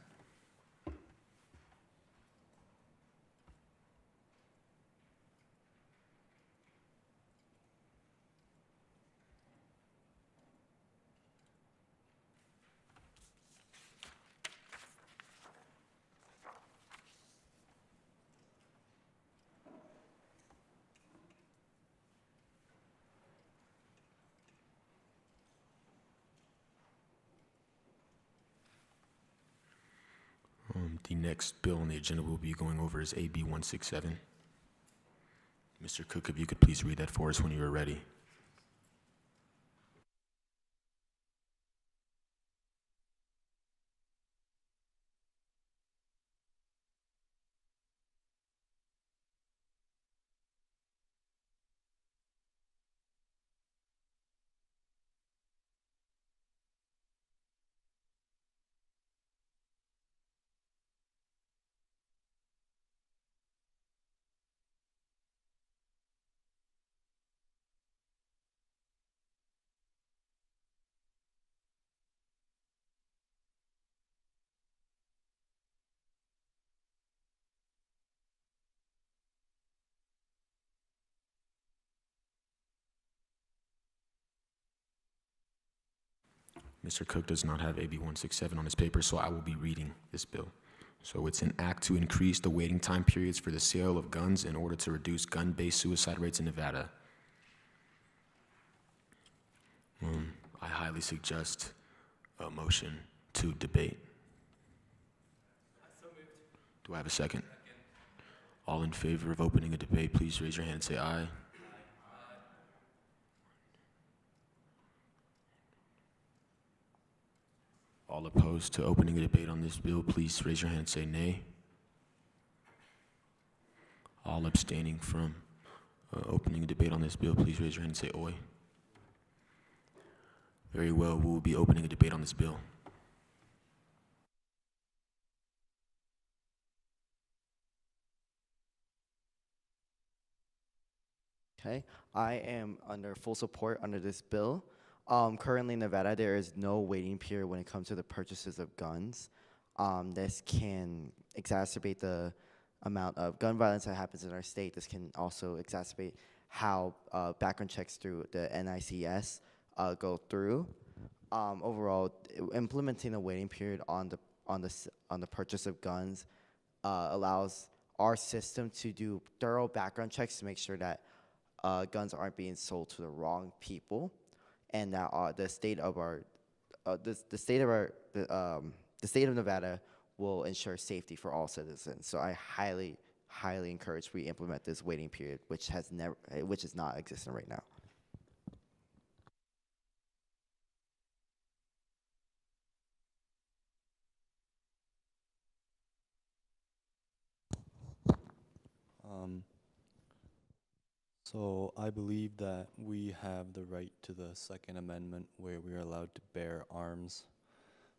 The next bill on the agenda we'll be going over is AB 167. Mr. Cook, if you could please read that for us when you are ready. Mr. Cook does not have AB 167 on his paper, so I will be reading this bill. So it's an act to increase the waiting time periods for the sale of guns in order to reduce gun-based suicide rates in Nevada. I highly suggest a motion to debate. Do I have a second? All in favor of opening a debate, please raise your hand and say aye. All opposed to opening a debate on this bill, please raise your hand and say nay. All abstaining from opening a debate on this bill, please raise your hand and say aye. Very well, we will be opening a debate on this bill. Okay, I am under full support under this bill. Currently in Nevada, there is no waiting period when it comes to the purchases of guns. This can exacerbate the amount of gun violence that happens in our state. This can also exacerbate how background checks through the NICS go through. Overall, implementing a waiting period on the purchase of guns allows our system to do thorough background checks to make sure that guns aren't being sold to the wrong people, and that the state of our the state of our the state of Nevada will ensure safety for all citizens. So I highly encourage we implement this waiting period, which is not existing right now. So I believe that we have the right to the Second Amendment where we are allowed to bear arms.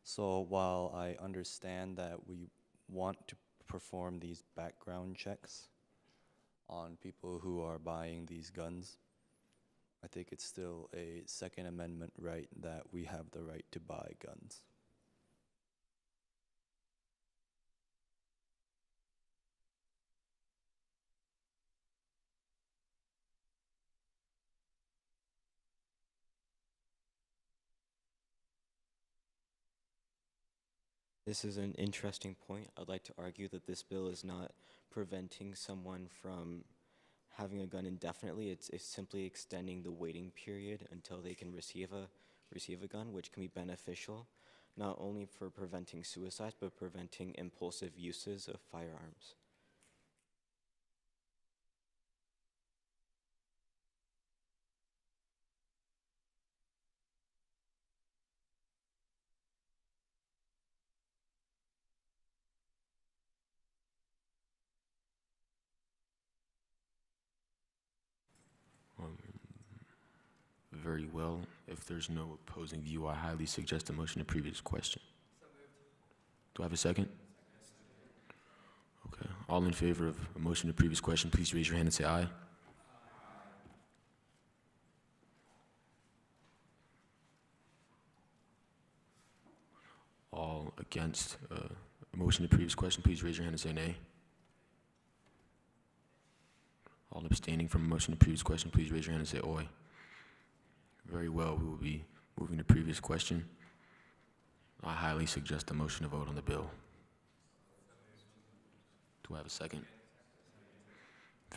So while I understand that we want to perform these background checks on people who are buying these guns, I think it's still a Second Amendment right that we have the right to buy guns. This is an interesting point. I'd like to argue that this bill is not preventing someone from having a gun indefinitely. It's simply extending the waiting period until they can receive a gun, which can be beneficial, not only for preventing suicides, but preventing impulsive uses of firearms. Very well. If there's no opposing view, I highly suggest a motion to previous question. Do I have a second? Okay. All in favor of a motion to previous question, please raise your hand and say aye. All against a motion to previous question, please raise your hand and say nay. All abstaining from a motion to previous question, please raise your hand and say oi. Very well, we will be moving to previous question. I highly suggest a motion to vote on the bill. Do I have a second?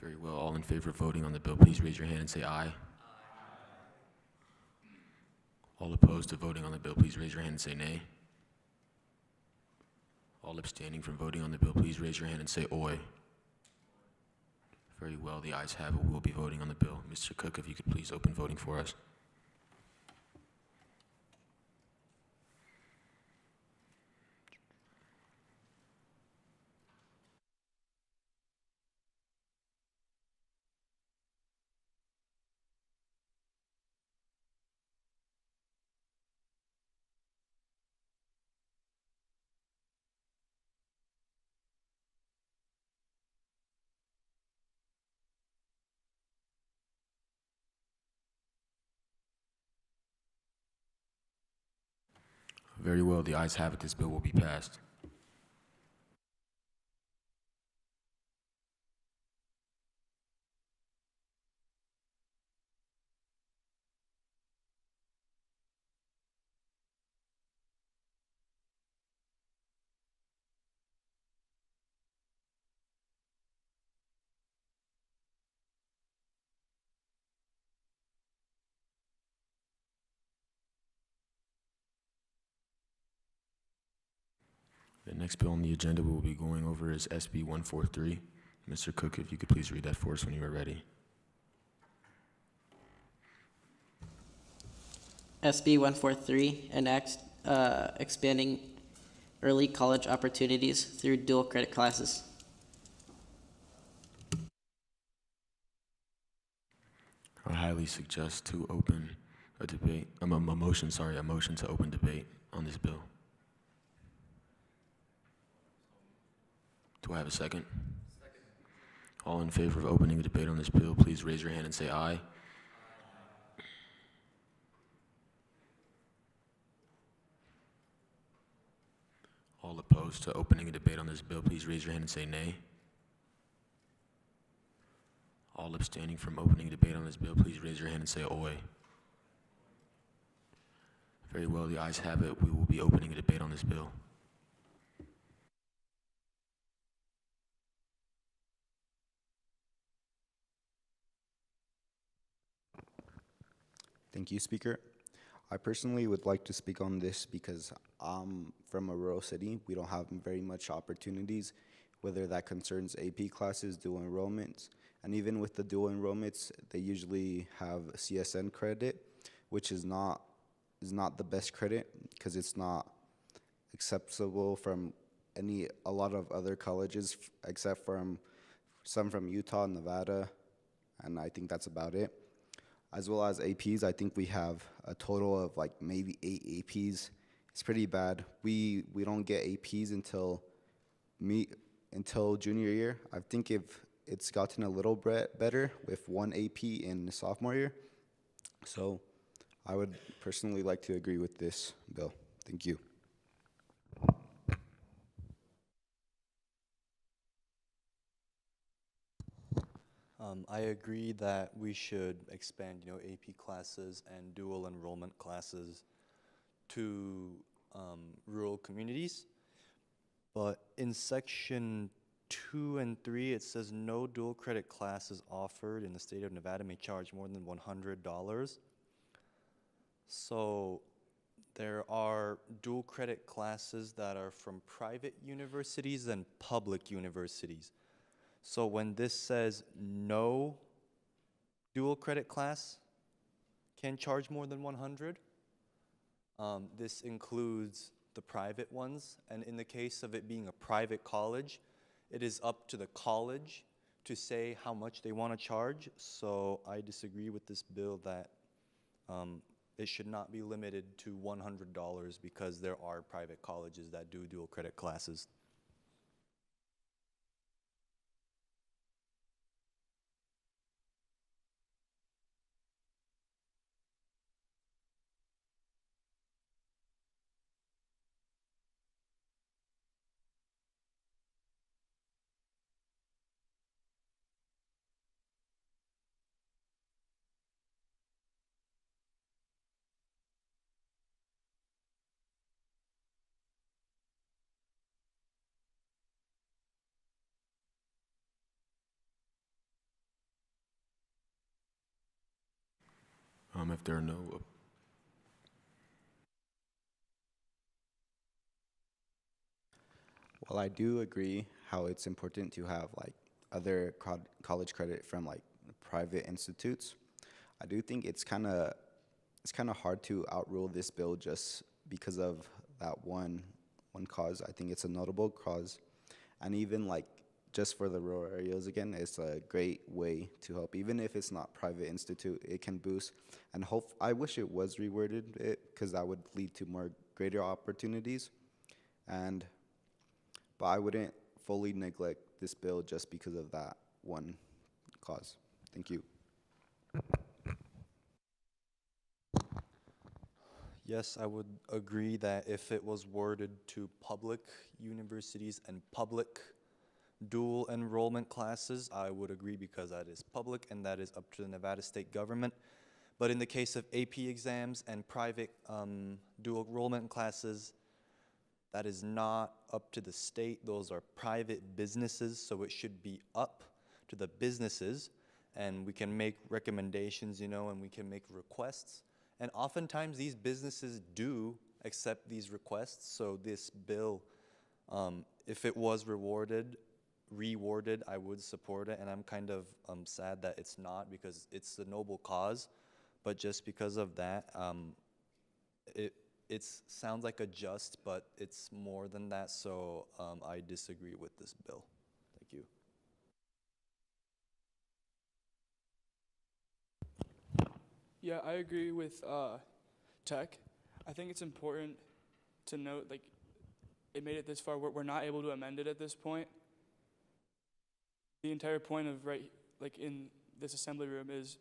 Very well, all in favor of voting on the bill, please raise your hand and say aye. All opposed to voting on the bill, please raise your hand and say nay. All abstaining from voting on the bill, please raise your hand and say oi. Very well, the ayes have it. We will be voting on the bill. Mr. Cook, if you could please open voting for us. Very well, the ayes have it. This bill will be passed. The next bill on the agenda we will be going over is SB 143. Mr. Cook, if you could please read that for us when you are ready. SB 143, an act expanding early college opportunities through dual credit classes. I highly suggest to open a debate, a motion to open debate on this bill. Do I have a second? Second. All in favor of opening a debate on this bill, please raise your hand and say aye. All opposed to opening a debate on this bill, please raise your hand and say nay. All abstaining from opening a debate on this bill, please raise your hand and say oi. Very well, the ayes have it. We will be opening a debate on this bill. Thank you, Speaker. I personally would like to speak on this because I'm from a rural city. We don't have very much opportunities, whether that concerns AP classes, dual enrollments, and even with the dual enrollments, they usually have CSN credit, which is not the best credit because it's not acceptable from a lot of other colleges except from some from Utah, Nevada, and I think that's about it. As well as APs, I think we have a total of like maybe 8 APs. It's pretty bad. We don't get APs until junior year. I think if it's gotten a little bit better with 1 AP in sophomore year. So I would personally like to agree with this bill. Thank you. I agree that we should expand, AP classes and dual enrollment classes to rural communities. But in section 2 and 3, it says no dual credit classes offered in the state of Nevada may charge more than $100. So there are dual credit classes that are from private universities and public universities. So when this says no dual credit class can charge more than 100, this includes the private ones. And in the case of it being a private college, it is up to the college to say how much they want to charge. So I disagree with this bill that it should not be limited to $100 because there are private colleges that do dual credit classes. If there are no Well, I do agree how it's important to have like other college credit from like private institutes. I do think it's kind of hard to outrule this bill just because of that one cause. I think it's a notable cause, and even like just for the rural areas again, it's a great way to help. Even if it's not private institute, it can boost and hope. I wish it was reworded it because that would lead to more greater opportunities, but I wouldn't fully neglect this bill just because of that one cause. Thank you. Yes, I would agree that if it was worded to public universities and public dual enrollment classes, I would agree because that is public and that is up to the Nevada state government. But in the case of AP exams and private dual enrollment classes, that is not up to the state. Those are private businesses, so it should be up to the businesses, and we can make recommendations, and we can make requests. And oftentimes these businesses do accept these requests, so this bill, if it was rewarded, I would support it, and I'm kind of sad that it's not because it's a noble cause, but just because of that, it sounds like a just, but it's more than that, so I disagree with this bill. Thank you. Yeah, I agree with Tech. I think it's important to note, like, it made it this far. We're not able to amend it at this point. The entire point of in this assembly room is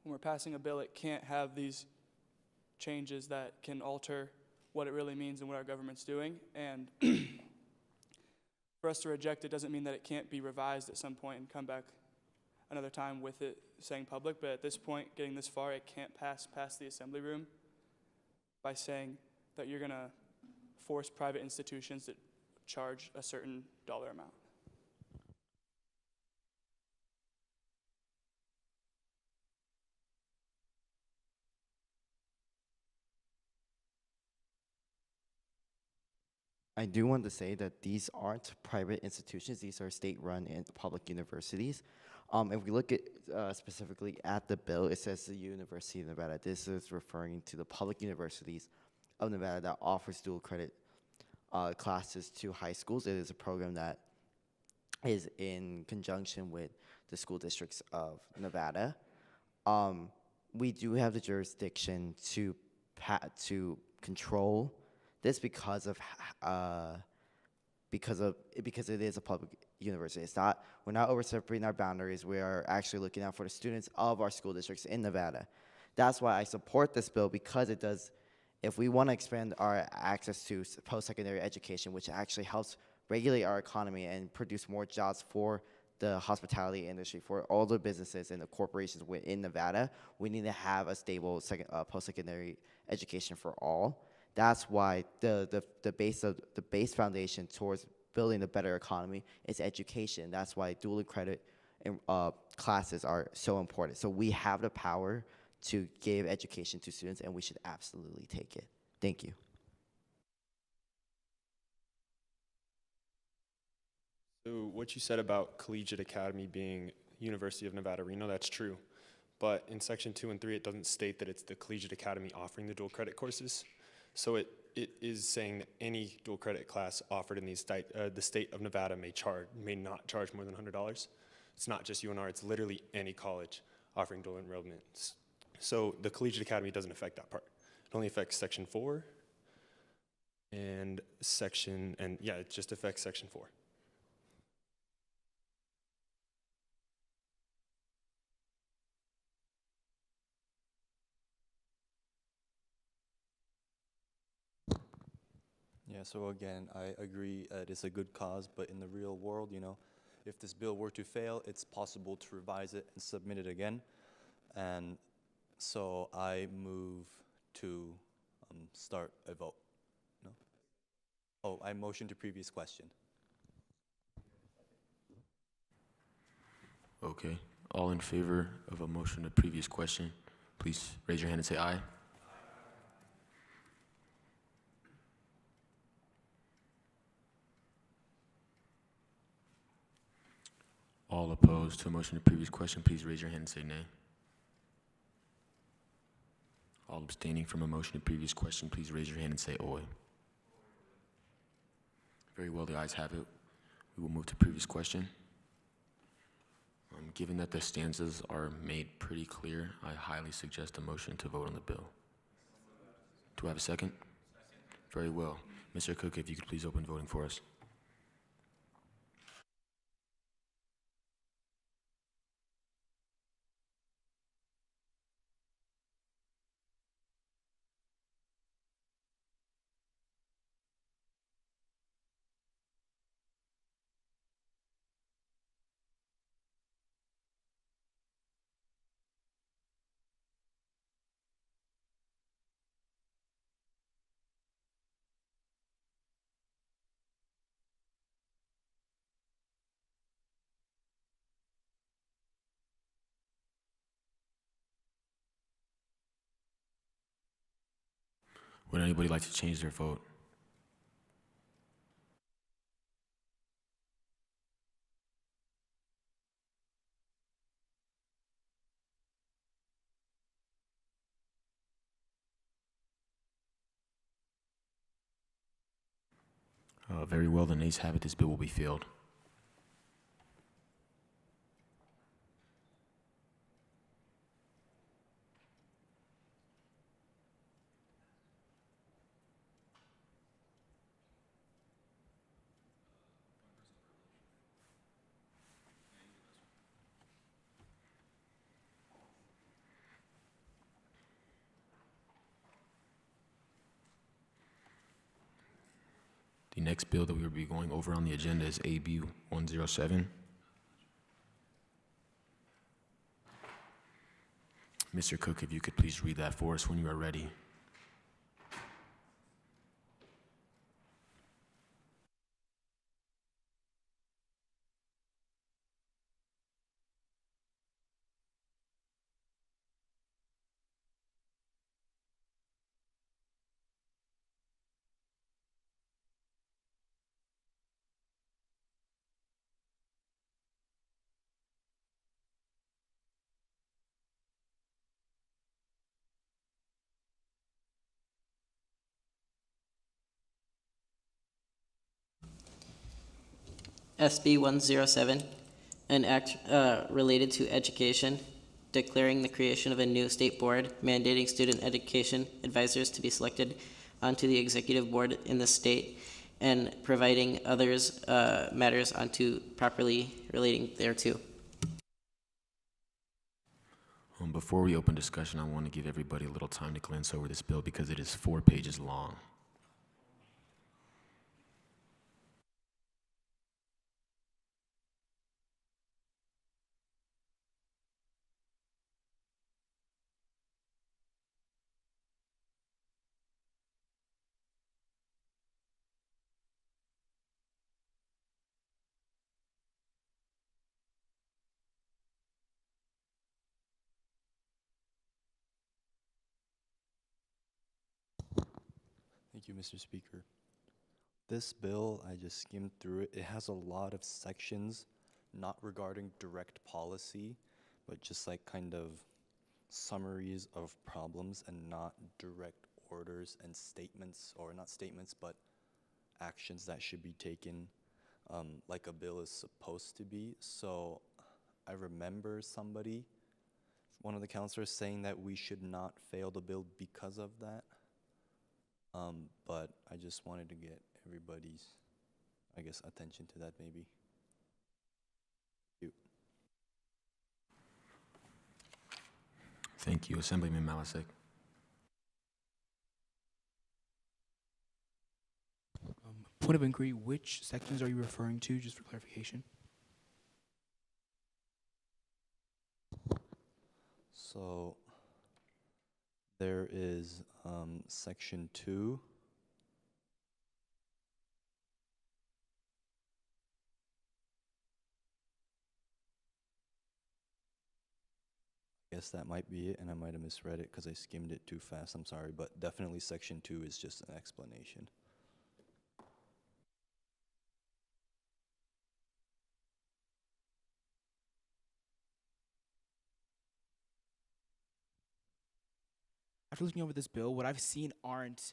when we're passing a bill, it can't have these changes that can alter what it really means and what our government's doing. And for us to reject it doesn't mean that it can't be revised at some point and come back another time with it saying public, but at this point, getting this far, it can't pass the assembly room by saying that you're gonna force private institutions to charge a certain dollar amount. I do want to say that these aren't private institutions; these are state-run and public universities. If we look at specifically at the bill, it says the University of Nevada. This is referring to the public universities of Nevada that offers dual credit classes to high schools. It is a program that is in conjunction with the school districts of Nevada. We do have the jurisdiction to control this because it is a public university. We're not overstepping our boundaries. We are actually looking out for the students of our school districts in Nevada. That's why I support this bill, because it does. If we want to expand our access to post-secondary education, which actually helps regulate our economy and produce more jobs for the hospitality industry, for all the businesses and the corporations within Nevada, we need to have a stable post-secondary education for all. That's why the base foundation towards building a better economy is education. That's why dual credit classes are so important. So we have the power to give education to students, and we should absolutely take it. Thank you. So what you said about Collegiate Academy being University of Nevada, Reno, that's true. But in section 2 and 3, it doesn't state that it's the Collegiate Academy offering the dual credit courses. So it is saying that any dual credit class offered in the state of Nevada may not charge more than $100. It's not just UNR, it's literally any college offering dual enrollment. So the Collegiate Academy doesn't affect that part. It only affects section 4 and it just affects section 4. Yeah, so again, I agree it is a good cause, but in the real world, if this bill were to fail, it's possible to revise it and submit it again. And so I move to start a vote. No? Oh, I motion to previous question. Okay. All in favor of a motion to previous question, please raise your hand and say aye. All opposed to a motion to previous question, please raise your hand and say nay. All abstaining from a motion to previous question, please raise your hand and say oi. Very well, the ayes have it. We will move to previous question. Given that the stanzas are made pretty clear, I highly suggest a motion to vote on the bill. Do I have a second? Very well. Mr. Cook, if you could please open voting for us. Would anybody like to change their vote? Very well, the nays have it. This bill will be failed. The next bill that we will be going over on the agenda is AB 107. Mr. Cook, if you could please read that for us when you are ready. SB 107, an act related to education, declaring the creation of a new state board, mandating student education advisors to be selected onto the executive board in the state, and providing others matters onto properly relating thereto. Before we open discussion, I want to give everybody a little time to glance over this bill because it is 4 pages long. Thank you, Mr. Speaker. This bill, I just skimmed through it. It has a lot of sections, not regarding direct policy, but just like kind of summaries of problems and not direct orders and statements, or not statements, but actions that should be taken like a bill is supposed to be. So I remember somebody, one of the counselors, saying that we should not fail the bill because of that. But I just wanted to get everybody's, I guess, attention to that maybe. Thank you, Assemblyman Malasek. Point of inquiry, which sections are you referring to, just for clarification? So there is section 2. I guess that might be it, and I might have misread it because I skimmed it too fast. I'm sorry, but definitely section 2 is just an explanation. After looking over this bill, what I've seen aren't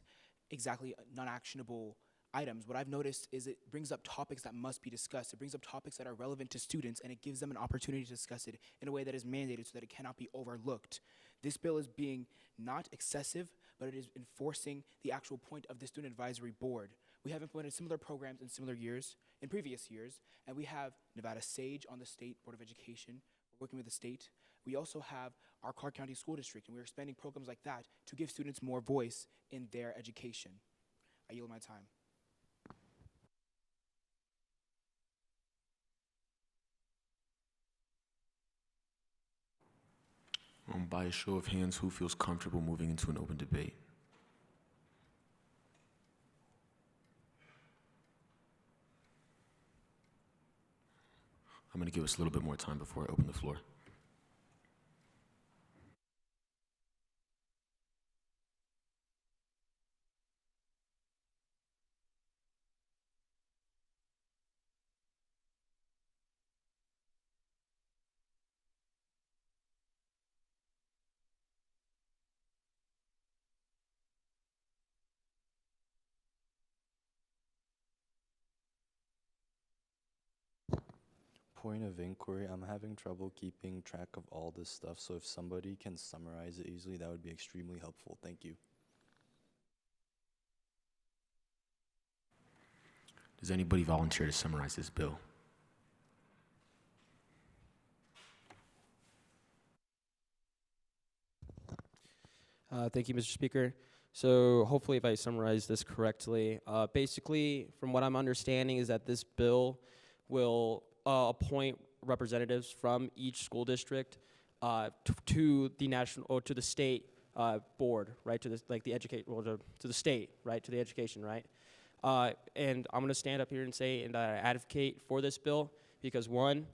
exactly non-actionable items. What I've noticed is it brings up topics that must be discussed. It brings up topics that are relevant to students, and it gives them an opportunity to discuss it in a way that is mandated so that it cannot be overlooked. This bill is being not excessive, but it is enforcing the actual point of the Student Advisory Board. We have implemented similar programs in previous years, and we have Nevada SAGE on the State Board of Education. We're working with the state. We also have our Clark County School District, and we're expanding programs like that to give students more voice in their education. I yield my time. By a show of hands, who feels comfortable moving into an open debate? I'm going to give us a little bit more time before I open the floor. Point of inquiry, I'm having trouble keeping track of all this stuff, so if somebody can summarize it easily, that would be extremely helpful. Thank you. Does anybody volunteer to summarize this bill? Thank you, Mr. Speaker. So hopefully if I summarize this correctly, basically from what I'm understanding is that this bill will appoint representatives from each school district to the national or to the state board, right? To the to the state, right? To the education, right? And I'm going to stand up here and say and advocate for this bill because one,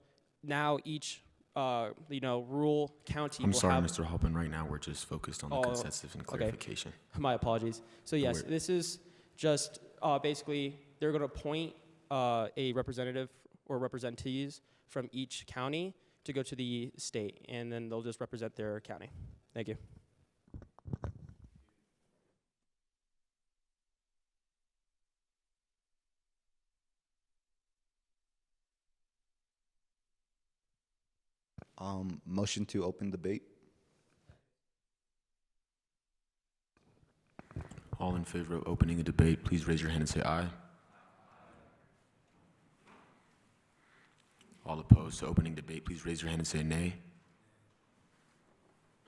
now each rural county. I'm sorry, Mr. Halpin. Right now, we're just focused on the consensus and clarification. Okay. My apologies. So yes, this is just basically they're going to appoint a representative or representatives from each county to go to the state, and then they'll just represent their county. Thank you. Motion to open debate. All in favor of opening a debate, please raise your hand and say aye. All opposed to opening debate, please raise your hand and say nay.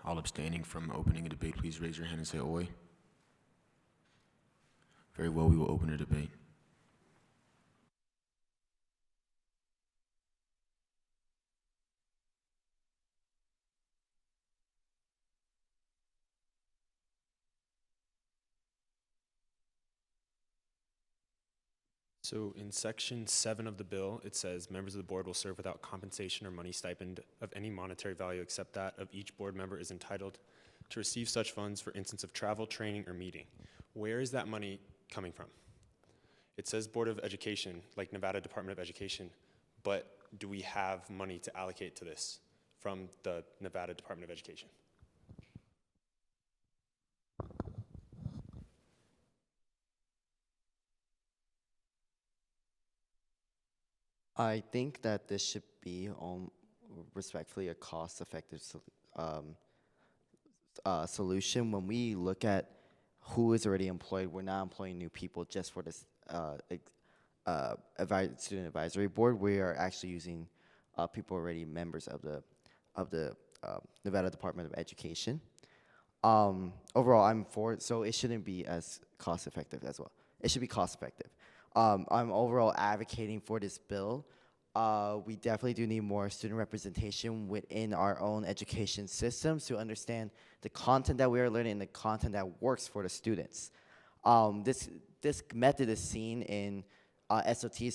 All abstaining from opening a debate, please raise your hand and say oi. Very well, we will open a debate. So in section 7 of the bill, it says members of the board will serve without compensation or money stipend of any monetary value except that of each board member is entitled to receive such funds for instance of travel, training, or meeting. Where is that money coming from? It says Board of Education, like Nevada Department of Education, but do we have money to allocate to this from the Nevada Department of Education? I think that this should be, respectfully, a cost-effective solution. When we look at who is already employed, we're not employing new people just for this student advisory board. We are actually using people already members of the Nevada Department of Education. Overall, I'm for it, so it shouldn't be as cost-effective as well. It should be cost-effective. I'm overall advocating for this bill. We definitely do need more student representation within our own education systems to understand the content that we are learning and the content that works for the students. This method is seen in SOT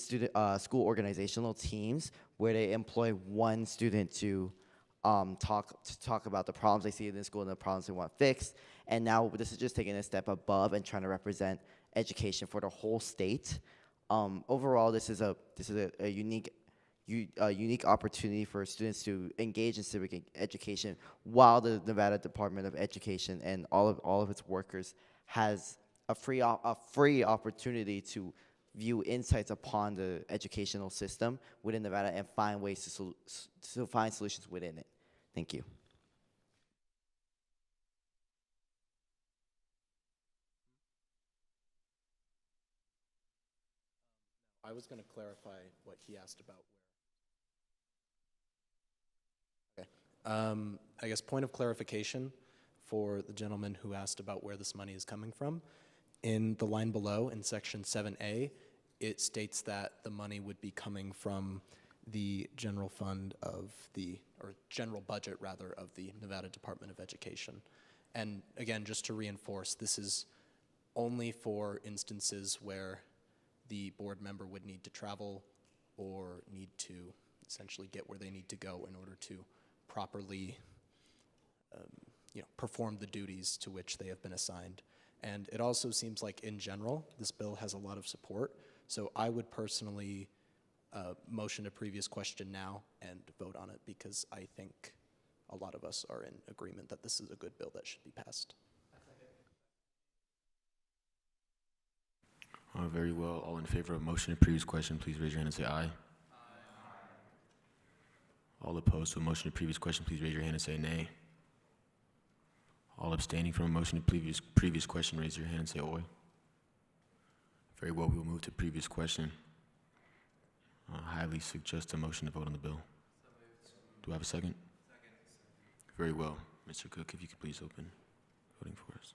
school organizational teams where they employ one student to talk about the problems they see in the school and the problems they want fixed. And now this is just taking a step above and trying to represent education for the whole state. Overall, this is a unique opportunity for students to engage in civic education while the Nevada Department of Education and all of its workers has a free opportunity to view insights upon the educational system within Nevada and find ways to find solutions within it. Thank you. I was going to clarify what he asked about. Okay. I guess point of clarification for the gentleman who asked about where this money is coming from. In the line below, in section 7A, it states that the money would be coming from the general fund of or general budget rather, of the Nevada Department of Education. And again, just to reinforce, this is only for instances where the board member would need to travel or need to essentially get where they need to go in order to properly perform the duties to which they have been assigned. And it also seems like in general, this bill has a lot of support. So I would personally motion a previous question now and vote on it because I think a lot of us are in agreement that this is a good bill that should be passed. Very well. All in favor of motion to previous question, please raise your hand and say aye. Aye. All opposed to a motion to previous question, please raise your hand and say nay. All abstaining from a motion to previous question, raise your hand and say oi. Very well, we will move to previous question. Highly suggest a motion to vote on the bill. Do I have a second? Second. Very well. Mr. Cook, if you could please open voting for us.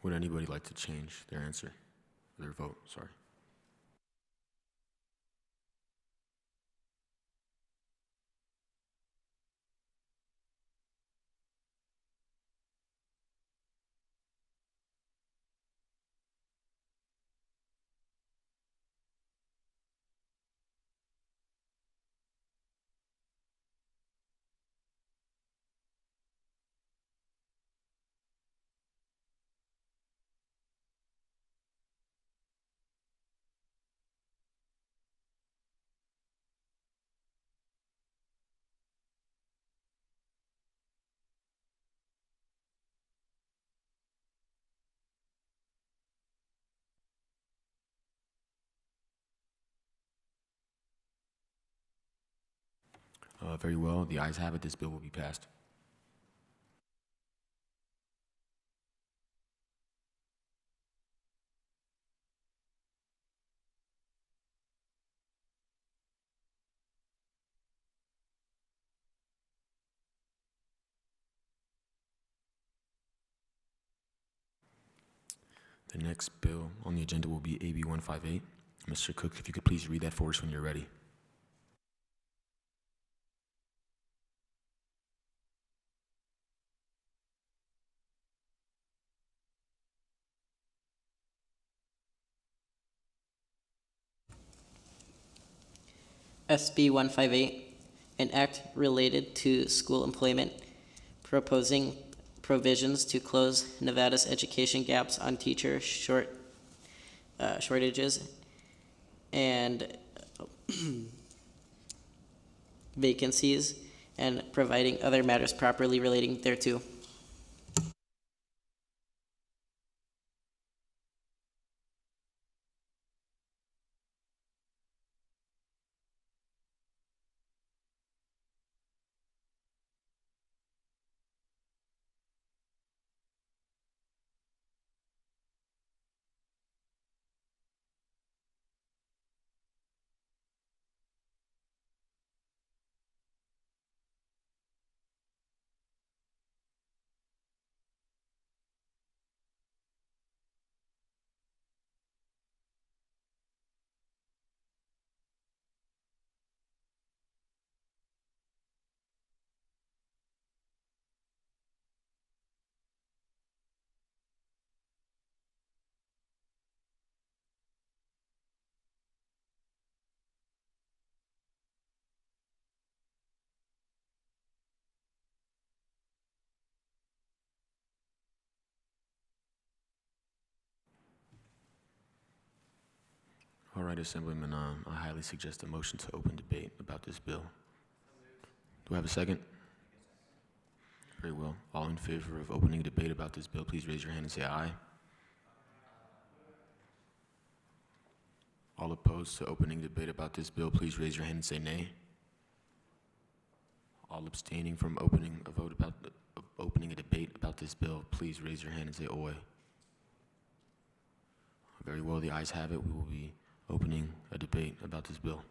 Would anybody like to change their answer, their vote? Sorry. Very well. The ayes have it. This bill will be passed. The next bill on the agenda will be AB 158. Mr. Cook, if you could please read that for us when you're ready. SB 158, an act related to school employment, proposing provisions to close Nevada's education gaps on teacher shortages and vacancies, and providing other matters properly relating thereto. All right, Assemblyman, I highly suggest a motion to open debate about this bill. Do I have a second? Very well. All in favor of opening debate about this bill, please raise your hand and say aye. All opposed to opening debate about this bill, please raise your hand and say nay. All abstaining from opening a debate about this bill, please raise your hand and say oy. Very well, the ayes have it. We will be opening a debate about this bill.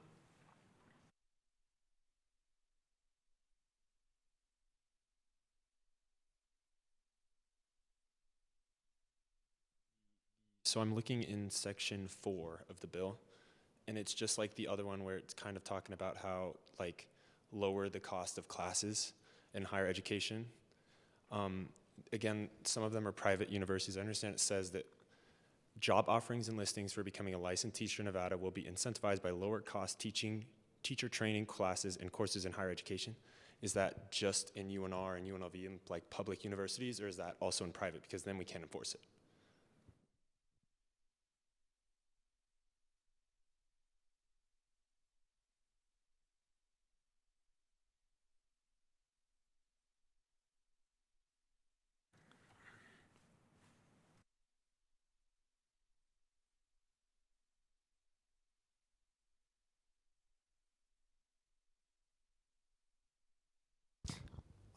So I'm looking in section 4 of the bill, and it's just like the other one where it's kind of talking about how, like, lower the cost of classes in higher education. Again, some of them are private universities. I understand it says that job offerings and listings for becoming a licensed teacher in Nevada will be incentivized by lower cost teacher training classes and courses in higher education. Is that just in UNR and UNLV and like public universities, or is that also in private? Because then we can't enforce it.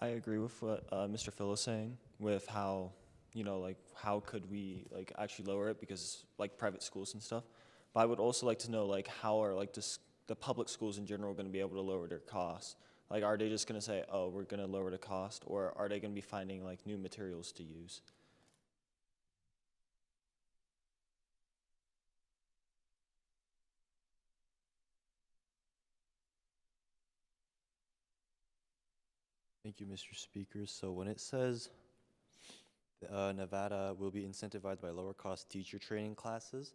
I agree with what Mr. Phil is saying with how, like, how could we, like, actually lower it because, like, private schools and stuff. But I would also like to know, like, how are, like, the public schools in general going to be able to lower their costs? Like, are they just going to say, oh, we're going to lower the cost, or are they going to be finding, like, new materials to use? Thank you, Mr. Speaker. So when it says Nevada will be incentivized by lower cost teacher training classes,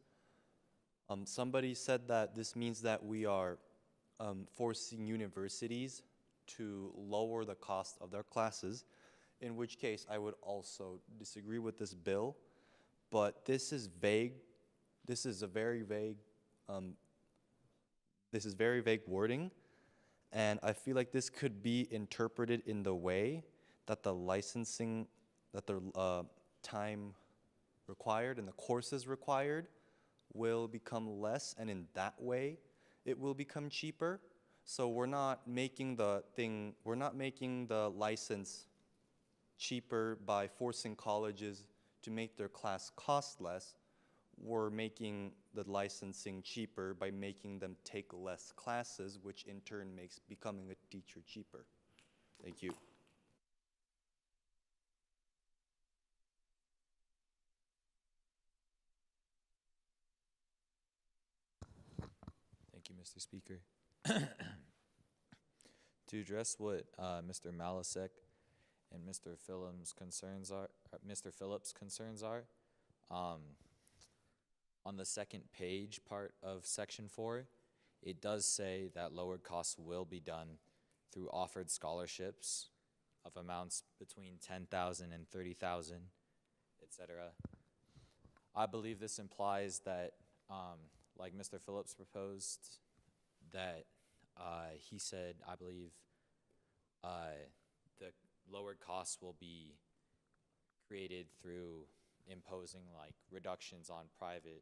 somebody said that this means that we are forcing universities to lower the cost of their classes, in which case I would also disagree with this bill, but this is vague. This is a very vague, very vague wording. And I feel like this could be interpreted in the way that the licensing, that the time required and the courses required will become less, and in that way, it will become cheaper. So we're not making the license cheaper by forcing colleges to make their class cost less. We're making the licensing cheaper by making them take less classes, which in turn makes becoming a teacher cheaper. Thank you. Thank you, Mr. Speaker. To address what Mr. Malasek and Mr. Phillips' concerns are, on the second page part of Section 4, it does say that lowered costs will be done through offered scholarships of amounts between $10,000 and $30,000, etc. I believe this implies that, like Mr. Phillips proposed, that he said, I believe, the lowered costs will be created through imposing like reductions on private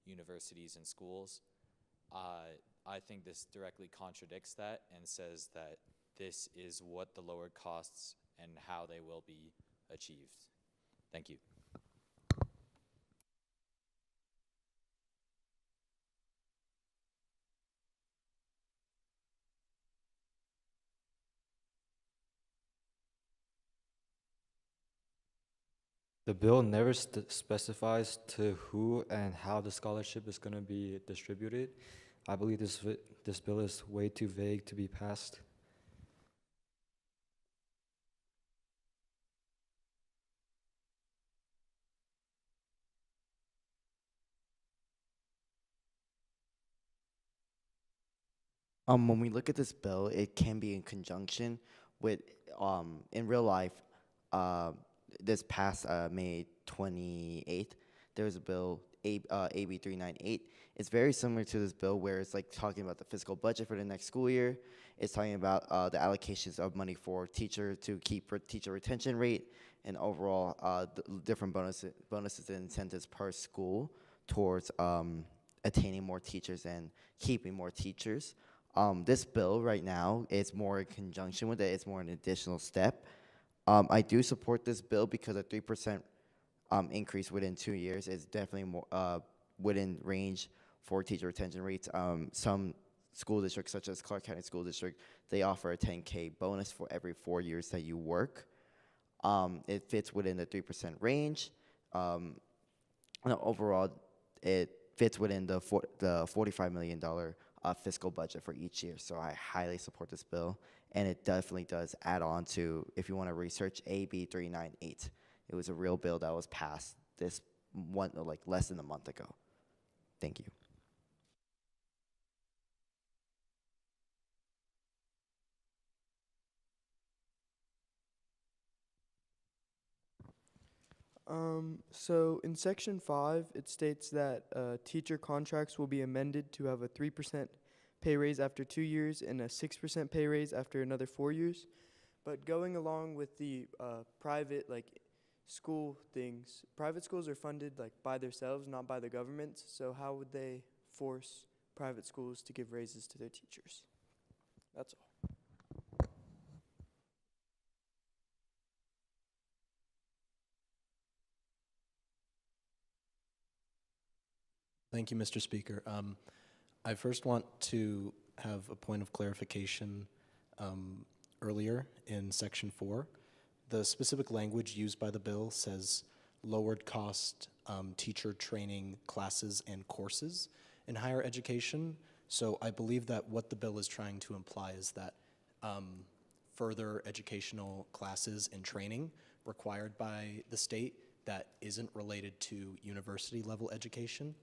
universities and schools. I think this directly contradicts that and says that this is what the lowered costs and how they will be achieved. Thank you. The bill never specifies to who and how the scholarship is going to be distributed. I believe this bill is way too vague to be passed. When we look at this bill, it can be in conjunction with, in real life, this past May 28th, there was a bill, AB 398. It's very similar to this bill where it's like talking about the fiscal budget for the next school year. It's talking about the allocations of money for teacher to keep teacher retention rate and overall different bonuses and incentives per school towards attaining more teachers and keeping more teachers. This bill right now is more in conjunction with it. It's more an additional step. I do support this bill because a 3% increase within 2 years is definitely more within range for teacher retention rates. Some school districts, such as Clark County School District, they offer a 10K bonus for every 4 years that you work. It fits within the 3% range. Overall, it fits within the $45 million fiscal budget for each year. So I highly support this bill, and it definitely does add on to, if you want to research, AB 398. It was a real bill that was passed this one, like less than a month ago. Thank you. So in section 5, it states that teacher contracts will be amended to have a 3% pay raise after 2 years and a 6% pay raise after another 4 years. But going along with the private school things, private schools are funded by themselves, not by the government. So how would they force private schools to give raises to their teachers? That's all. Thank you, Mr. Speaker. I first want to have a point of clarification. Earlier in Section 4, the specific language used by the bill says lowered cost teacher training classes and courses in higher education. So I believe that what the bill is trying to imply is that further educational classes and training required by the state that isn't related to university level education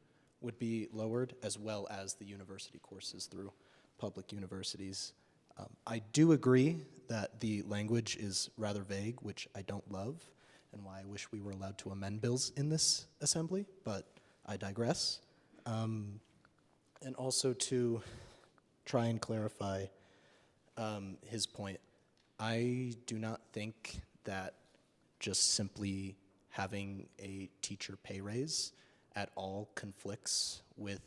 would be lowered, as well as the university courses through public universities. I do agree that the language is rather vague, which I don't love, and why I wish we were allowed to amend bills in this assembly, but I digress. And also to try and clarify his point, I do not think that just simply having a teacher pay raise at all conflicts with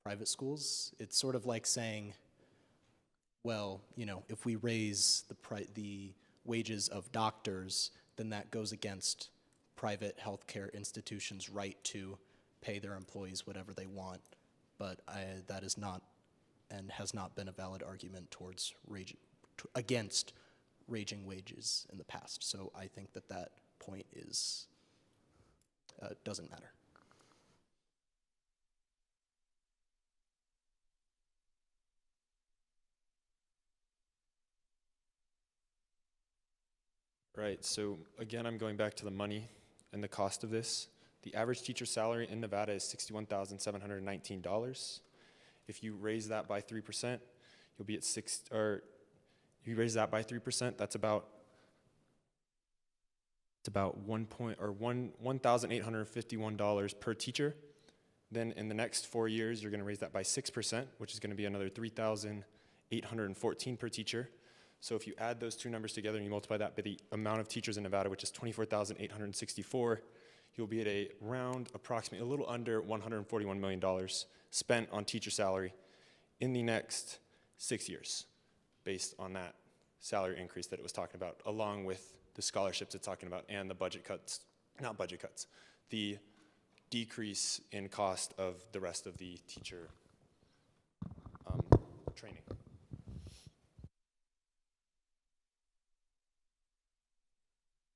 private schools. It's sort of like saying, well, you know, if we raise the wages of doctors, then that goes against private healthcare institutions' right to pay their employees whatever they want. But that is not and has not been a valid argument towards against raising wages in the past. So I think that that point is doesn't matter. Right, so again, I'm going back to the money and the cost of this. The average teacher salary in Nevada is $61,719. If you raise that by 3%, you'll be at if you raise that by 3%, that's about $1,851 per teacher. Then in the next 4 years, you're going to raise that by 6%, which is going to be another $3,814 per teacher. So if you add those two numbers together and you multiply that by the amount of teachers in Nevada, which is 24,864, you'll be at approximately a little under $141 million spent on teacher salary in the next 6 years, based on that salary increase that it was talking about, along with the scholarships it's talking about and the the decrease in cost of the rest of the teacher training.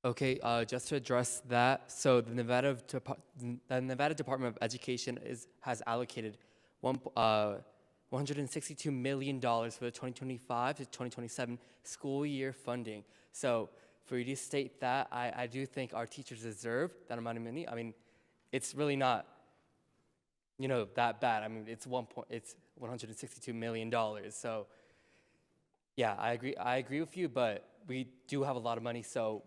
Okay, just to address that, so the Nevada Department of Education has allocated $162 million for the 2025 to 2027 school year funding. So for you to state that, I do think our teachers deserve that amount of money. I mean, it's really not, that bad. I mean, it's $162 million. So yeah, I agree with you, but we do have a lot of money, so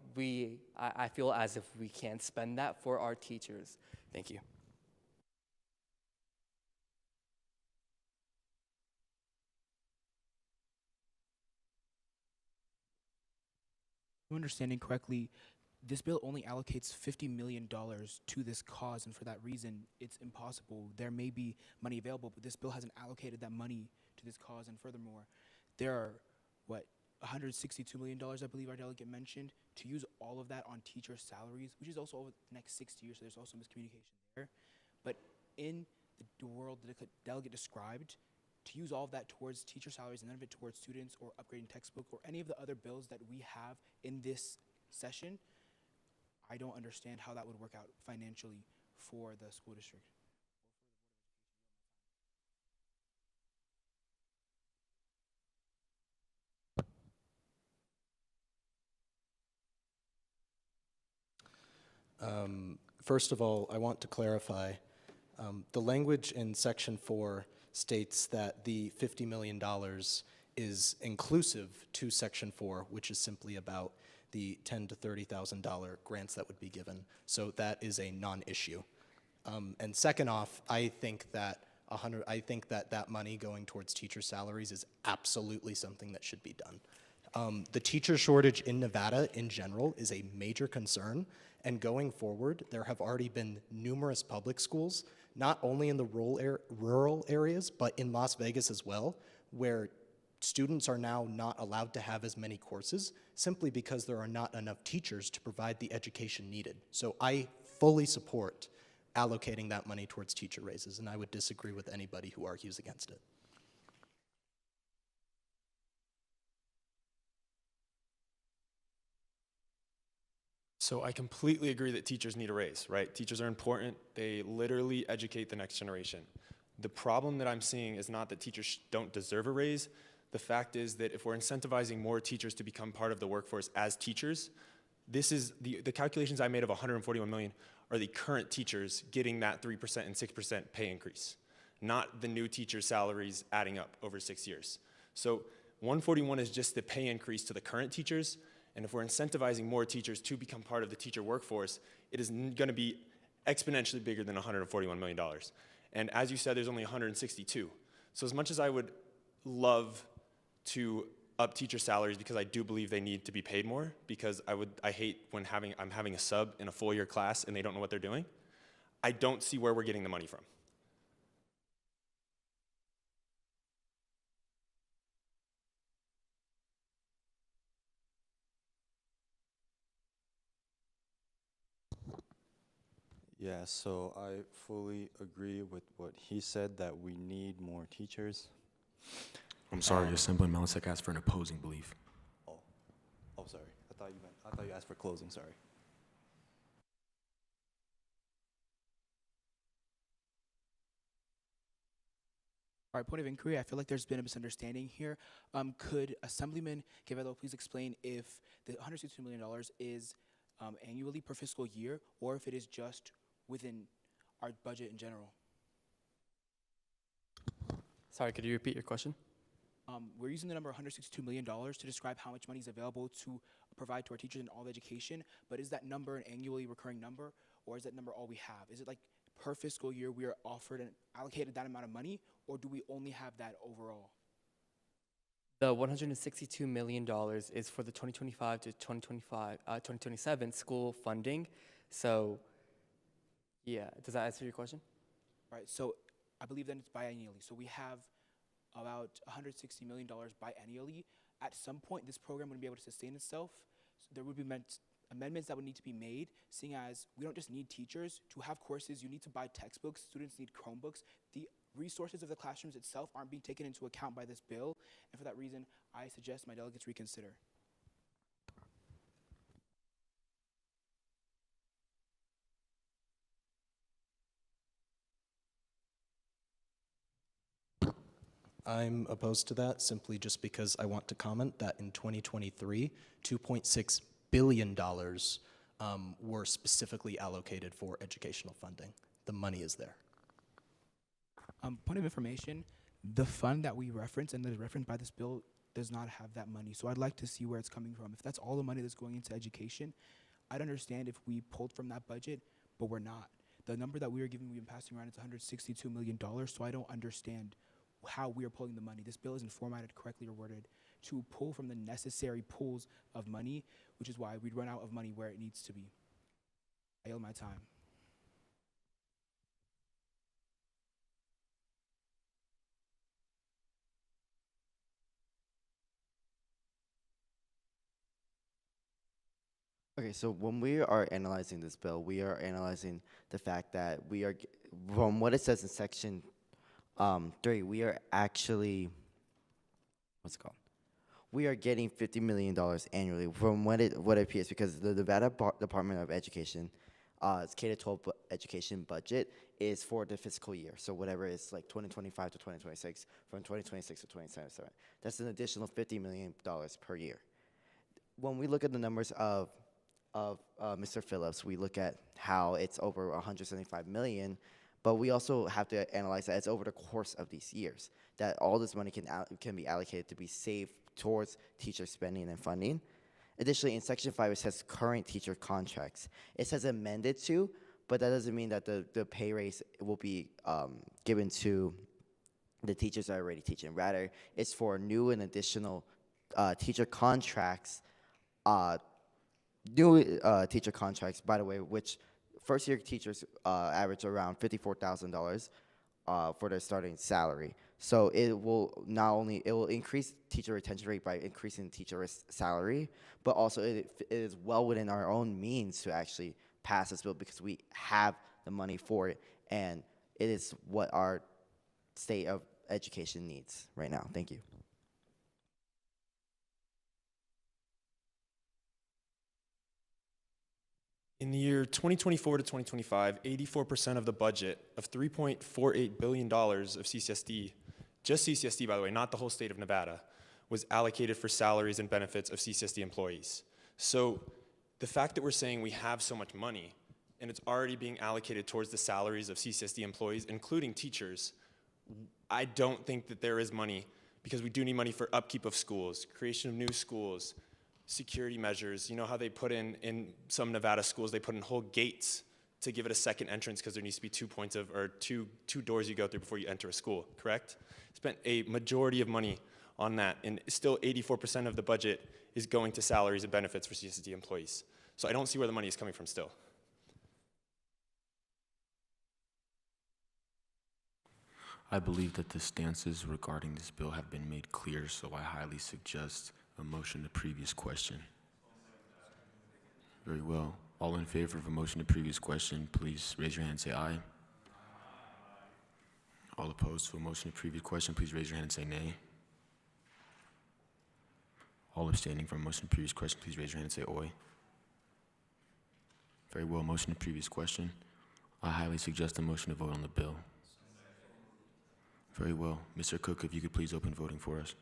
I feel as if we can spend that for our teachers. Thank you. If I'm understanding correctly, this bill only allocates $50 million to this cause, and for that reason, it's impossible. There may be money available, but this bill hasn't allocated that money to this cause, and furthermore, there are, $162 million, I believe our delegate mentioned, to use all of that on teacher salaries, which is also over the next 6 years, so there's also miscommunication there. But in the world the delegate described, to use all of that towards teacher salaries and none of it towards students or upgrading textbook or any of the other bills that we have in this session, I don't understand how that would work out financially for the school district. First of all, I want to clarify, the language in Section 4 states that the $50 million is inclusive to Section 4, which is simply about the $10,000 to $30,000 grants that would be given. So that is a non-issue. And second off, I think that that money going towards teacher salaries is absolutely something that should be done. The teacher shortage in Nevada in general is a major concern, and going forward, there have already been numerous public schools, not only in the rural areas, but in Las Vegas as well, where students are now not allowed to have as many courses simply because there are not enough teachers to provide the education needed. So I fully support allocating that money towards teacher raises, and I would disagree with anybody who argues against it. So I completely agree that teachers need a raise, right? Teachers are important. They literally educate the next generation. The problem that I'm seeing is not that teachers don't deserve a raise. The fact is that if we're incentivizing more teachers to become part of the workforce as teachers, this is the calculations I made of 141 million are the current teachers getting that 3% and 6% pay increase, not the new teachers' salaries adding up over 6 years. So 141 is just the pay increase to the current teachers. And if we're incentivizing more teachers to become part of the teacher workforce, it is going to be exponentially bigger than $141 million. And as you said, there's only 162. So as much as I would love to up teacher salaries because I do believe they need to be paid more, because I hate when I'm having a sub in a full year class and they don't know what they're doing, I don't see where we're getting the money from. Yeah, so I fully agree with what he said, that we need more teachers. I'm sorry, Assemblyman Malasek asked for an opposing belief. Oh, sorry. I thought you asked for closing, sorry. All right, point of inquiry. I feel like there's been a misunderstanding here. Could Assemblyman Gavello please explain if the $162 million is annually per fiscal year, or if it is just within our budget in general? Sorry, could you repeat your question? We're using the number $162 million to describe how much money is available to provide to our teachers in all of education, but is that number an annually recurring number, or is that number all we have? Is it like per fiscal year we are offered and allocated that amount of money, or do we only have that overall? The $162 million is for the 2025 to 2027 school funding. So, yeah, does that answer your question? Right, so I believe then it's biannually. So we have about $160 million biannually. At some point, this program wouldn't be able to sustain itself. So there would be amendments that would need to be made, seeing as we don't just need teachers. To have courses, you need to buy textbooks. Students need Chromebooks. The resources of the classrooms itself aren't being taken into account by this bill, and for that reason, I suggest my delegates reconsider. I'm opposed to that simply just because I want to comment that in 2023, $2.6 billion were specifically allocated for educational funding. The money is there. Point of information, the fund that we reference and that is referenced by this bill does not have that money. So I'd like to see where it's coming from. If that's all the money that's going into education, I'd understand if we pulled from that budget, but we're not. The number that we've been passing around is $162 million, so I don't understand how we are pulling the money. This bill isn't formatted correctly or worded to pull from the necessary pools of money, which is why we'd run out of money where it needs to be. I yield my time. Okay, so when we are analyzing this bill, we are analyzing the fact that we are, from what it says in section 3, we are actually, what's it called? We are getting $50 million annually from what it appears, because the Nevada Department of Education, its K-12 education budget is for the fiscal year. So whatever is like 2025 to 2026, from 2026 to 2027. That's an additional $50 million per year. When we look at the numbers of Mr. Phillips, we look at how it's over 175 million, but we also have to analyze that it's over the course of these years, that all this money can be allocated to be saved towards teacher spending and funding. Additionally, in Section 5, it says current teacher contracts. It says amended to, but that doesn't mean that the pay raise will be given to the teachers that are already teaching. Rather, it's for new and additional teacher contracts, teacher contracts, by the way, which first-year teachers average around $54,000 for their starting salary. So it will it will increase teacher retention rate by increasing teacher salary, but also it is well within our own means to actually pass this bill because we have the money for it, and it is what our state of education needs right now. Thank you. In the year 2024 to 2025, 84% of the budget of $3.48 billion of CCSD, just CCSD by the way, not the whole state of Nevada, was allocated for salaries and benefits of CCSD employees. So the fact that we're saying we have so much money and it's already being allocated towards the salaries of CCSD employees, including teachers, I don't think that there is money, because we do need money for upkeep of schools, creation of new schools, security measures. You know how they put in some Nevada schools, they put in whole gates to give it a second entrance because there needs to be 2 points of, or two doors you go through before you enter a school, correct? Spent a majority of money on that, and still 84% of the budget is going to salaries and benefits for CSD employees. So I don't see where the money is coming from still. I believe that the stances regarding this bill have been made clear, so I highly suggest a motion to previous question. Very well. All in favor of a motion to previous question, please raise your hand and say aye. All opposed to a motion to previous question, please raise your hand and say nay. All abstaining from a motion to previous question, please raise your hand and say oi. Very well, motion to previous question. I highly suggest a motion to vote on the bill. Very well. Mr. Cook, if you could please open voting for us.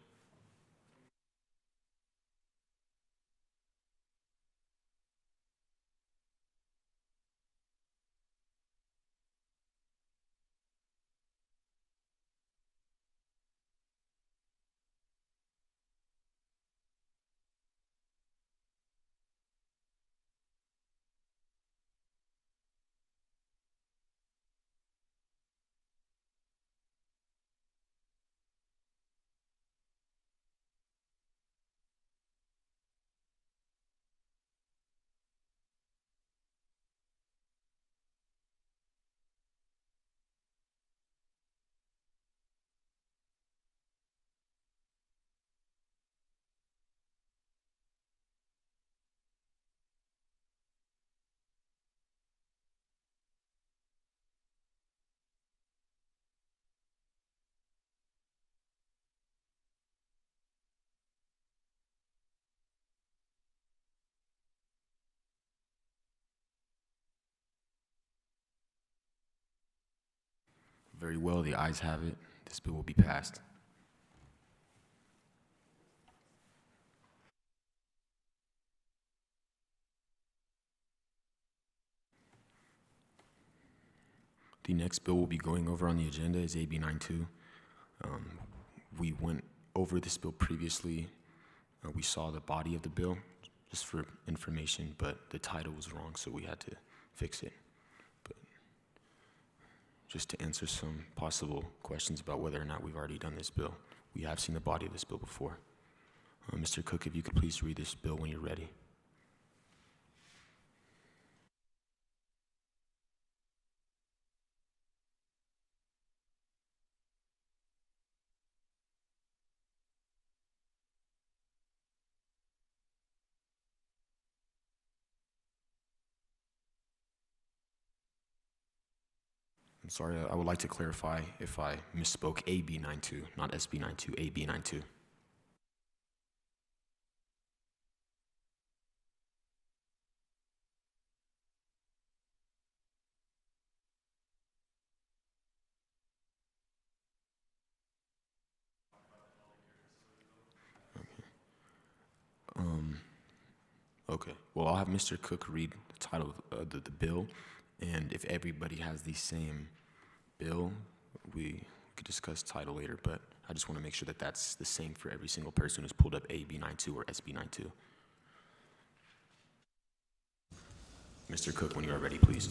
Very well, the ayes have it. This bill will be passed. The next bill we'll be going over on the agenda is AB 92. We went over this bill previously. We saw the body of the bill, just for information, but the title was wrong, so we had to fix it. But just to answer some possible questions about whether or not we've already done this bill, we have seen the body of this bill before. Mr. Cook, if you could please read this bill when you're ready. I'm sorry, I would like to clarify if I misspoke. AB 92, not SB 92, AB 92. Okay, well, I'll have Mr. Cook read the title of the bill, and if everybody has the same bill, we could discuss title later, but I just want to make sure that that's the same for every single person who's pulled up AB 92 or SB 92. Mr. Cook, when you are ready, please.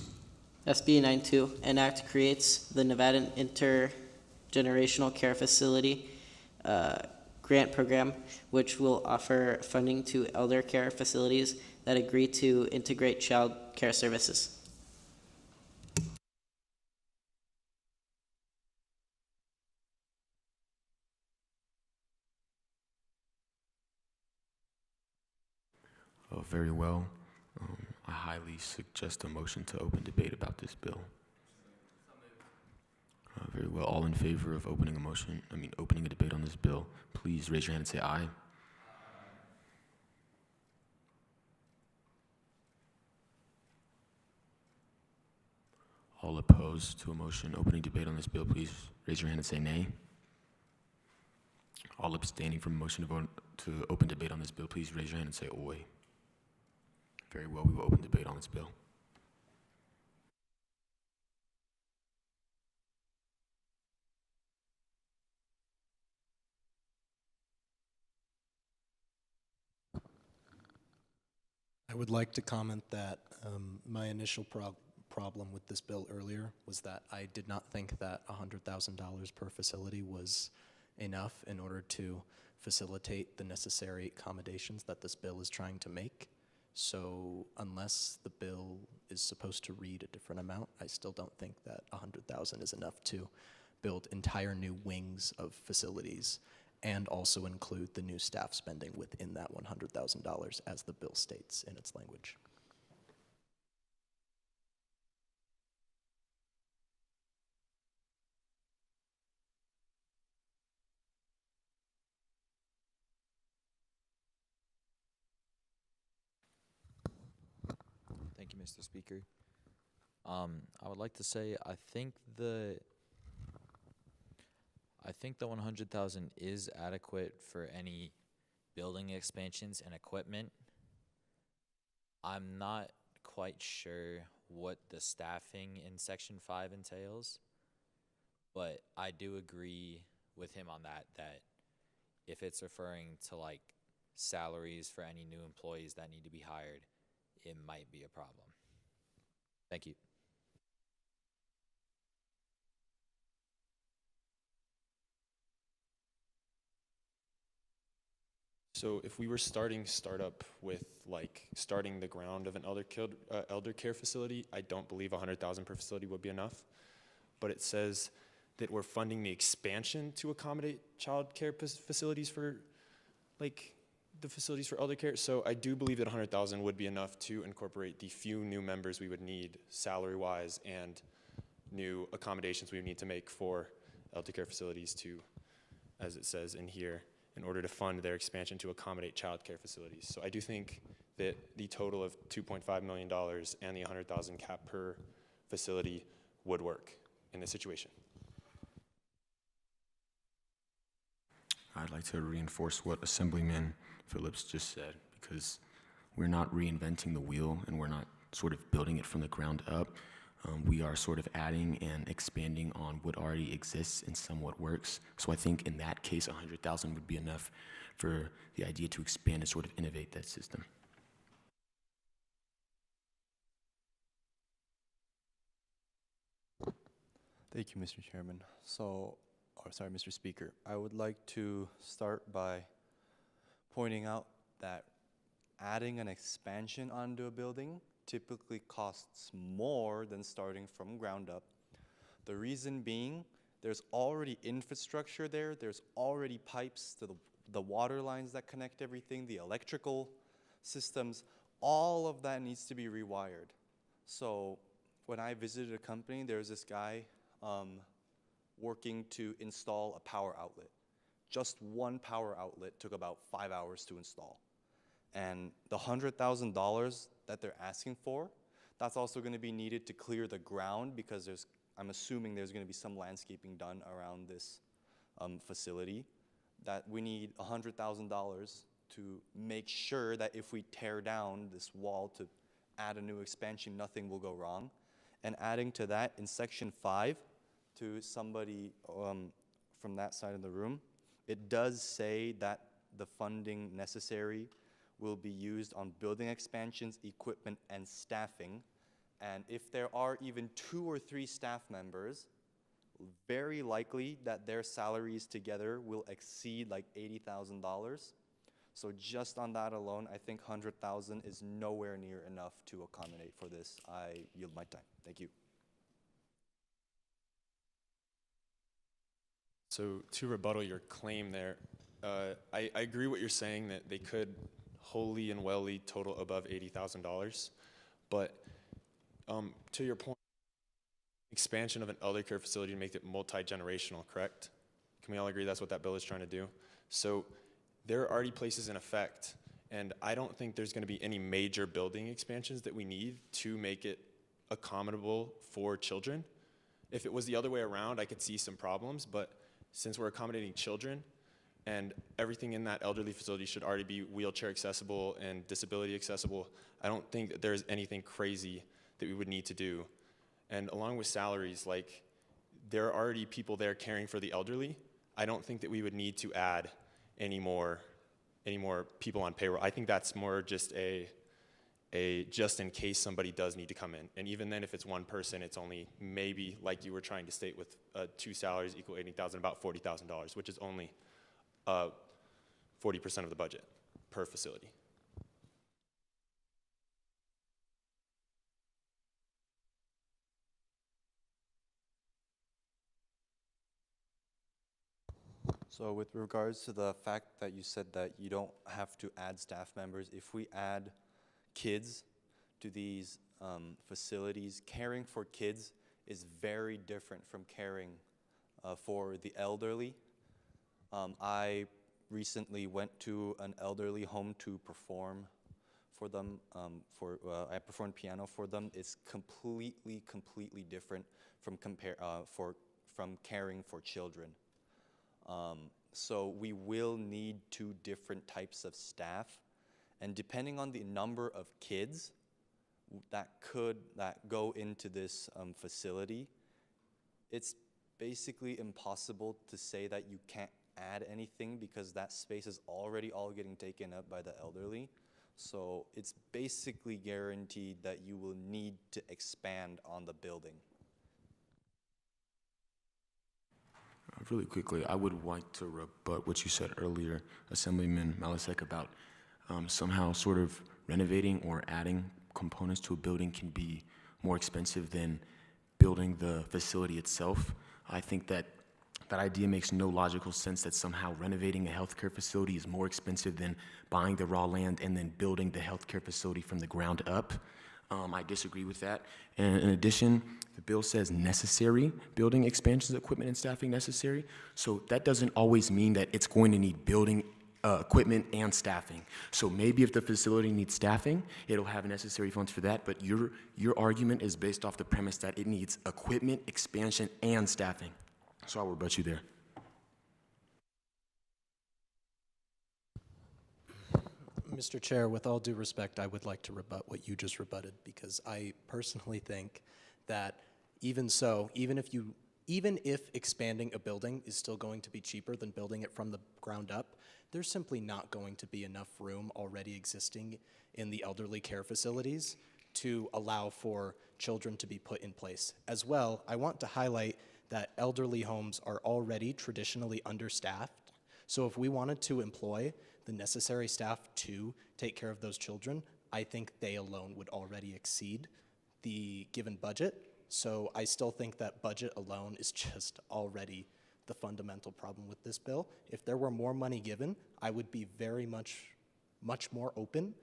SB 92, an act creates the Nevada Intergenerational Care Facility grant program, which will offer funding to elder care facilities that agree to integrate child care services. Very well. I highly suggest a motion to open debate about this bill. Very well. All in favor of opening a debate on this bill, please raise your hand and say aye. All opposed to a motion opening debate on this bill, please raise your hand and say nay. All abstaining from a motion to open debate on this bill, please raise your hand and say oi. Very well, we will open debate on this bill. I would like to comment that my initial problem with this bill earlier was that I did not think that $100,000 per facility was enough in order to facilitate the necessary accommodations that this bill is trying to make. So unless the bill is supposed to read a different amount, I still don't think that $100,000 is enough to build entire new wings of facilities and also include the new staff spending within that $100,000 as the bill states in its language. Thank you, Mr. Speaker. I would like to say I think the 100,000 is adequate for any building expansions and equipment. I'm not quite sure what the staffing in Section 5 entails, but I do agree with him on that if it's referring to like salaries for any new employees that need to be hired, it might be a problem. Thank you. So if we were starting startup with like starting the ground of an elder care facility, I don't believe 100,000 per facility would be enough. But it says that we're funding the expansion to accommodate child care facilities for like the facilities for elder care. So I do believe that 100,000 would be enough to incorporate the few new members we would need salary-wise and new accommodations we would need to make for elder care facilities to, as it says in here, in order to fund their expansion to accommodate child care facilities. So I do think that the total of $2.5 million and the 100,000 cap per facility would work in this situation. I'd like to reinforce what Assemblyman Phillips just said, because we're not reinventing the wheel and we're not sort of building it from the ground up. We are sort of adding and expanding on what already exists and somewhat works. So I think in that case, 100,000 would be enough for the idea to expand and sort of innovate that system. Thank you, Mr. Chairman. Mr. Speaker. I would like to start by pointing out that adding an expansion onto a building typically costs more than starting from ground up. The reason being, there's already infrastructure there, there's already pipes to the water lines that connect everything, the electrical systems, all of that needs to be rewired. So when I visited a company, there was this guy working to install a power outlet. Just one power outlet took about 5 hours to install. And the $100,000 that they're asking for, that's also going to be needed to clear the ground, because I'm assuming there's going to be some landscaping done around this facility, that we need $100,000 to make sure that if we tear down this wall to add a new expansion, nothing will go wrong. And adding to that, in Section 5, to somebody from that side of the room, it does say that the funding necessary will be used on building expansions, equipment, and staffing. And if there are even 2 or 3 staff members, very likely that their salaries together will exceed like $80,000. So just on that alone, I think 100,000 is nowhere near enough to accommodate for this. I yield my time. Thank you. So to rebuttal your claim there, I agree what you're saying, that they could wholly and welly total above $80,000. But to your point, expansion of an elder care facility to make it multi-generational, correct? Can we all agree that's what that bill is trying to do? So there are already places in effect, and I don't think there's going to be any major building expansions that we need to make it accommodable for children. If it was the other way around, I could see some problems, but since we're accommodating children, and everything in that elderly facility should already be wheelchair accessible and disability accessible, I don't think that there's anything crazy that we would need to do. And along with salaries, like, there are already people there caring for the elderly. I don't think that we would need to add any more people on payroll. I think that's more just a just in case somebody does need to come in. And even then, if it's one person, it's only maybe, like you were trying to state, with 2 salaries equal 80,000, about $40,000, which is only 40% of the budget per facility. So with regards to the fact that you said that you don't have to add staff members, if we add kids to these facilities, caring for kids is very different from caring for the elderly. I recently went to an elderly home to perform for them, I performed piano for them. It's completely different from from caring for children. So we will need two different types of staff, and depending on the number of kids that go into this facility, it's basically impossible to say that you can't add anything because that space is already all getting taken up by the elderly. So it's basically guaranteed that you will need to expand on the building. Really quickly, I would like to rebut what you said earlier, Assemblyman Malasek, about somehow sort of renovating or adding components to a building can be more expensive than building the facility itself. I think that that idea makes no logical sense, that somehow renovating a healthcare facility is more expensive than buying the raw land and then building the healthcare facility from the ground up. I disagree with that. And in addition, the bill says necessary building expansions, equipment, and staffing necessary. So that doesn't always mean that it's going to need building equipment and staffing. So maybe if the facility needs staffing, it'll have necessary funds for that. But your argument is based off the premise that it needs equipment, expansion, and staffing. So I'll rebut you there. Mr. Chair, with all due respect, I would like to rebut what you just rebutted, because I personally think that even if expanding a building is still going to be cheaper than building it from the ground up, there's simply not going to be enough room already existing in the elderly care facilities to allow for children to be put in place. As well, I want to highlight that elderly homes are already traditionally understaffed. So if we wanted to employ the necessary staff to take care of those children, I think they alone would already exceed the given budget. So I still think that budget alone is just already the fundamental problem with this bill. If there were more money given, I would be very much more open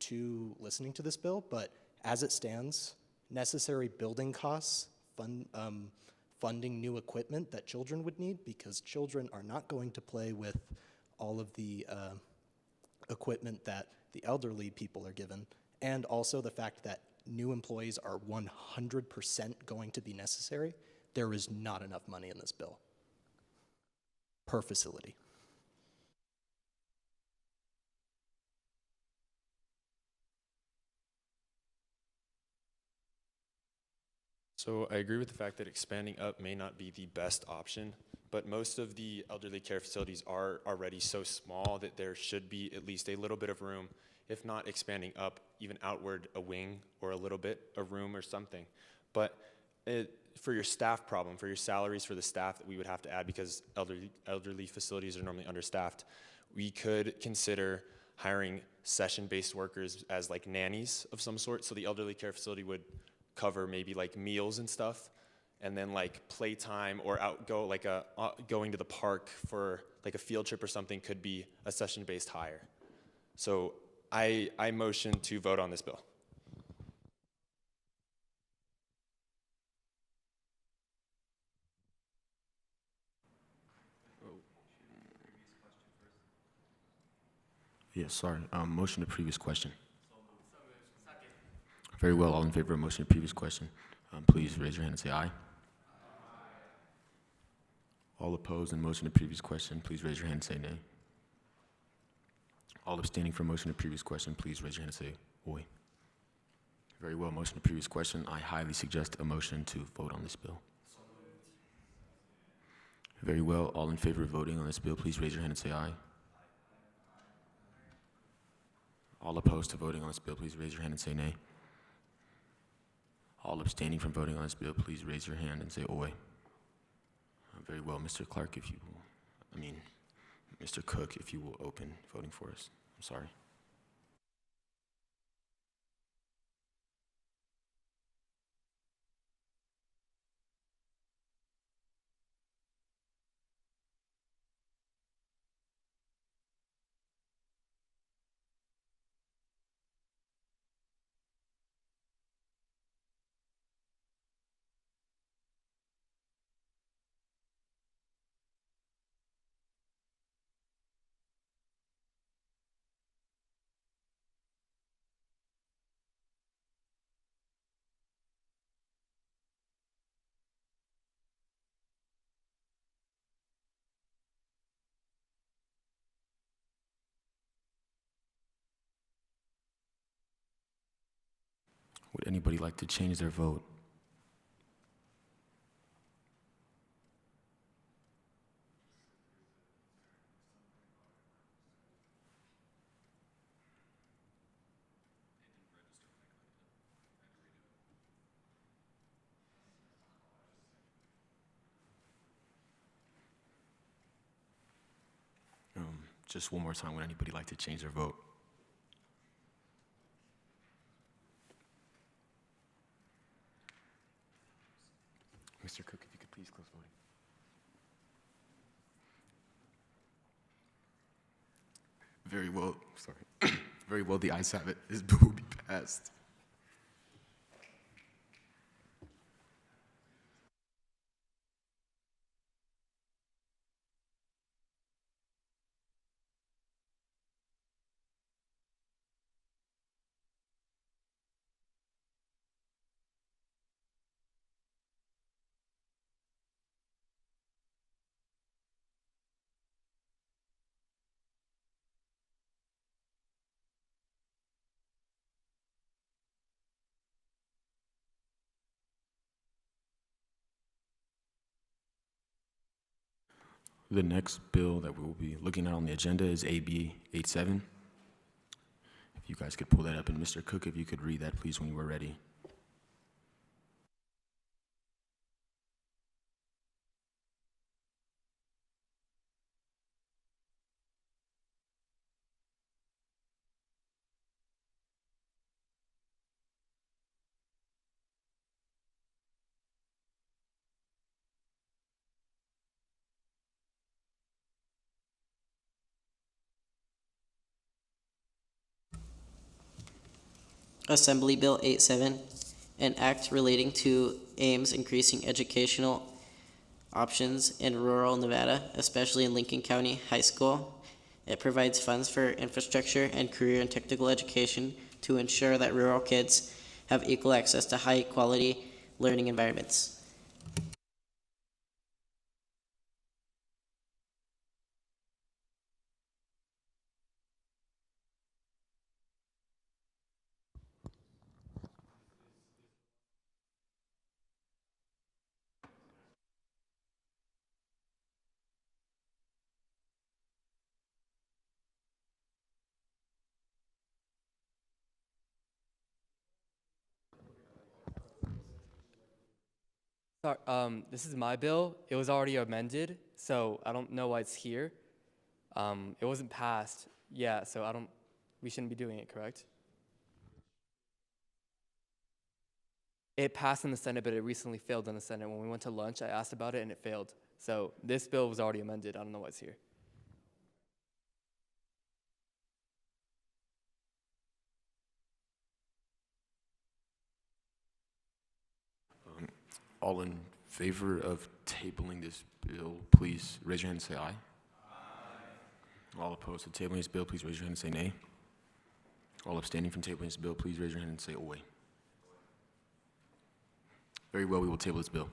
to listening to this bill. But as it stands, necessary building costs, funding new equipment that children would need, because children are not going to play with all of the equipment that the elderly people are given, and also the fact that new employees are 100% going to be necessary, there is not enough money in this bill per facility. So I agree with the fact that expanding up may not be the best option, but most of the elderly care facilities are already so small that there should be at least a little bit of room, if not expanding up, even outward a wing or a little bit, a room or something. But for your staff problem, for your salaries for the staff that we would have to add, because elderly facilities are normally understaffed, we could consider hiring session-based workers as like nannies of some sort. So the elderly care facility would cover maybe like meals and stuff, and then like playtime or going to the park for like a field trip or something could be a session-based hire. So I motion to vote on this bill. Yeah, sorry. Motion to previous question. Very well. All in favor of motion to previous question, please raise your hand and say aye. All opposed and motion to previous question, please raise your hand and say nay. All abstaining from motion to previous question, please raise your hand and say oi. Very well. Motion to previous question. I highly suggest a motion to vote on this bill. Very well. All in favor of voting on this bill, please raise your hand and say aye. All opposed to voting on this bill, please raise your hand and say nay. All abstaining from voting on this bill, please raise your hand and say oi. Very well, Mr. Clark, Mr. Cook, if you will open voting for us. I'm sorry. Would anybody like to change their vote? Just one more time, would anybody like to change their vote? Mr. Cook, if you could please close voting. Very well, sorry. Very well, the ayes have it. This bill will be passed. The next bill that we will be looking at on the agenda is AB 87. If you guys could pull that up, and Mr. Cook, if you could read that, please, when you were ready. Assembly Bill 87, an act relating to aims increasing educational options in rural Nevada, especially in Lincoln County High School. It provides funds for infrastructure and career and technical education to ensure that rural kids have equal access to high quality learning environments. Sorry, this is my bill. It was already amended, so I don't know why it's here. It wasn't passed. Yeah, so we shouldn't be doing it, correct? It passed in the Senate, but it recently failed in the Senate. When we went to lunch, I asked about it and it failed. So this bill was already amended. I don't know why it's here. All in favor of tabling this bill, please raise your hand and say aye. Aye. All opposed to tabling this bill, please raise your hand and say nay. All abstaining from tabling this bill, please raise your hand and say away. Very well, we will table this bill.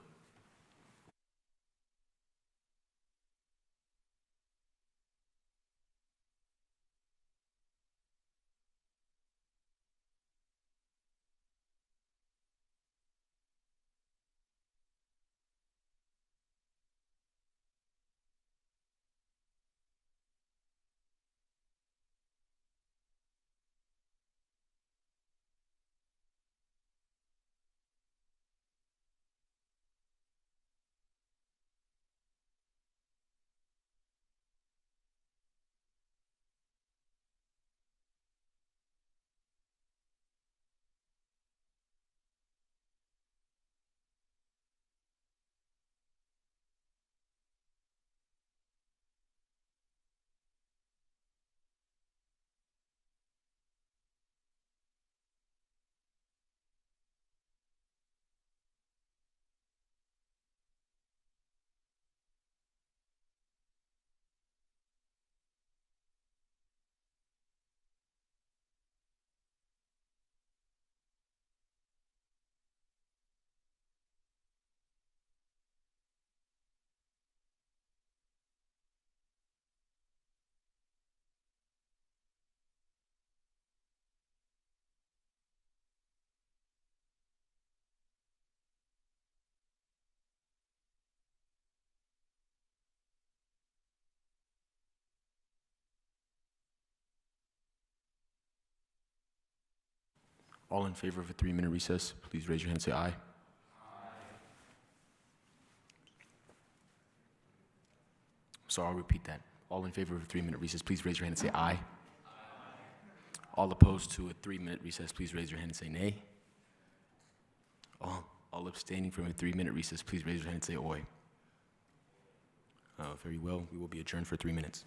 All in favor of a 3-minute recess, please raise your hand and say aye. So I'll repeat that. All in favor of a 3-minute recess, please raise your hand and say aye. All opposed to a 3-minute recess, please raise your hand and say nay. All abstaining from a 3-minute recess, please raise your hand and say oi. Very well, we will be adjourned for 3 minutes.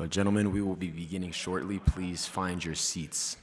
Gentlemen, we will be beginning shortly. Please find your seats.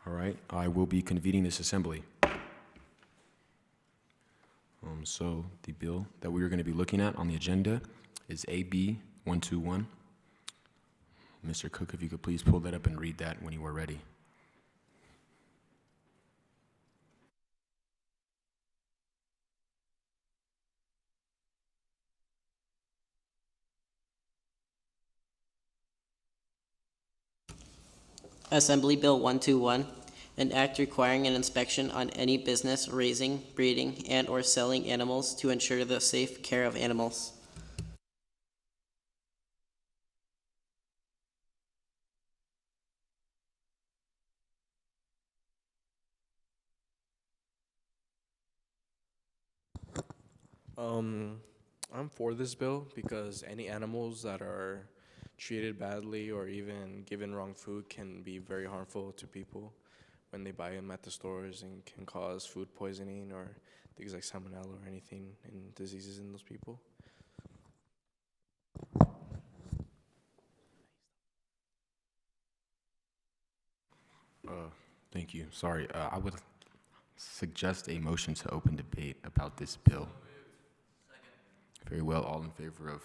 All right, I will be convening this assembly. So the bill that we are going to be looking at on the agenda is AB 121. Mr. Cook, if you could please pull that up and read that when you are ready. Assembly Bill 121, an act requiring an inspection on any business raising, breeding, and/or selling animals to ensure the safe care of animals. I'm for this bill because any animals that are treated badly or even given wrong food can be very harmful to people when they buy them at the stores and can cause food poisoning or things like salmonella or anything and diseases in those people. Thank you. Sorry, I would suggest a motion to open debate about this bill. Very well. All in favor of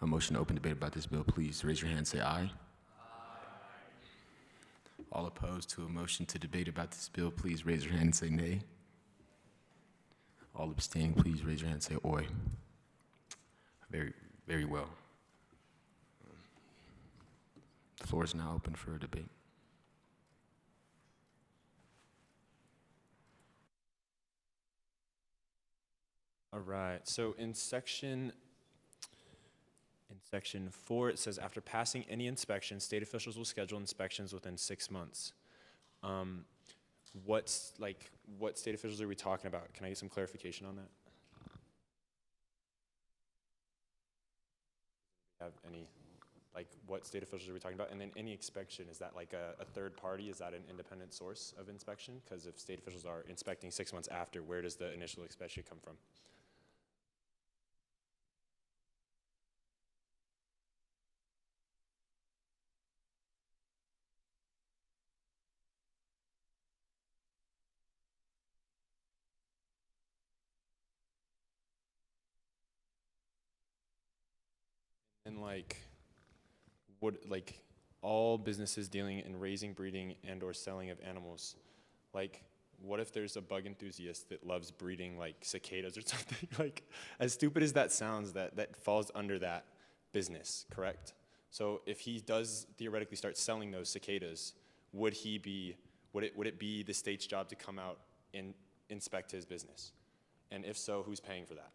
a motion to open debate about this bill, please raise your hand and say aye. All opposed to a motion to debate about this bill, please raise your hand and say nay. All abstaining, please raise your hand and say oi. Very, very well. The floor is now open for a debate. All right, so in section 4, it says, after passing any inspection, state officials will schedule inspections within 6 months. What state officials are we talking about? Can I get some clarification on that? Have any, what state officials are we talking about? And then any inspection, is that like a third party? Is that an independent source of inspection? Because if state officials are inspecting 6 months after, where does the initial inspection come from? And all businesses dealing in raising, breeding, and/or selling of animals, what if there's a bug enthusiast that loves breeding cicadas or something? As stupid as that sounds, that falls under that business, correct? So if he does theoretically start selling those cicadas, would it be the state's job to come out and inspect his business? And if so, who's paying for that?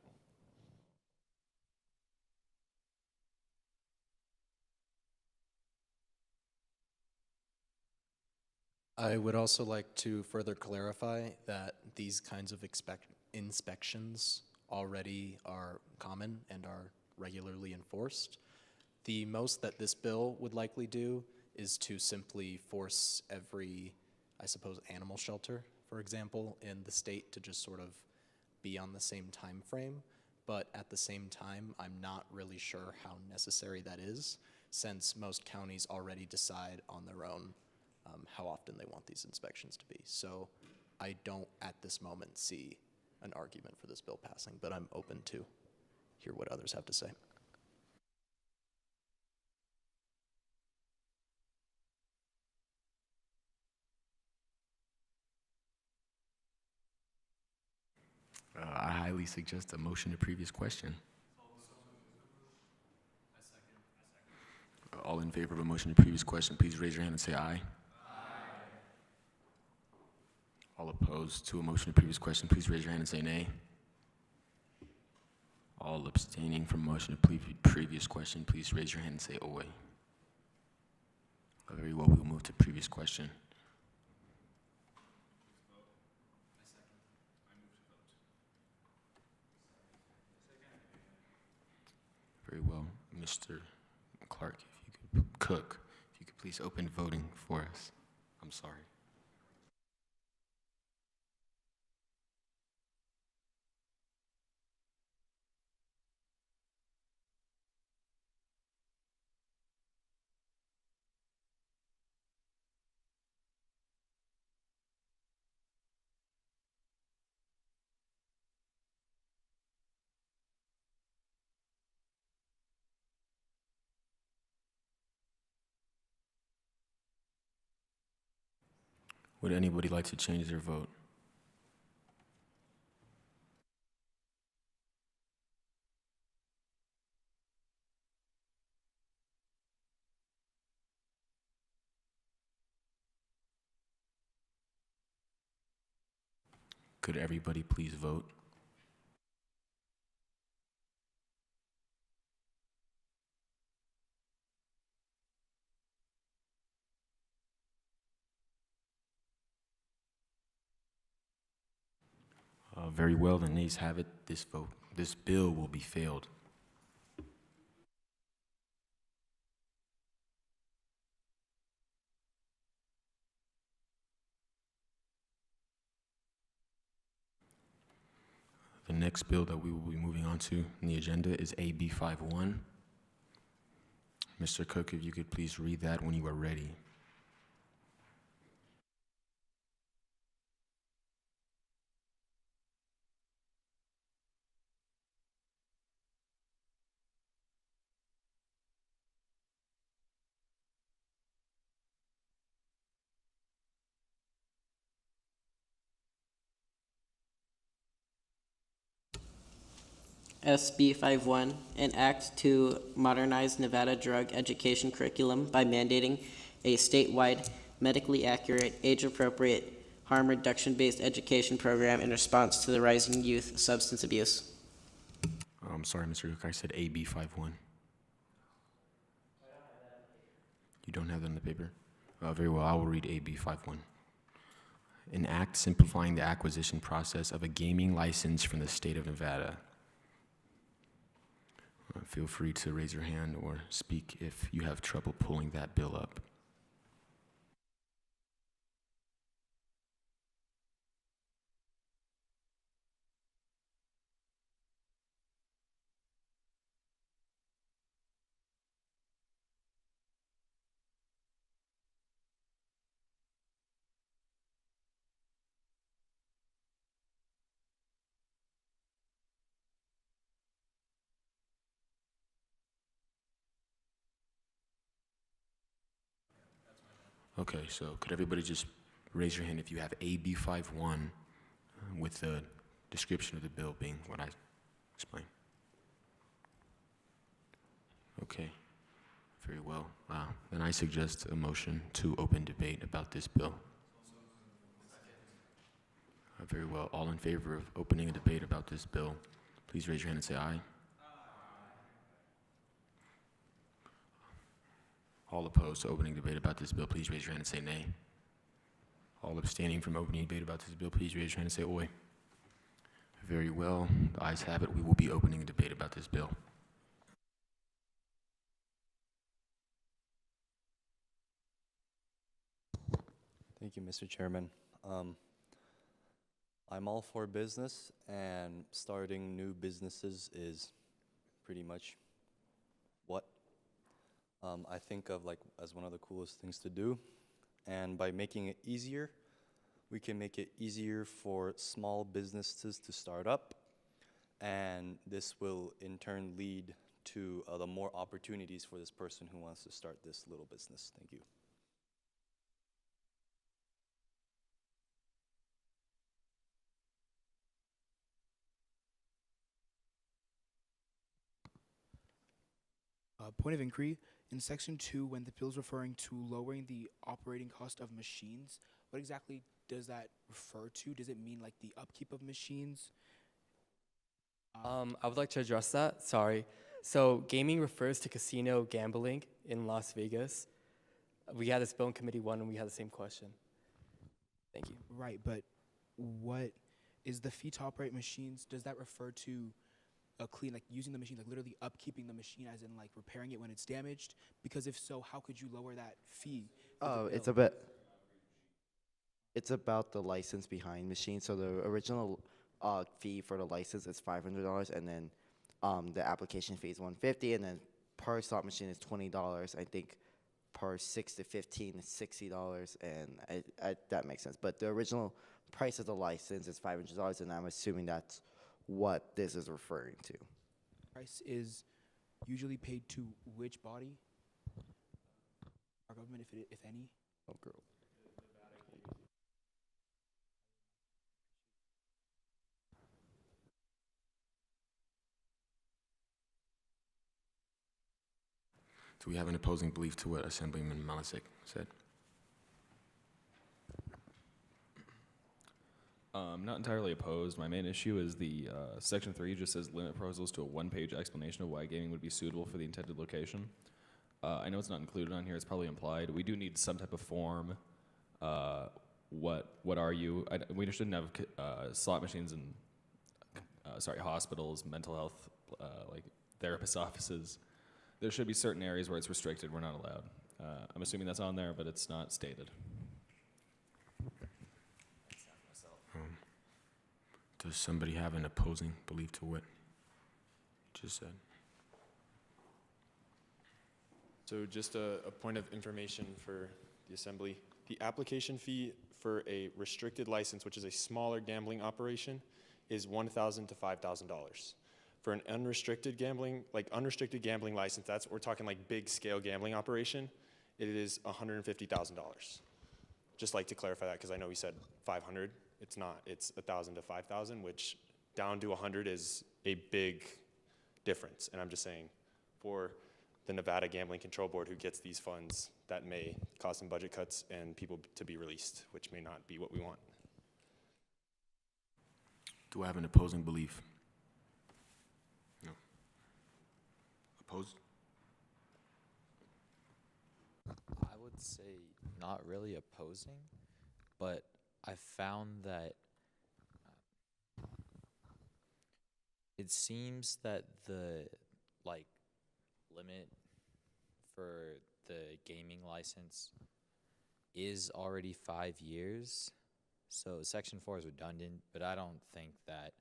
I would also like to further clarify that these kinds of inspections already are common and are regularly enforced. The most that this bill would likely do is to simply force every, I suppose, animal shelter, for example, in the state to just sort of be on the same time frame. But at the same time, I'm not really sure how necessary that is, since most counties already decide on their own how often they want these inspections to be. So I don't at this moment see an argument for this bill passing, but I'm open to hear what others have to say. I highly suggest a motion to previous question. All in favor of a motion to previous question, please raise your hand and say aye. All opposed to a motion to previous question, please raise your hand and say nay. All abstaining from motion to previous question, please raise your hand and say away. Very well, we will move to previous question. Very well, Mr. Clark, if you could please open voting for us. I'm sorry. Would anybody like to change their vote? Could everybody please vote? Very well, the nays have it. This bill will be failed. The next bill that we will be moving on to in the agenda is AB 51. Mr. Cook, if you could please read that when you are ready. SB 51, an act to modernize Nevada drug education curriculum by mandating a statewide, medically accurate, age-appropriate, harm reduction-based education program in response to the rising youth substance abuse. I'm sorry, Mr. Cook, I said AB 51. You don't have that in the paper? Very well, I will read AB 51. An act simplifying the acquisition process of a gaming license from the state of Nevada. Feel free to raise your hand or speak if you have trouble pulling that bill up. Okay, so could everybody just raise your hand if you have AB 51 with the description of the bill being what I explained? Okay, very well. Then I suggest a motion to open debate about this bill. Very well. All in favor of opening a debate about this bill, please raise your hand and say aye. All opposed to opening debate about this bill, please raise your hand and say nay. All abstaining from opening debate about this bill, please raise your hand and say oi. Very well. The ayes have it. We will be opening a debate about this bill. Thank you, Mr. Chairman. I'm all for business, and starting new businesses is pretty much what I think of like as one of the coolest things to do. And by making it easier, we can make it easier for small businesses to start up, and this will in turn lead to the more opportunities for this person who wants to start this little business. Thank you. Point of inquiry, in section 2, when the bill is referring to lowering the operating cost of machines, what exactly does that refer to? Does it mean like the upkeep of machines? I would like to address that. Sorry. So gaming refers to casino gambling in Las Vegas. We had this bill in committee 1 and we had the same question. Thank you. Right, but what is the fee to operate machines? Does that refer to clean, like using the machine, like literally upkeeping the machine as in like repairing it when it's damaged? Because if so, how could you lower that fee? Oh, it's about the license behind machines. So the original fee for the license is $500, and then the application fee is $150, and then per slot machine is $20. I think per 6 to 15 is $60, and that makes sense. But the original price of the license is $500, and I'm assuming that's what this is referring to. Price is usually paid to which body? Our government, if any? Oh, girl. Do we have an opposing belief to what Assemblyman Malasik said? I'm not entirely opposed. My main issue is the section 3 just says limit proposals to a one-page explanation of why gaming would be suitable for the intended location. I know it's not included on here. It's probably implied. We do need some type of form. What are you? We shouldn't have slot machines in hospitals, mental health, like therapist offices. There should be certain areas where it's restricted. We're not allowed. I'm assuming that's on there, but it's not stated. Does somebody have an opposing belief to what you just said? So just a point of information for the assembly. The application fee for a restricted license, which is a smaller gambling operation, is $1,000 to $5,000. For an unrestricted gambling license, we're talking like big scale gambling operation, it is $150,000. Just like to clarify that, because I know we said 500. It's not. It's 1,000 to 5,000, which down to 100 is a big difference. And I'm just saying, for the Nevada Gambling Control Board, who gets these funds, that may cause some budget cuts and people to be released, which may not be what we want. Do I have an opposing belief? No. Opposed? I would say not really opposing, but I found that it seems that the limit for the gaming license is already 5 years. So section 4 is redundant, but I don't think that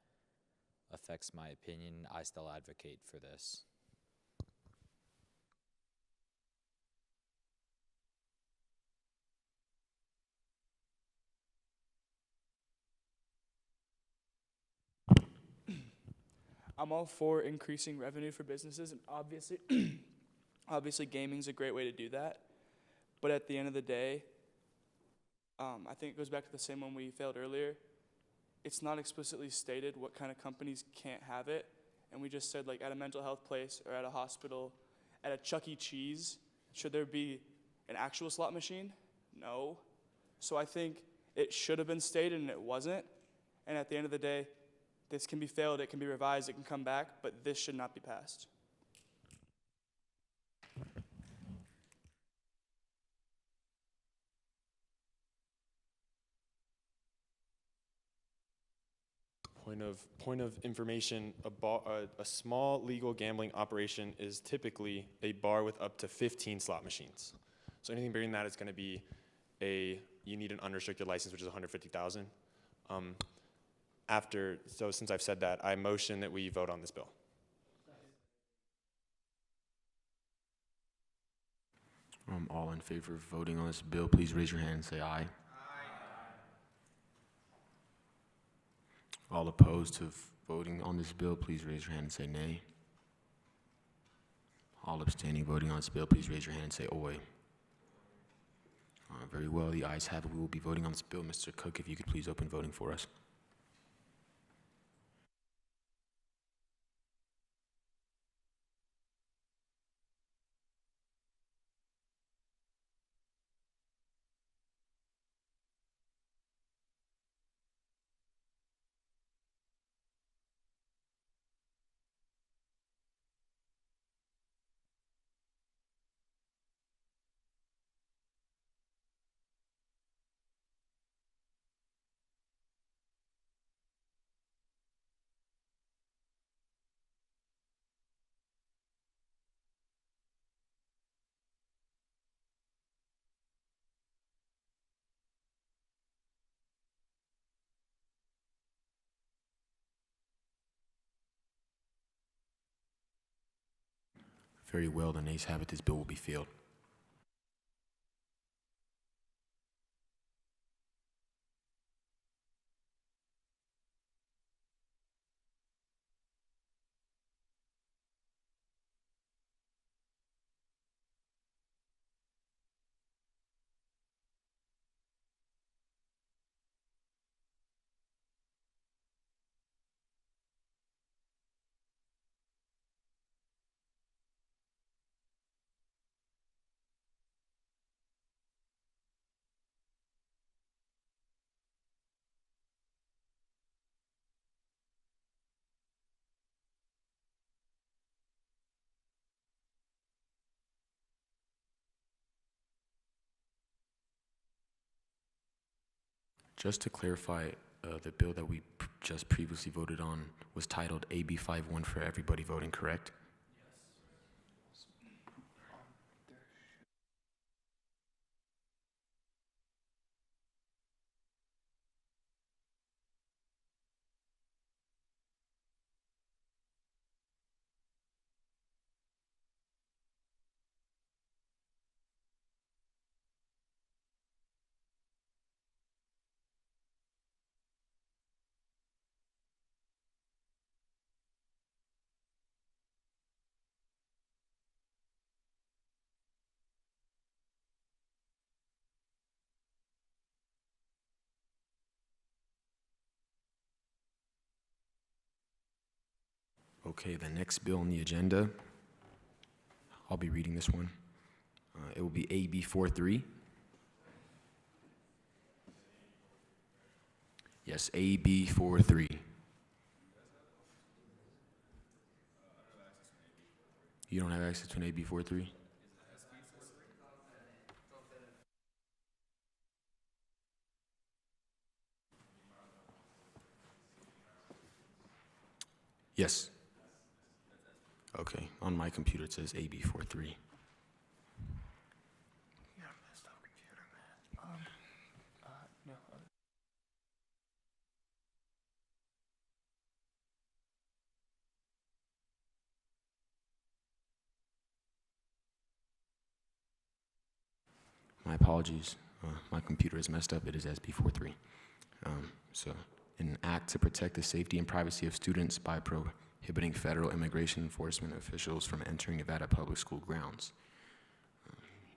affects my opinion. I still advocate for this. I'm all for increasing revenue for businesses, and obviously, obviously gaming's a great way to do that. But at the end of the day, I think it goes back to the same one we failed earlier. It's not explicitly stated what kind of companies can't have it, and we just said like at a mental health place or at a hospital, at a Chuck E. Cheese, should there be an actual slot machine? No. So I think it should have been stated and it wasn't. And at the end of the day, this can be failed, it can be revised, it can come back, but this should not be passed. Point of information, a small legal gambling operation is typically a bar with up to 15 slot machines. So anything bigger than that is going to be a you need an unrestricted license, which is 150,000. So since I've said that, I motion that we vote on this bill. All in favor of voting on this bill, please raise your hand and say aye. All opposed to voting on this bill, please raise your hand and say nay. All abstaining voting on this bill, please raise your hand and say oy. Very well, the ayes have it. We will be voting on this bill. Mr. Cook, if you could please open voting for us. Very well, the nays have it. This bill will be failed. Just to clarify, the bill that we just previously voted on was titled AB 51 for everybody voting, correct? Okay, the next bill on the agenda, I'll be reading this one. It will be AB 43. Yes, AB 43. You don't have access to an AB 43? Yes. Okay, on my computer it says AB 43. My apologies. My computer is messed up. It is SB43. So, an act to protect the safety and privacy of students by prohibiting federal immigration enforcement officials from entering Nevada public school grounds.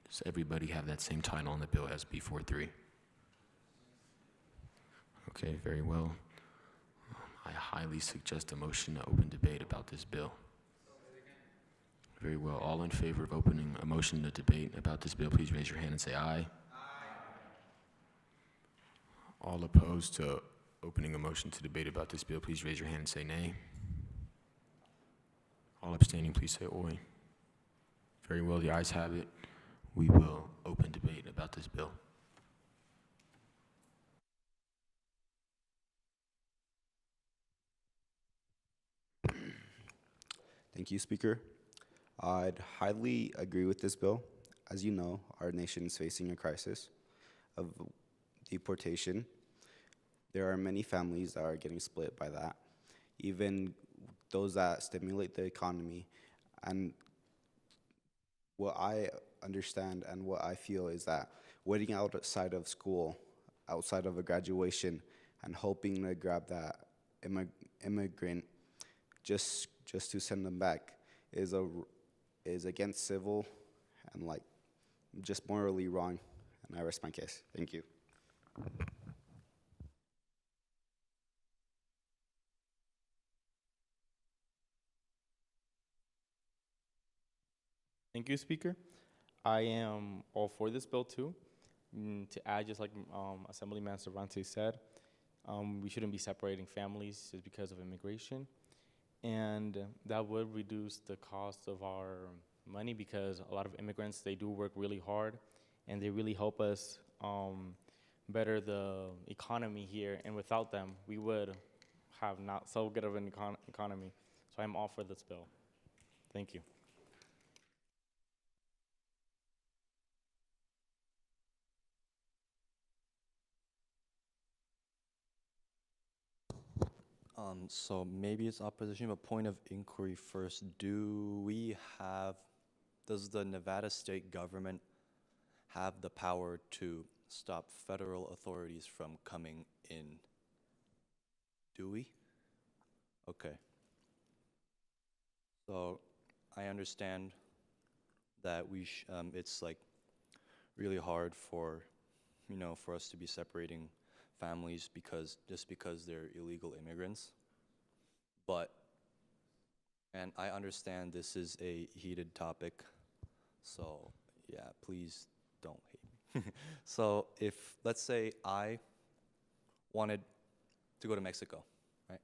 Does everybody have that same title on the bill, SB43? Okay, very well. I highly suggest a motion to open debate about this bill. Very well. All in favor of opening a motion to debate about this bill, please raise your hand and say aye. Aye. All opposed to opening a motion to debate about this bill, please raise your hand and say nay. All abstaining, please say oy. Very well, the ayes have it. We will open debate about this bill. Thank you, Speaker. I'd highly agree with this bill. As you know, our nation is facing a crisis of deportation. There are many families that are getting split by that, even those that stimulate the economy. And what I understand and what I feel is that waiting outside of school, outside of a graduation, and hoping to grab that immigrant just to send them back is against civil and like just morally wrong. And I rest my case. Thank you. Thank you, Speaker. I am all for this bill too. To add, just like Assemblyman Cervantes said, we shouldn't be separating families just because of immigration. And that would reduce the cost of our money because a lot of immigrants, they do work really hard and they really help us better the economy here. And without them, we would have not so good of an economy. So I'm all for this bill. Thank you. So maybe it's opposition, but point of inquiry first. Does the Nevada state government have the power to stop federal authorities from coming in? Do we? Okay. So I understand that it's like really hard for us to be separating families because they're illegal immigrants. And I understand this is a heated topic, so yeah, please don't hate me. So if, let's say I wanted to go to Mexico, right?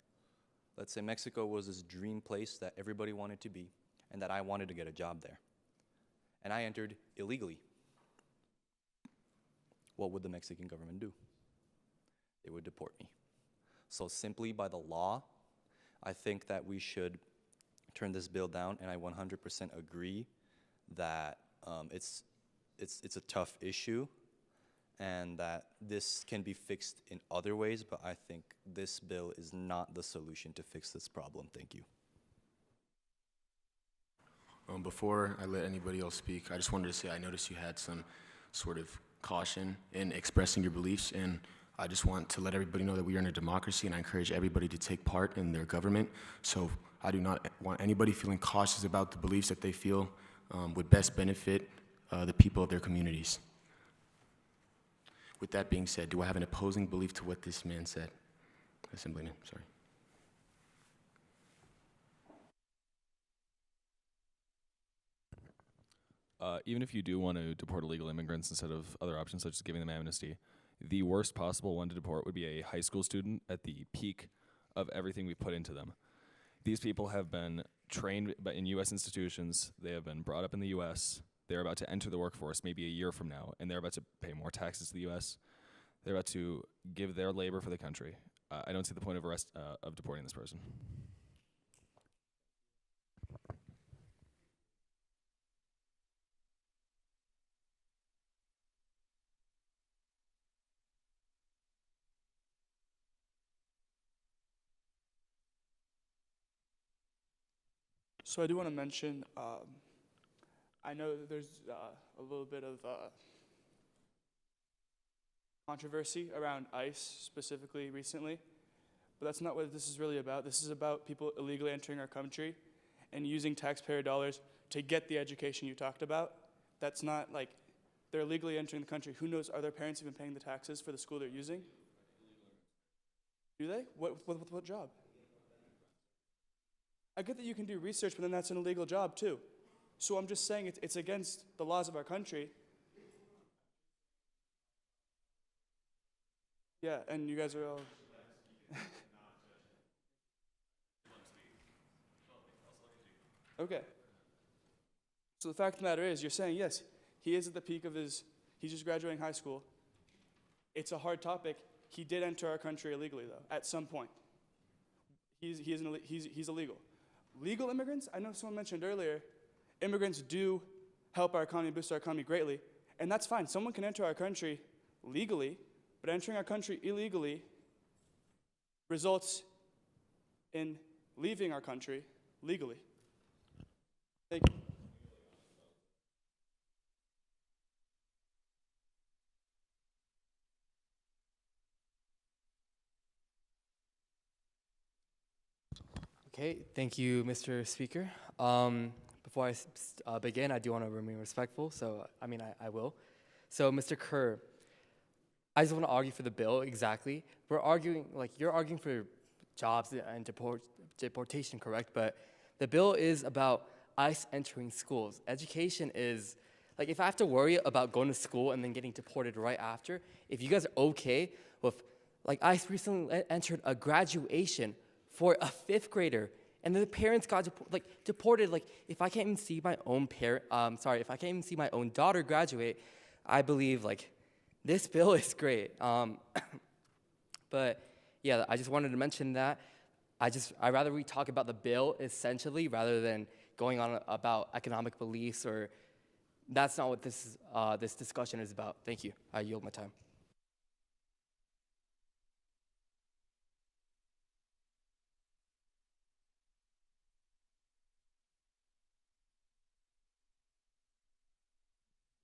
Let's say Mexico was this dream place that everybody wanted to be and that I wanted to get a job there. And I entered illegally. What would the Mexican government do? They would deport me. So simply by the law, I think that we should turn this bill down, and I 100% agree that it's a tough issue and that this can be fixed in other ways, but I think this bill is not the solution to fix this problem. Thank you. Before I let anybody else speak, I just wanted to say I noticed you had some sort of caution in expressing your beliefs, and I just want to let everybody know that we are in a democracy, and I encourage everybody to take part in their government. So I do not want anybody feeling cautious about the beliefs that they feel would best benefit the people of their communities. With that being said, do I have an opposing belief to what this man said? Assemblyman, sorry. Even if you do want to deport illegal immigrants instead of other options such as giving them amnesty, the worst possible one to deport would be a high school student at the peak of everything we put into them. These people have been trained in U.S. institutions. They have been brought up in the U.S. They're about to enter the workforce maybe a year from now, and they're about to pay more taxes to the U.S. They're about to give their labor for the country. I don't see the point of deporting this person. So I do want to mention, I know that there's a little bit of controversy around ICE specifically recently, but that's not what this is really about. This is about people illegally entering our country and using taxpayer dollars to get the education you talked about. That's not like they're illegally entering the country. Who knows, are their parents even paying the taxes for the school they're using? Do they? What job? I get that you can do research, but then that's an illegal job too. So I'm just saying it's against the laws of our country. Yeah, and you guys are all... Okay. So the fact of the matter is, you're saying, yes, he is at the peak of he's just graduating high school. It's a hard topic. He did enter our country illegally, though, at some point. He's illegal. Legal immigrants, I know someone mentioned earlier, immigrants do help our economy, boost our economy greatly, and that's fine. Someone can enter our country legally, but entering our country illegally results in leaving our country legally. Thank you. Okay, thank you, Mr. Speaker. Before I begin, I do want to remain respectful, so I will. So, Mr. Kerr, I just want to argue for the bill exactly. We're arguing, you're arguing for jobs and deportation, correct? But the bill is about ICE entering schools. Education is, if I have to worry about going to school and then getting deported right after, if you guys are okay with, ICE recently entered a graduation for a 5th grader, and the parents got deported. If I can't even see my own if I can't even see my own daughter graduate, I believe this bill is great. But yeah, I just wanted to mention that. I'd rather we talk about the bill essentially rather than going on about economic beliefs, or that's not what this discussion is about. Thank you. I yield my time.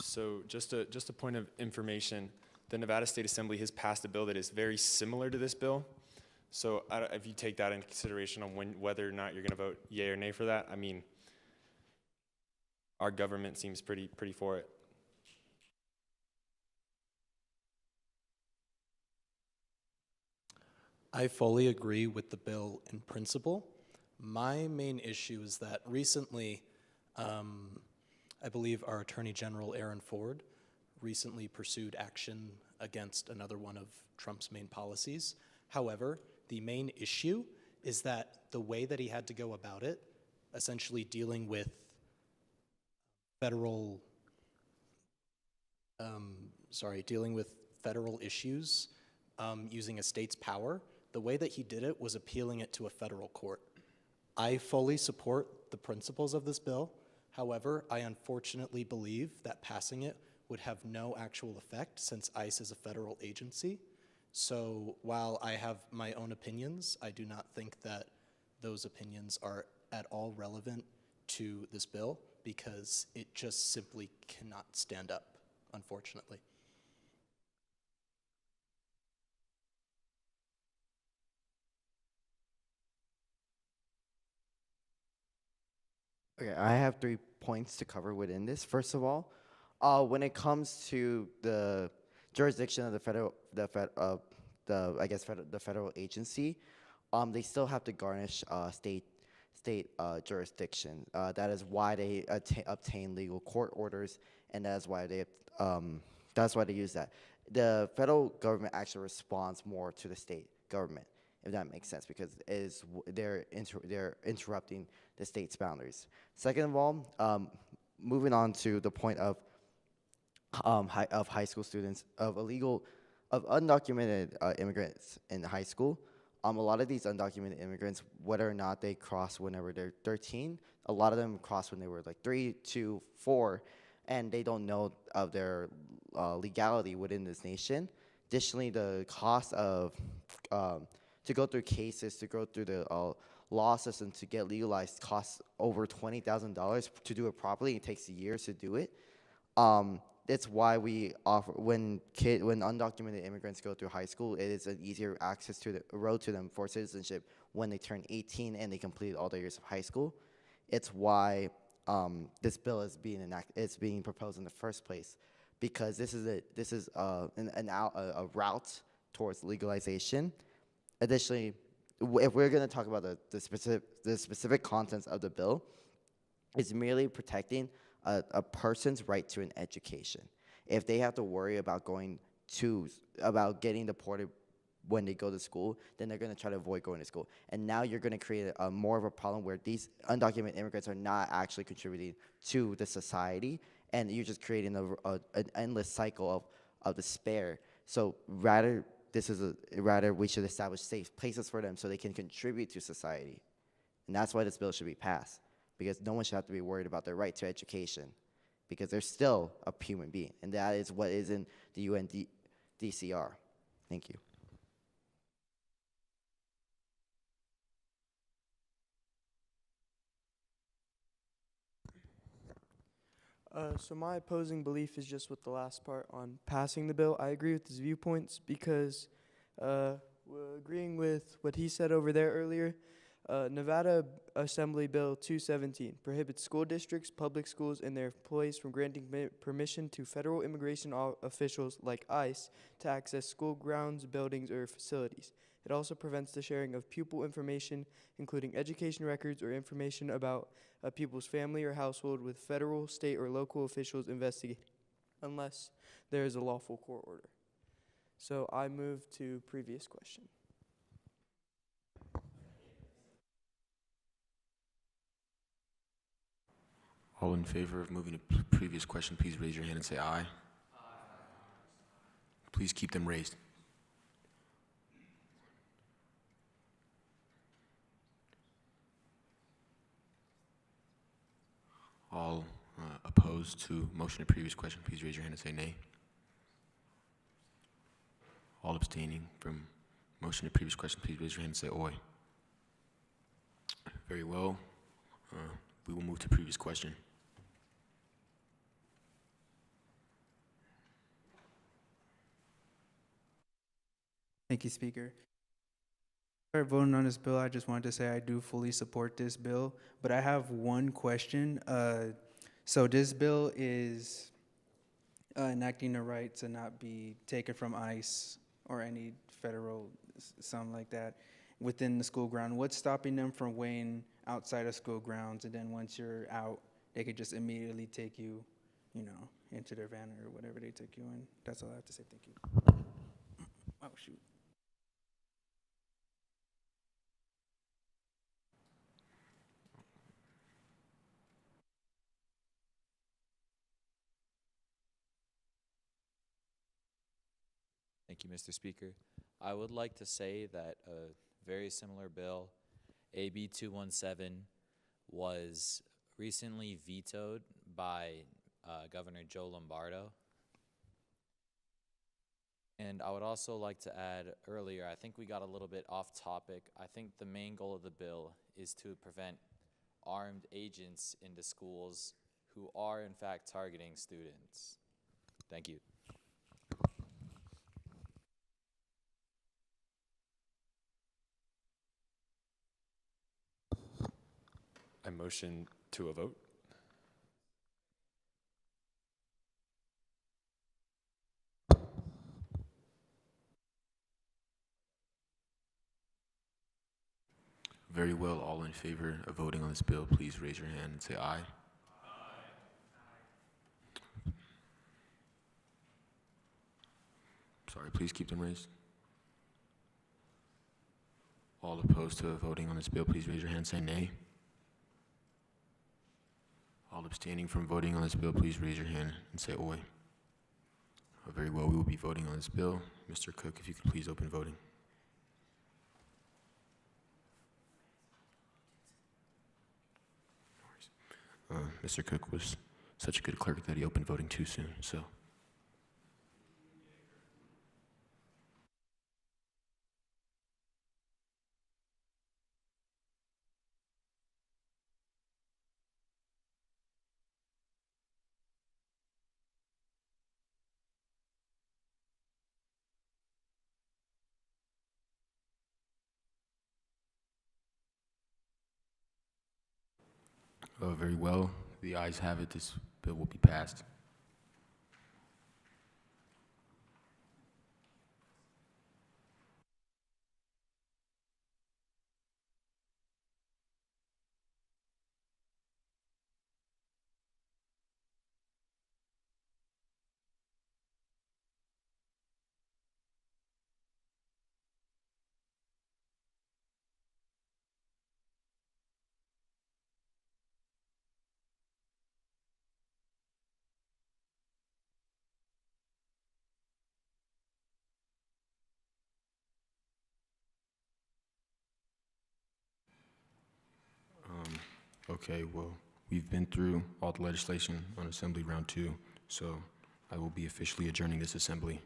So just a point of information, the Nevada State Assembly has passed a bill that is very similar to this bill. So if you take that into consideration on whether or not you're going to vote yay or nay for that, our government seems pretty for it. I fully agree with the bill in principle. My main issue is that recently, I believe our Attorney General, Aaron Ford, recently pursued action against another one of Trump's main policies. However, the main issue is that the way that he had to go about it, essentially dealing with federal issues using a state's power, the way that he did it was appealing it to a federal court. I fully support the principles of this bill. However, I unfortunately believe that passing it would have no actual effect since ICE is a federal agency. So while I have my own opinions, I do not think that those opinions are at all relevant to this bill because it just simply cannot stand up, unfortunately. Okay, I have 3 points to cover within this. First of all, when it comes to the jurisdiction of the federal agency, they still have to garnish state jurisdiction. That is why they obtain legal court orders, and that's why they use that. The federal government actually responds more to the state government, if that makes sense, because they're interrupting the state's boundaries. Second of all, moving on to the point of high school students, of undocumented immigrants in high school. A lot of these undocumented immigrants, whether or not they cross whenever they're 13, a lot of them cross when they were 3 to 4, and they don't know of their legality within this nation. Additionally, the cost of to go through cases, to go through the law system to get legalized costs over $20,000 to do it properly. It takes years to do it. That's why we offer when undocumented immigrants go through high school, it is an easier access to the road to them for citizenship when they turn 18 and they complete all their years of high school. It's why this bill is being proposed in the first place, because this is a route towards legalization. Additionally, if we're going to talk about the specific contents of the bill, it's merely protecting a person's right to an education. If they have to worry about getting deported when they go to school, then they're going to try to avoid going to school. And now you're going to create more of a problem where these undocumented immigrants are not actually contributing to the society, and you're just creating an endless cycle of despair. So rather we should establish safe places for them so they can contribute to society. And that's why this bill should be passed, because no one should have to be worried about their right to education, because they're still a human being, and that is what is in the UNDCR. Thank you. So my opposing belief is just with the last part on passing the bill. I agree with his viewpoints because, agreeing with what he said over there earlier, Nevada Assembly Bill 217 prohibits school districts, public schools, and their employees from granting permission to federal immigration officials like ICE to access school grounds, buildings, or facilities. It also prevents the sharing of pupil information, including education records or information about a pupil's family or household with federal, state, or local officials investigating, unless there is a lawful court order. So I move to previous question. All in favor of moving to previous question, please raise your hand and say aye. Aye. Please keep them raised. All opposed to motion to previous question, please raise your hand and say nay. All abstaining from motion to previous question, please raise your hand and say oi. Very well. We will move to previous question. Thank you, Speaker. Before voting on this bill, I just wanted to say I do fully support this bill, but I have one question. So this bill is enacting the right to not be taken from ICE or any federal, something like that, within the school ground. What's stopping them from weighing outside of school grounds, and then once you're out, they could just immediately take you, into their van or whatever they take you in? That's all I have to say. Thank you. Oh, shoot. Thank you, Mr. Speaker. I would like to say that a very similar bill, AB 217, was recently vetoed by Governor Joe Lombardo. And I would also like to add earlier, I think we got a little bit off topic. I think the main goal of the bill is to prevent armed agents in the schools who are in fact targeting students. Thank you. I motion to a vote. Very well. All in favor of voting on this bill, please raise your hand and say aye. Aye. Sorry, please keep them raised. All opposed to voting on this bill, please raise your hand and say nay. All abstaining from voting on this bill, please raise your hand and say oi. Very well, we will be voting on this bill. Mr. Cook, if you could please open voting. Mr. Cook was such a good clerk that he opened voting too soon, so. Very well. The ayes have it. This bill will be passed. Okay, well, we've been through all the legislation on Assembly Round 2, so I will be officially adjourning this Assembly.